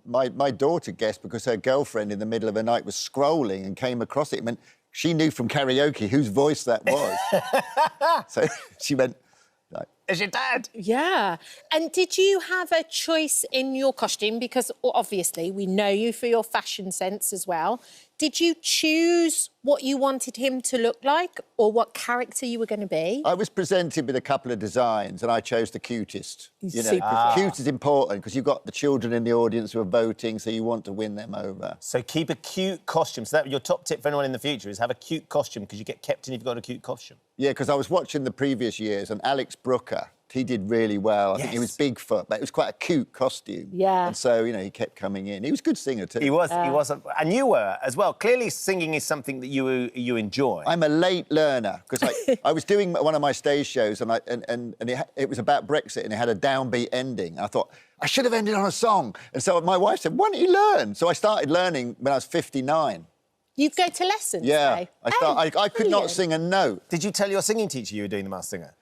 my daughter guessed because her girlfriend in the middle of the night was scrolling and came across it and went, she knew from karaoke whose voice that was. So she went, like, "Is your dad?" Yeah. And did you have a choice in your costume? Because obviously we know you for your fashion sense as well. Did you choose what you wanted him to look like or what character you were going to be? I was presented with a couple of designs and I chose the cutest. You know, cute is important because you've got the children in the audience who are voting, so you want to win them over. So keep a cute costume. So that your top tip for anyone in the future is have a cute costume because you get kept in if you've got a cute costume. Yeah, because I was watching the previous years and Alex Brooker, he did really well. I think he was Bigfoot, but it was quite a cute costume. Yeah. And so, you know, he kept coming in. He was a good singer too. He was. And you were as well. Clearly singing is something that you enjoy. I'm a late learner because I was doing one of my stage shows and it was about Brexit and it had a downbeat ending. And I thought, I should have ended on a song. And so my wife said, why don't you learn? So I started learning when I was 59. You go to lessons? Yeah. I could not sing a note. Did you tell your singing teacher you were doing The Masked Singer?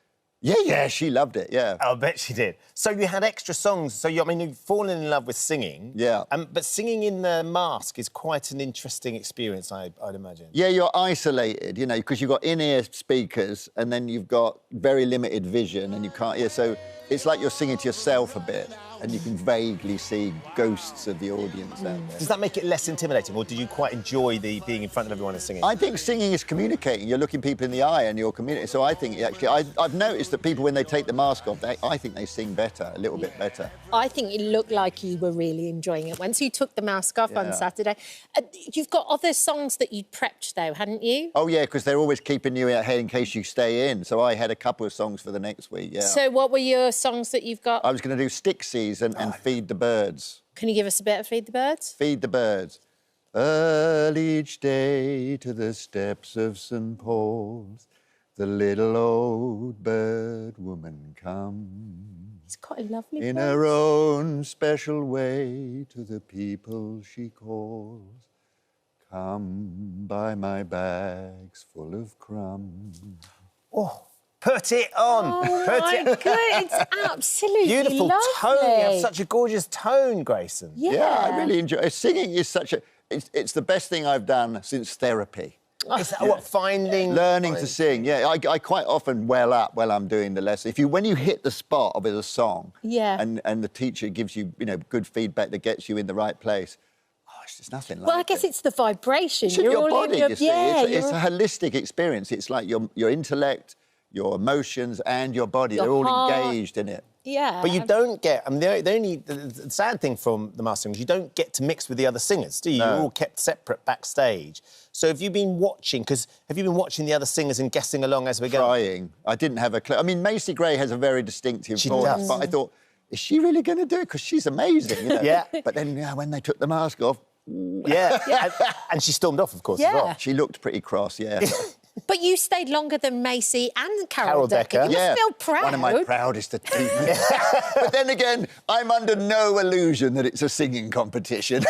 Yeah, she loved it, yeah. I'll bet she did. So you had extra songs, so you've fallen in love with singing. Yeah. But singing in the mask is quite an interesting experience, I'd imagine. Yeah, you're isolated, you know, because you've got in-ear speakers and then you've got very limited vision and you can't, so it's like you're singing to yourself a bit and you can vaguely see ghosts of the audience out there. Does that make it less intimidating, or did you quite enjoy being in front of everyone and singing? I think singing is communicating. You're looking people in the eye and you're communicating. So I think actually, I've noticed that people, when they take the mask off, I think they sing better, a little bit better. I think it looked like you were really enjoying it. Once you took the mask off on Saturday. You've got other songs that you'd prepped, though, hadn't you? Oh, yeah, because they're always keeping you ahead in case you stay in. So I had a couple of songs for the next week, yeah. So what were your songs that you've got? I was going to do Stixies and Feed the Birds. Can you give us a bit of Feed the Birds? Feed the Birds. Early each day to the steps of St. Paul's, the little old bird woman comes. It's got a lovely In voice. her own special way to the people she calls. Come buy my bags full of crumbs. Oh, put it on. Oh, put my it. God, it's absolutely Beautiful lovely. tone. You have such a gorgeous tone, Grayson. Yeah, I really enjoy it. Singing is such a... It's the best thing I've done since therapy. Is that what, finding... Learning to sing, yeah. I quite often well up while I'm doing the lesson. When you hit the spot with a song, and the teacher gives you, good feedback that gets you in the right place, there's nothing like it. Well, I guess it's the vibration. It's your all body, in your, you see. yeah, It's a holistic experience. It's like your intellect, your emotions and your body. Your They're all heart. engaged in it. Yeah. But you don't get... I mean, the sad thing from the Masked Singer is you don't get to mix with the other singers, do you? No. You're all kept separate backstage. So have you been watching... Because have you been watching the other singers and guessing along as we're going? Trying. I didn't have a clue. I mean, Macy Gray has a very distinctive voice, does. but I thought, is she really going to do it? Because she's amazing, Yeah. But then, when they took the mask off... Yeah. and she stormed off, of course, as well. She looked pretty cross, yeah. But you stayed longer than Macy and Carol Decker. You must feel proud. One of my proudest achievements. But then again, I'm under no illusion that it's a singing competition.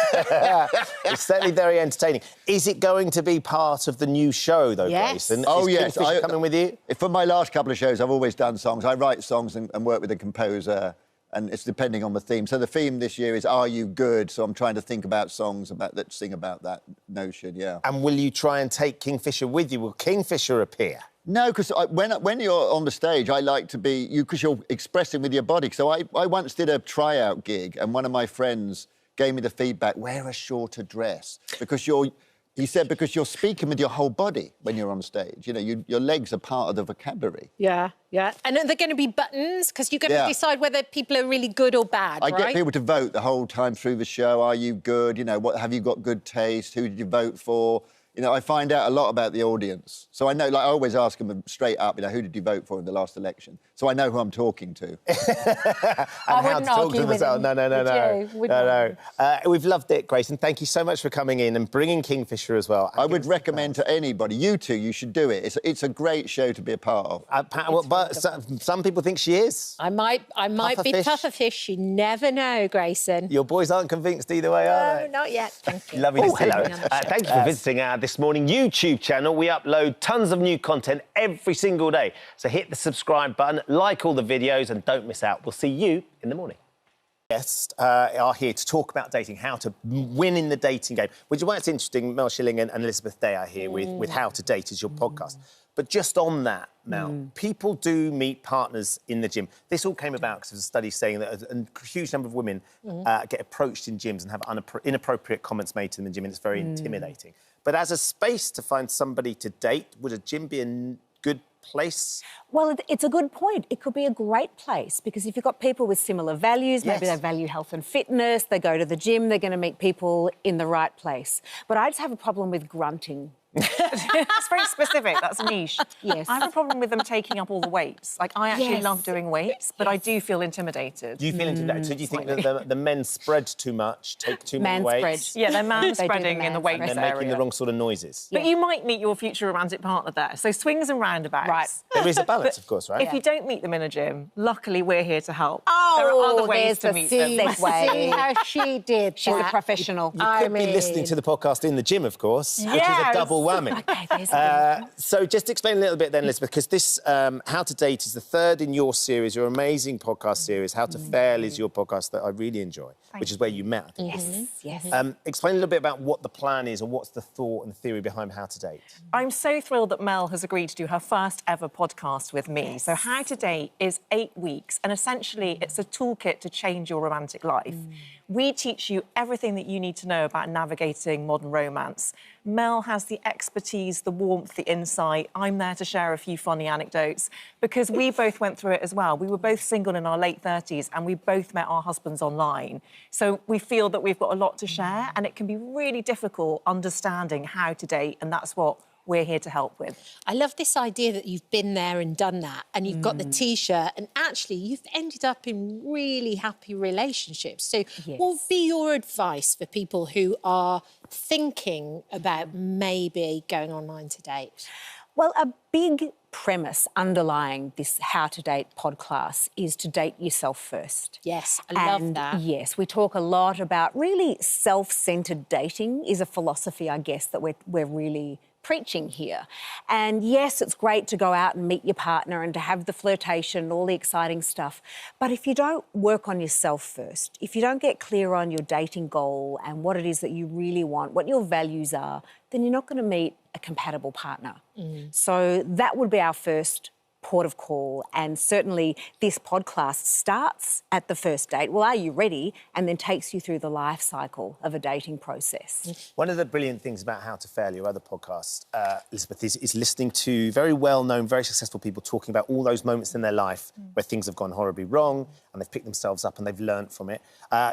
It's certainly very entertaining. Is it going to be part of the new show, though, Grayson? Oh, Is yes. Kingfisher coming with you? For my last couple of shows, I've always done songs. I write songs and work with a composer, and it's depending on the theme. So the theme this year is Are You Good? So I'm trying to think about songs that sing about that notion, yeah. And will you try and take Kingfisher with you? Will Kingfisher appear? No, because when you're on the stage, I like to be... because you're expressing with your body. So I once did a tryout gig, and one of my friends gave me the feedback, wear a shorter dress, because he said, because you're speaking with your whole body when you're on stage. Your legs are part of the vocabulary. Yeah. And are there going to be buttons? Because you're going to decide whether people are really good or bad, I right? get people to vote the whole time through the show. Are you good? What have you got good taste? Who did you vote for? I find out a lot about the audience. So I know, I always ask them straight up, who did you vote for in the last election? So I know who I'm talking to. I wouldn't argue with him. No. We've loved it, Grayson. Thank you so much for coming in and bringing Kingfisher as well. I would recommend to anybody, you two, you should do it. It's a great show to be a part of. But some people think she is. I might be tougher fish. You never know, Grayson. Your boys aren't convinced either way, are they? No, not yet. Thank you. Lovely to see you. Hello. Thank you for visiting our This Morning YouTube channel. We upload tons of new content every single day. So hit the subscribe button, like all the videos, and don't miss out. We'll see you in the morning. Guests are here to talk about dating, how to win in the dating game, which is why it's interesting. Mel Schilling and Elizabeth Day are here with How to Date is your podcast. But just on that, Mel, people do meet partners in the gym. This all came about because of a study saying that a huge number of women get approached in gyms and have inappropriate comments made to them in the gym, and it's very intimidating. But as a space to find somebody to date, would a gym be a good place? Well, it's a good point. It could be a great place because if you've got people with similar values, maybe they value health and fitness, they go to the gym, they're going to meet people in the right place. But I just have a problem with grunting. That's very specific. That's niche. Yes. I have a problem with them taking up all the weights. Like, I actually love doing weights, but I do feel intimidated. Do you feel intimidated? So do you think that the men spread too much, take too many weights? Yeah, they're man-spreading in the weights area. They're making the wrong sort of noises. But you might meet your future romantic partner there. So swings and roundabouts. Right. There is a balance, of course, right? If you don't meet them in a gym, luckily we're here to help. Oh, there are other ways there's to meet the them. segue. See how she did She's a that. professional. You could be listening to the podcast in the gym, of course, which is a double whammy. So just explain a little bit then, Elizabeth, because this How to Date is the third in your series, your amazing podcast series. How to Fail is your podcast that I really enjoy, which is where you met, I think. Yes. Explain a little bit about what the plan is or what's the thought and the theory behind How to Date. I'm so thrilled that Mel has agreed to do her first ever podcast with me. So How to Date is 8 weeks, and essentially it's a toolkit to change your romantic life. We teach you everything that you need to know about navigating modern romance. Mel has the expertise, the warmth, the insight. I'm there to share a few funny anecdotes because we both went through it as well. We were both single in our late 30s and we both met our husbands online. So we feel that we've got a lot to share and it can be really difficult understanding how to date, and that's what we're here to help with. I love this idea that you've been there and done that and you've got the T-shirt and actually you've ended up in really happy relationships. So what would be your advice for people who are thinking about maybe going online to date? Well, a big premise underlying this How to Date podcast is to date yourself first. Yes, I love that. Yes, we talk a lot about really self-centred dating is a philosophy, I guess, that we're really preaching here. And yes, it's great to go out and meet your partner and to have the flirtation and all the exciting stuff. But if you don't work on yourself first, if you don't get clear on your dating goal and what it is that you really want, what your values are, then you're not going to meet a compatible partner. So that would be our first port of call, and certainly this podcast starts at the first date. Well, are you ready? And then takes you through the life cycle of a dating process. One of the brilliant things about How to Fail, your other podcast, Elizabeth, is listening to very well-known, very successful people talking about all those moments in their life where things have gone horribly wrong and they've picked themselves up and they've learned from it.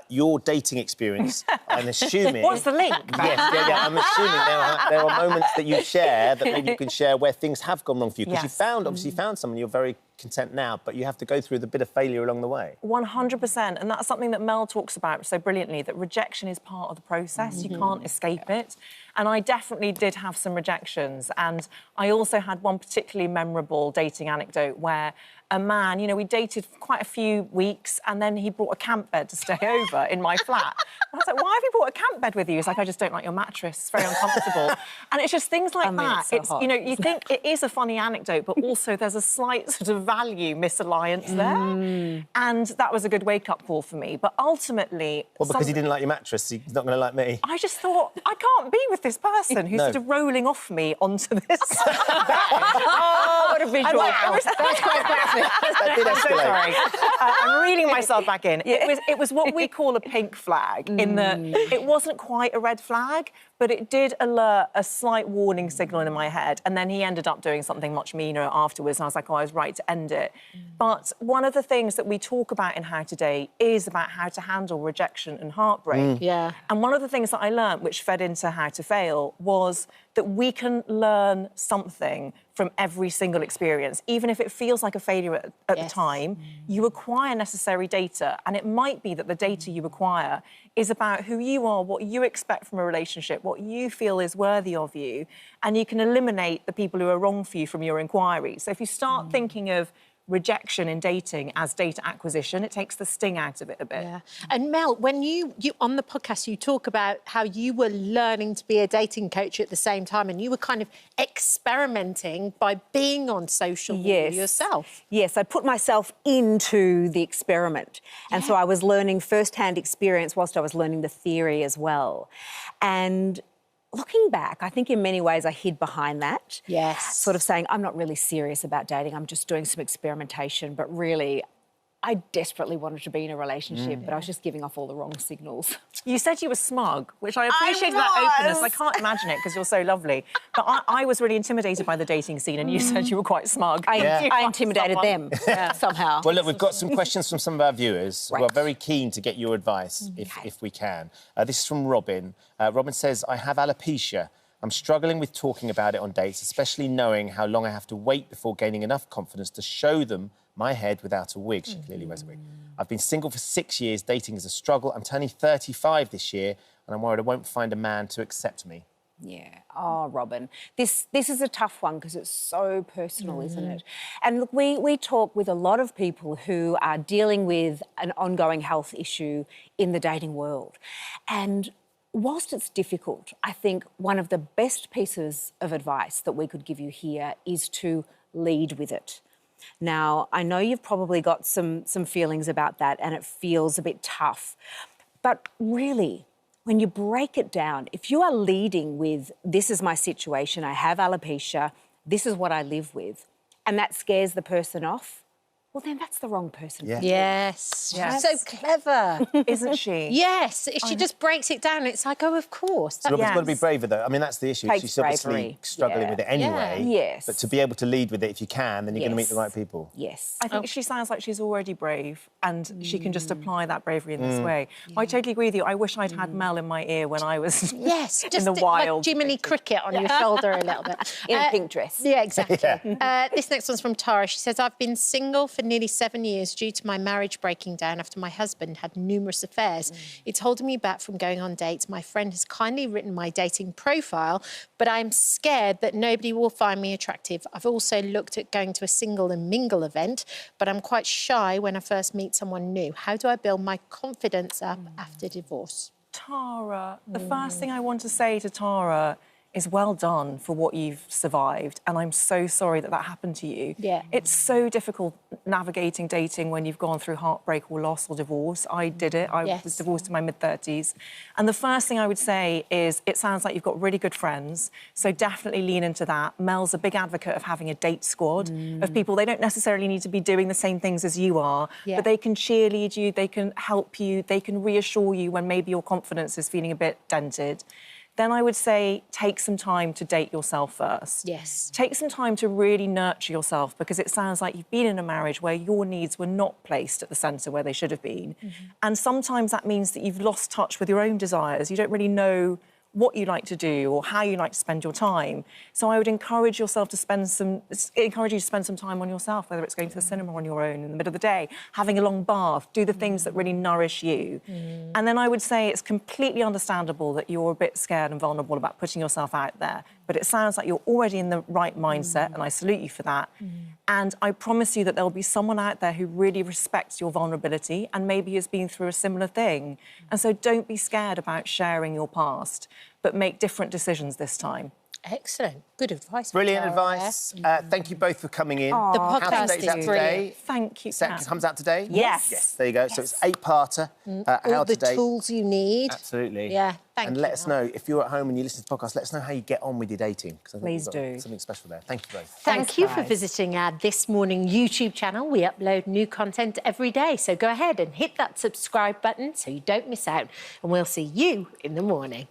Your dating experience, I'm assuming... What's the link? Yes, I'm assuming there are moments that you share that maybe you can share where things have gone wrong for you. Because you obviously found someone you're very content now, but you have to go through the bit of failure along the way. 100%, and that's something that Mel talks about so brilliantly, that rejection is part of the process. You can't escape it. And I definitely did have some rejections, and I also had one particularly memorable dating anecdote where a man, you know, we dated for quite a few weeks, and then he brought a camp bed to stay over in my flat. And I was like, why have you brought a camp bed with you? He's like, I just don't like your mattress. It's very uncomfortable. And it's just things like that. It's so hot. You know, you think it is a funny anecdote, but also there's a slight sort of value misalliance there. And that was a good wake-up call for me. But ultimately... Well, because he didn't like your mattress, he's not going to like me. I just thought, I can't be with this person who's sort of rolling off me onto this. Oh, what a visual. That's quite graphic. That did escalate. I'm so sorry. I'm reeling myself back in. It was what we call a pink flag, in that it wasn't quite a red flag, but it did alert a slight warning signal in my head. And then he ended up doing something much meaner afterwards, and I was like, oh, I was right to end it. But one of the things that we talk about in How to Date is about how to handle rejection and heartbreak. Yeah. And one of the things that I learned, which fed into How to Fail, was that we can learn something from every single experience. Even if it feels like a failure at the time, you acquire necessary data, and it might be that the data you acquire is about who you are, what you expect from a relationship, what you feel is worthy of you, and you can eliminate the people who are wrong for you from your inquiry. So if you start thinking of rejection in dating as data acquisition, it takes the sting out of it a bit. Yeah. And Mel, when you on the podcast, you talk about how you were learning to be a dating coach at the same time, and you were kind of experimenting by being on social media yourself. Yes, I put myself into the experiment. And so I was learning first-hand experience whilst I was learning the theory as well. And looking back, I think in many ways I hid behind that. Yes. Sort of saying, I'm not really serious about dating, I'm just doing some experimentation, but really, I desperately wanted to be in a relationship, but I was just giving off all the wrong signals. You said you were smug, which I appreciate that openness. I can't imagine it because you're so lovely. But I was really intimidated by the dating scene, and you said you were quite smug. I intimidated them somehow. Well, look, we've got some questions from some of our viewers who are very keen to get your advice, if we can. This is from Robin. Robin says, I have alopecia. I'm struggling with talking about it on dates, especially knowing how long I have to wait before gaining enough confidence to show them my head without a wig. She clearly wears a wig. I've been single for 6 years. Dating is a struggle. I'm turning 35 this year, and I'm worried I won't find a man to accept me. Yeah. Oh, Robin. This is a tough one because it's so personal, isn't it? And look, we talk with a lot of people who are dealing with an ongoing health issue in the dating world. And whilst it's difficult, I think one of the best pieces of advice that we could give you here is to lead with it. Now, I know you've probably got some feelings about that and it feels a bit tough, but really, when you break it down, if you are leading with, this is my situation, I have alopecia, this is what I live with, and that scares the person off, well, then that's the wrong person. Yeah. Yes. She's so clever. Isn't she? Yes. She just breaks it down. It's like, oh, of course. Robin's got to be braver, though. I mean, that's the issue. Takes She's obviously bravery. struggling with it anyway. Yes. But to be able to lead with it, if you can, then you're going to meet the right people. Yes. I think she sounds like she's already brave, and she can just apply that bravery in this way. I totally agree with you. I wish I'd had Mel in my ear when I was in the wild. Like Jiminy Cricket on your shoulder a little bit. In a pink dress. Yeah, exactly. This next one's from Tara. She says, I've been single for nearly 7 years due to my marriage breaking down after my husband had numerous affairs. It's holding me back from going on dates. My friend has kindly written my dating profile, but I'm scared that nobody will find me attractive. I've also looked at going to a single and mingle event, but I'm quite shy when I first meet someone new. How do I build my confidence up after divorce? Tara, the first thing I want to say to Tara is well done for what you've survived, and I'm so sorry that that happened to you. Yeah. It's so difficult navigating dating when you've gone through heartbreak or loss or divorce. I did it. I was divorced in my mid-30s. And the first thing I would say is it sounds like you've got really good friends, so definitely lean into that. Mel's a big advocate of having a date squad of people. They don't necessarily need to be doing the same things as you are, but they can cheerlead you, they can help you, they can reassure you when maybe your confidence is feeling a bit dented. Then I would say take some time to date yourself first. Yes. Take some time to really nurture yourself, because it sounds like you've been in a marriage where your needs were not placed at the centre where they should have been. And sometimes that means that you've lost touch with your own desires. You don't really know what you like to do or how you like to spend your time. So I would encourage you to spend some time on yourself, whether it's going to the cinema on your own in the middle of the day, having a long bath, do the things that really nourish you. And then I would say it's completely understandable that you're a bit scared and vulnerable about putting yourself out there, but it sounds like you're already in the right mindset, and I salute you for that. And I promise you that there'll be someone out there who really respects your vulnerability and maybe has been through a similar thing. And so don't be scared about sharing your past, but make different decisions this time. Excellent. Good advice. Brilliant Tara. advice. Thank you both for coming in. The podcast is out is today. brilliant. Thank you. It comes out today? Yes. Yes, there you go. So it's 8-parter. All How the to date. tools you need. Absolutely. Yeah, thank and you. let us know, if you're at home and you listen to the podcast, let us know how you get on with your dating. 'Cause I think Please we've got do. something special there. Thank you both. Thank you for visiting our This Morning YouTube channel. We upload new content every day, so go ahead and hit that subscribe button so you don't miss out, and we'll see you in the morning.